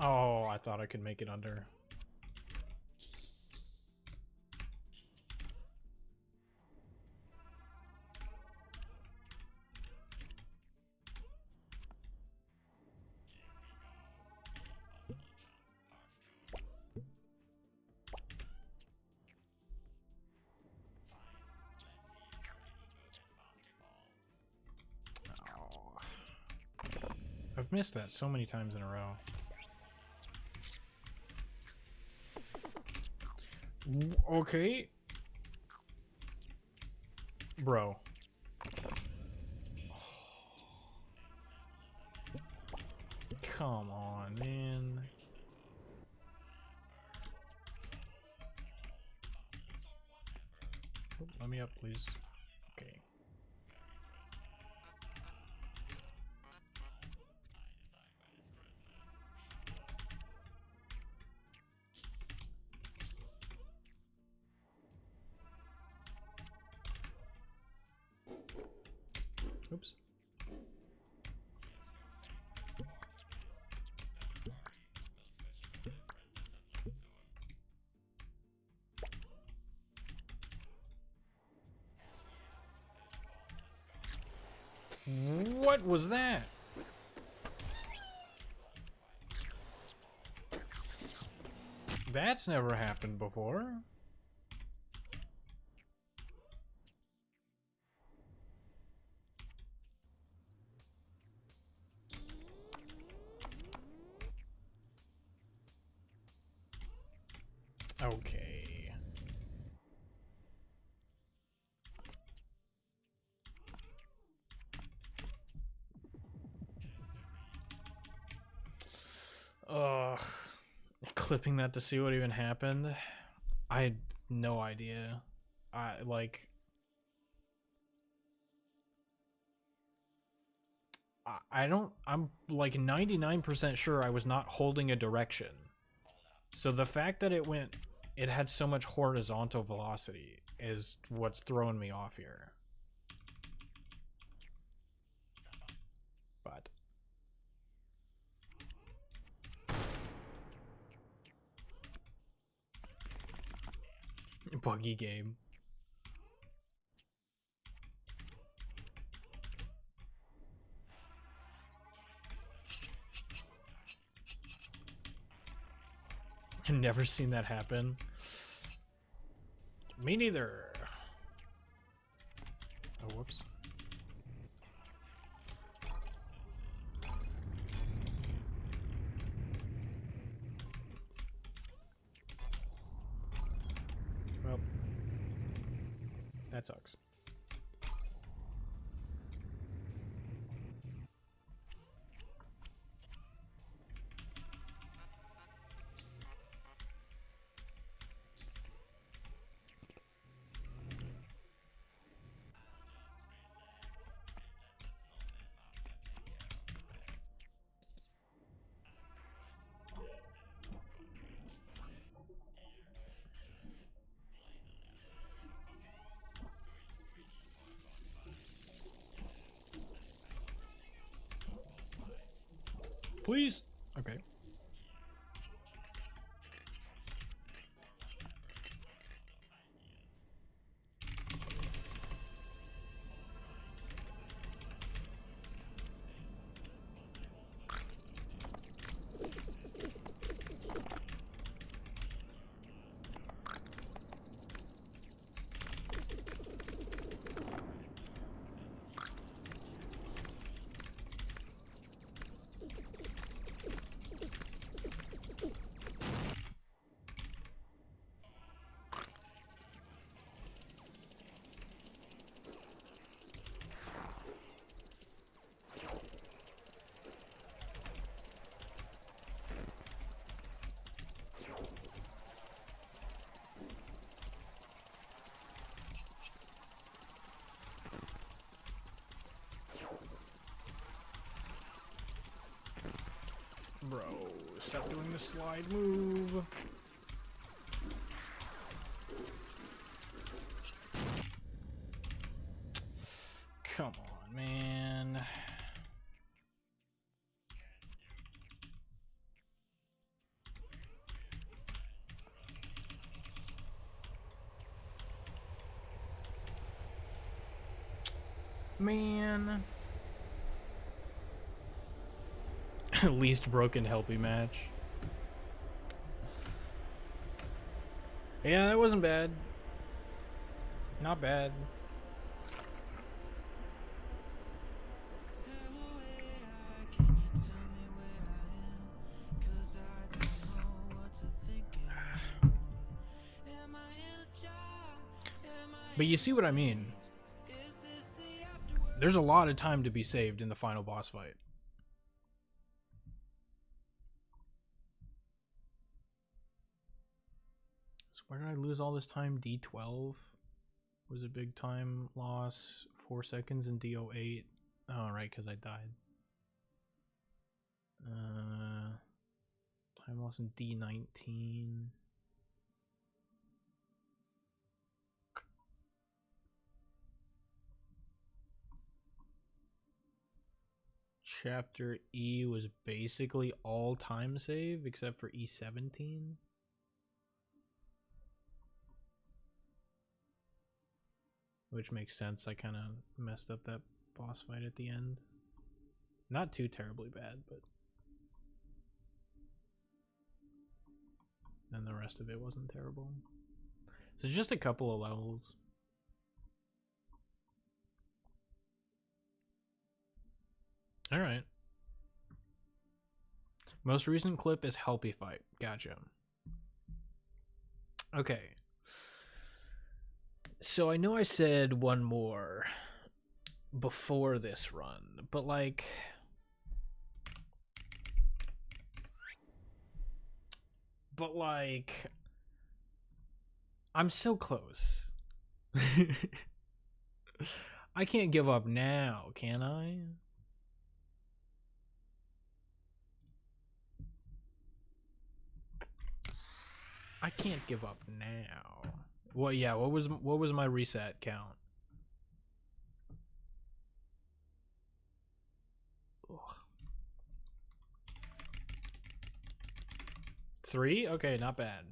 Oh, I thought I could make it under. I've missed that so many times in a row. Okay. Bro. Come on, man. Oh, let me up, please. Okay. Oops. What was that? That's never happened before. Okay. Ugh. Clipping that to see what even happened. I had no idea. I'm like 99% sure I was not holding a direction. So the fact that it had so much horizontal velocity is what's throwing me off here. But buggy game. I've never seen that happen. Me neither. Oh, whoops. Well, that sucks. Please. Okay. Bro, stop doing the slide move. Come on, man. Man. Least broken helpy match. Yeah, that wasn't bad. Not bad. But you see what I mean. There's a lot of time to be saved in the final boss fight. So where did I lose all this time? D12 was a big time loss. 4 seconds in D08. Oh, right, because I died. Time loss in D19. Chapter E was basically all time save except for E17. Which makes sense. I kind of messed up that boss fight at the end. Not too terribly bad, but then the rest of it wasn't terrible. So just a couple of levels. All right. Most recent clip is Helpy fight. Gotcha. Okay. So I know I said one more before this run, but like I'm so close. I can't give up now, can I? I can't give up now. Well, yeah, what was my reset count? Ugh. 3? Okay, not bad.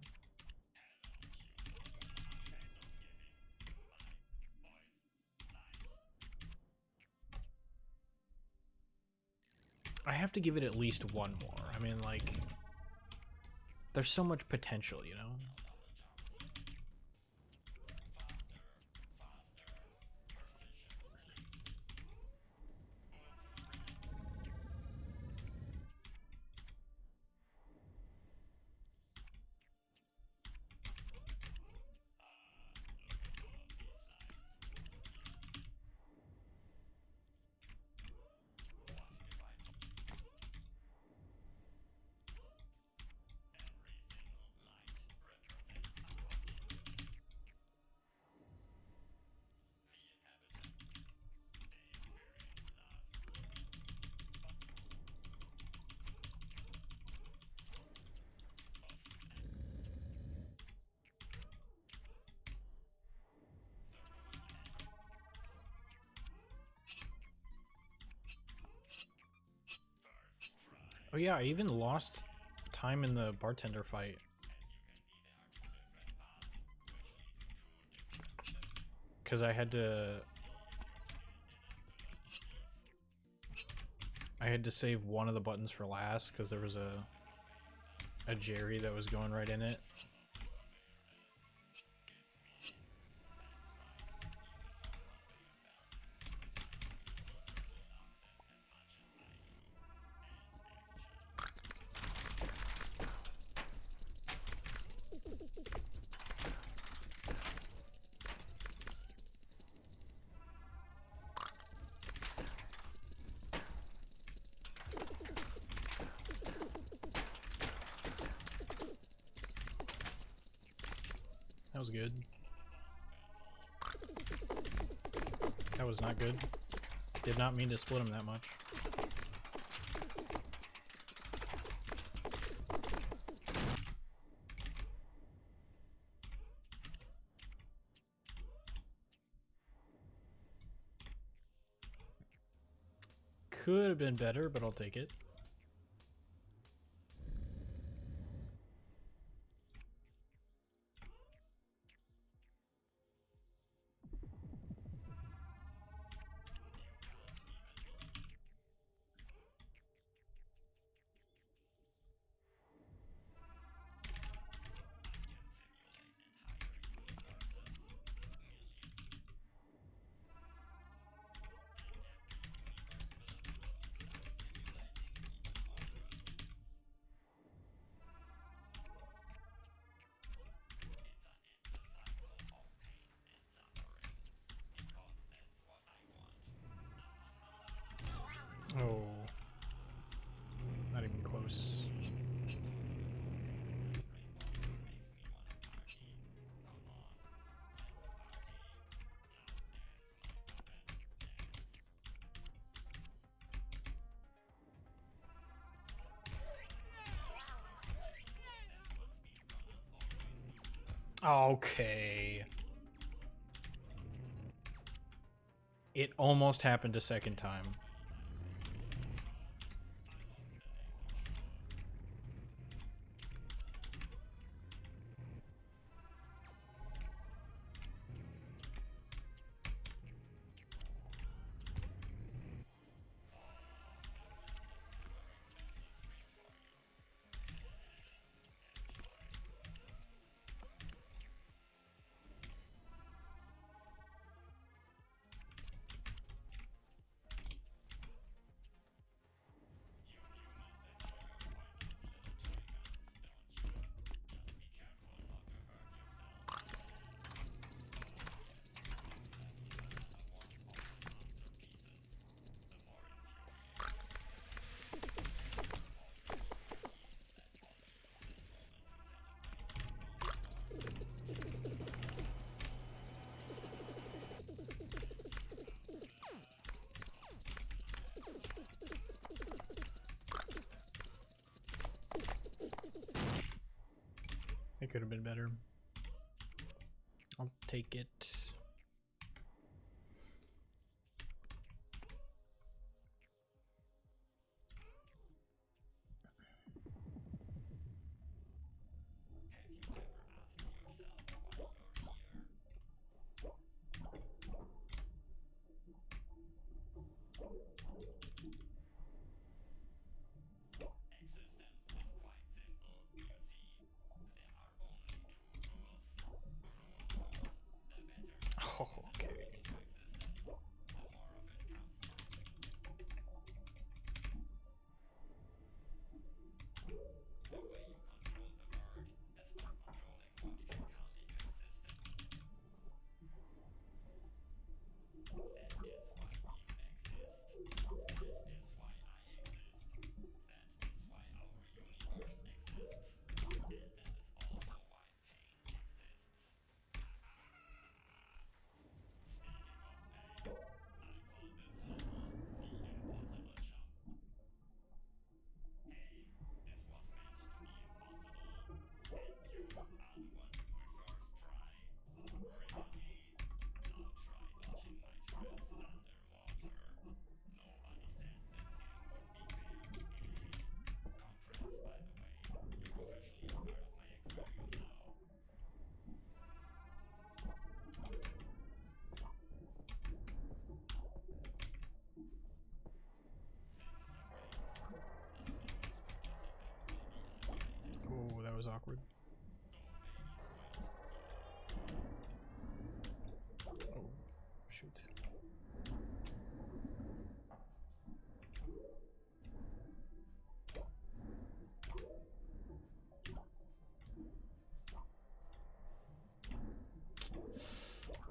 I have to give it at least one more. I mean, like, there's so much potential, you know? Oh yeah, I even lost time in the bartender fight. Because I had to save one of the buttons for last because there was a Jerry that was going right in it. That was good. That was not good. Did not mean to split him that much. Could have been better, but I'll take it. Oh, not even close. Okay. It almost happened a second time. It could have been better. I'll take it. Oh, okay. Oh, that was awkward. Oh, shoot.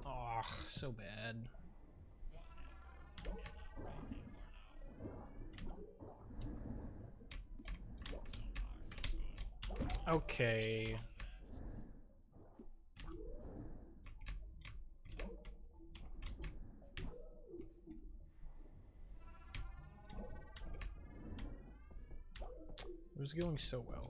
Oh, so bad. Okay. It was going so well.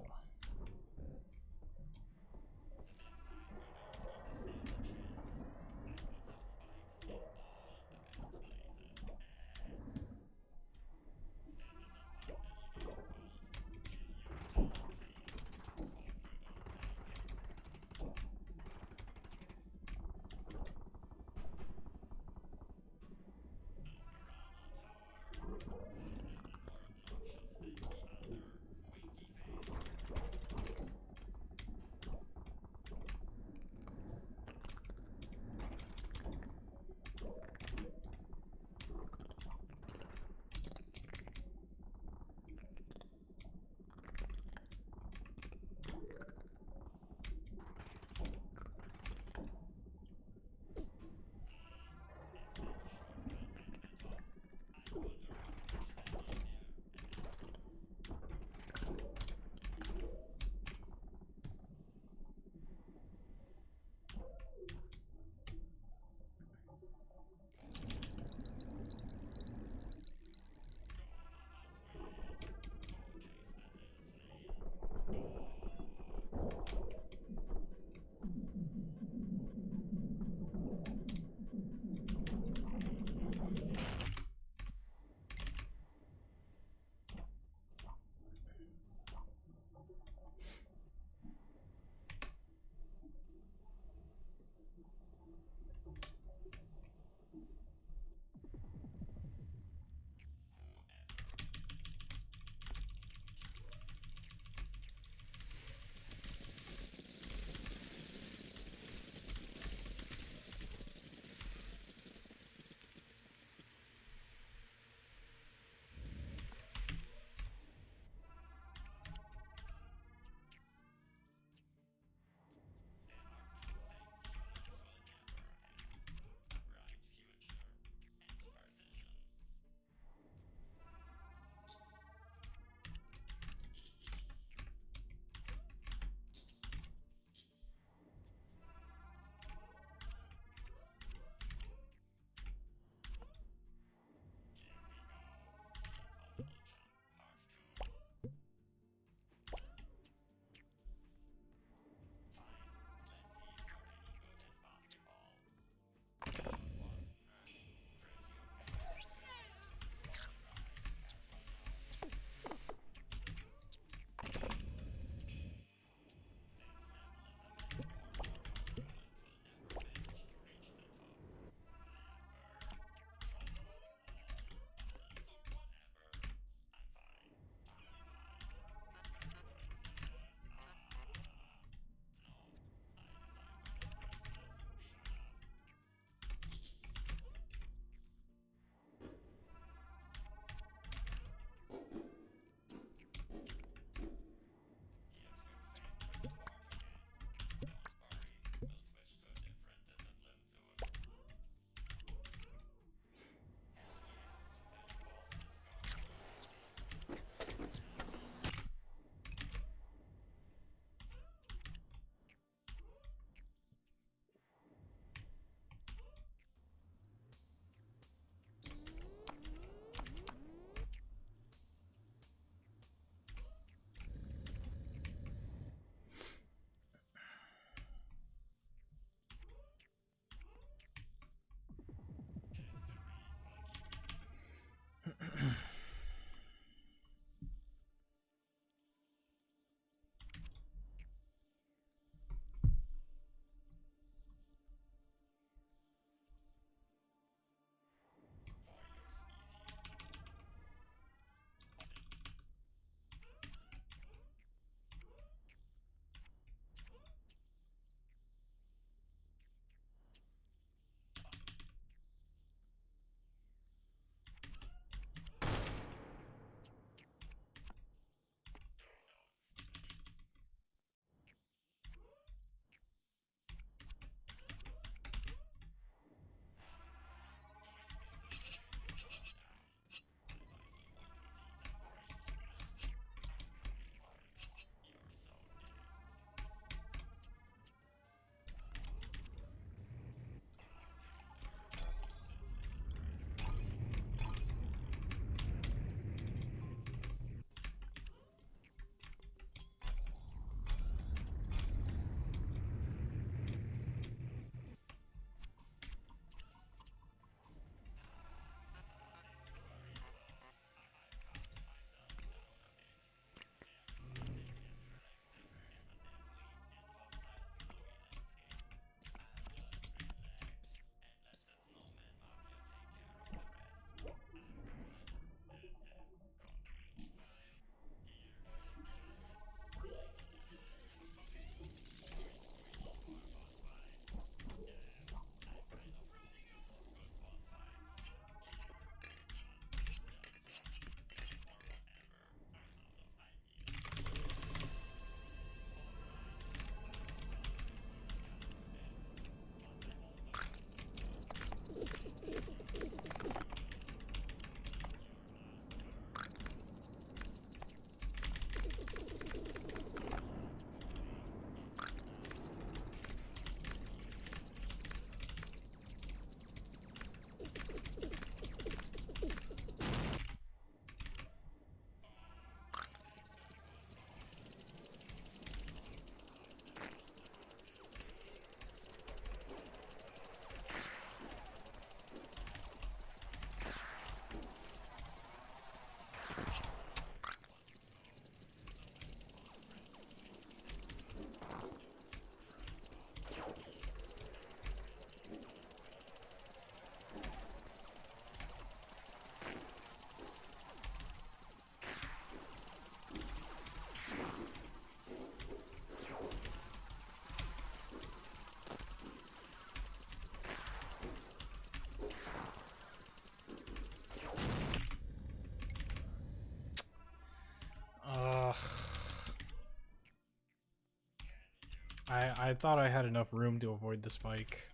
I thought I had enough room to avoid the spike.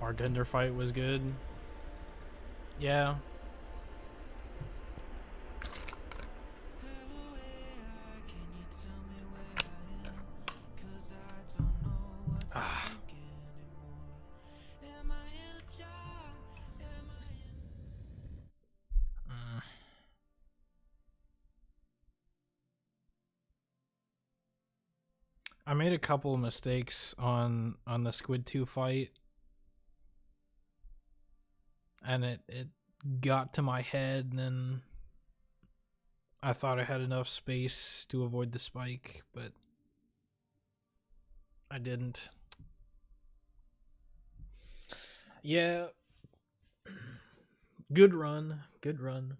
Bartender fight was good. Yeah. Ah. I made a couple of mistakes on the Squid 2 fight. And it got to my head, and then I thought I had enough space to avoid the spike, but I didn't. Yeah. Good run. Good run.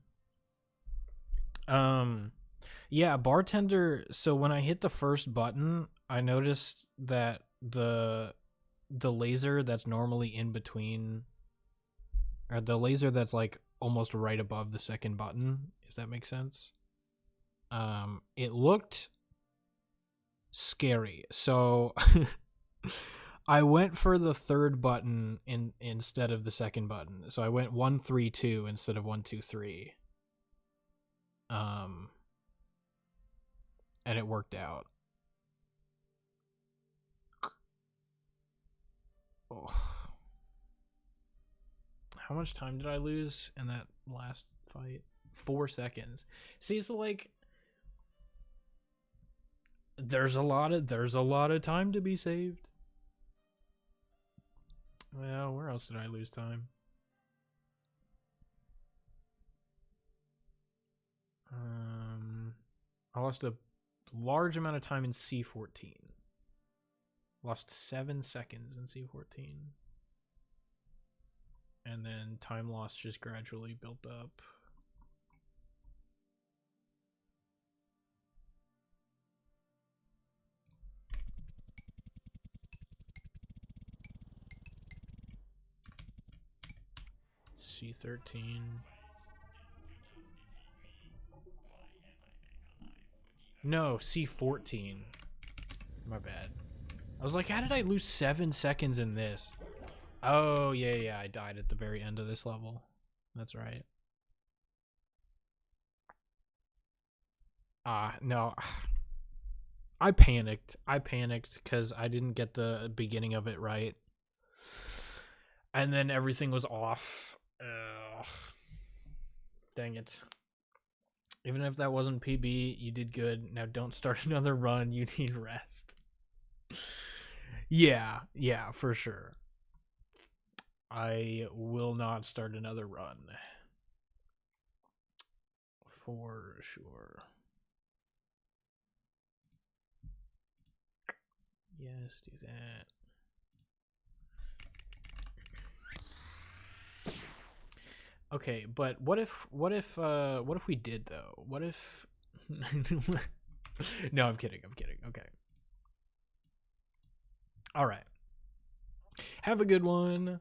Yeah, bartender, so when I hit the first button, I noticed that the laser that's normally in between, or the laser that's like almost right above the second button, if that makes sense. It looked scary. So I went for the third button instead of the second button. So I went 1 3 2 instead of 1 2 3. And it worked out. Oh. How much time did I lose in that last fight? 4 seconds. See, so like there's a lot of time to be saved. Well, where else did I lose time? I lost a large amount of time in C14. Lost 7 seconds in C14. And then time loss just gradually built up. C13. No, C14. My bad. I was like, how did I lose 7 seconds in this? Oh, yeah, I died at the very end of this level. That's right. No. I panicked because I didn't get the beginning of it right. And then everything was off. Ugh. Dang it. Even if that wasn't PB, you did good. Now don't start another run. You need rest. Yeah, for sure. I will not start another run. For sure. Yes, do that. Okay, but what if we did though? What if No, I'm kidding. Okay. All right. Have a good one.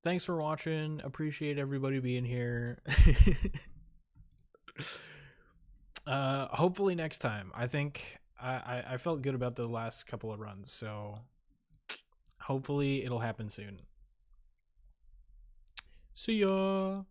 Thanks for watching. Appreciate everybody being here. Hopefully next time. I think I felt good about the last couple of runs, so hopefully it'll happen soon. See ya.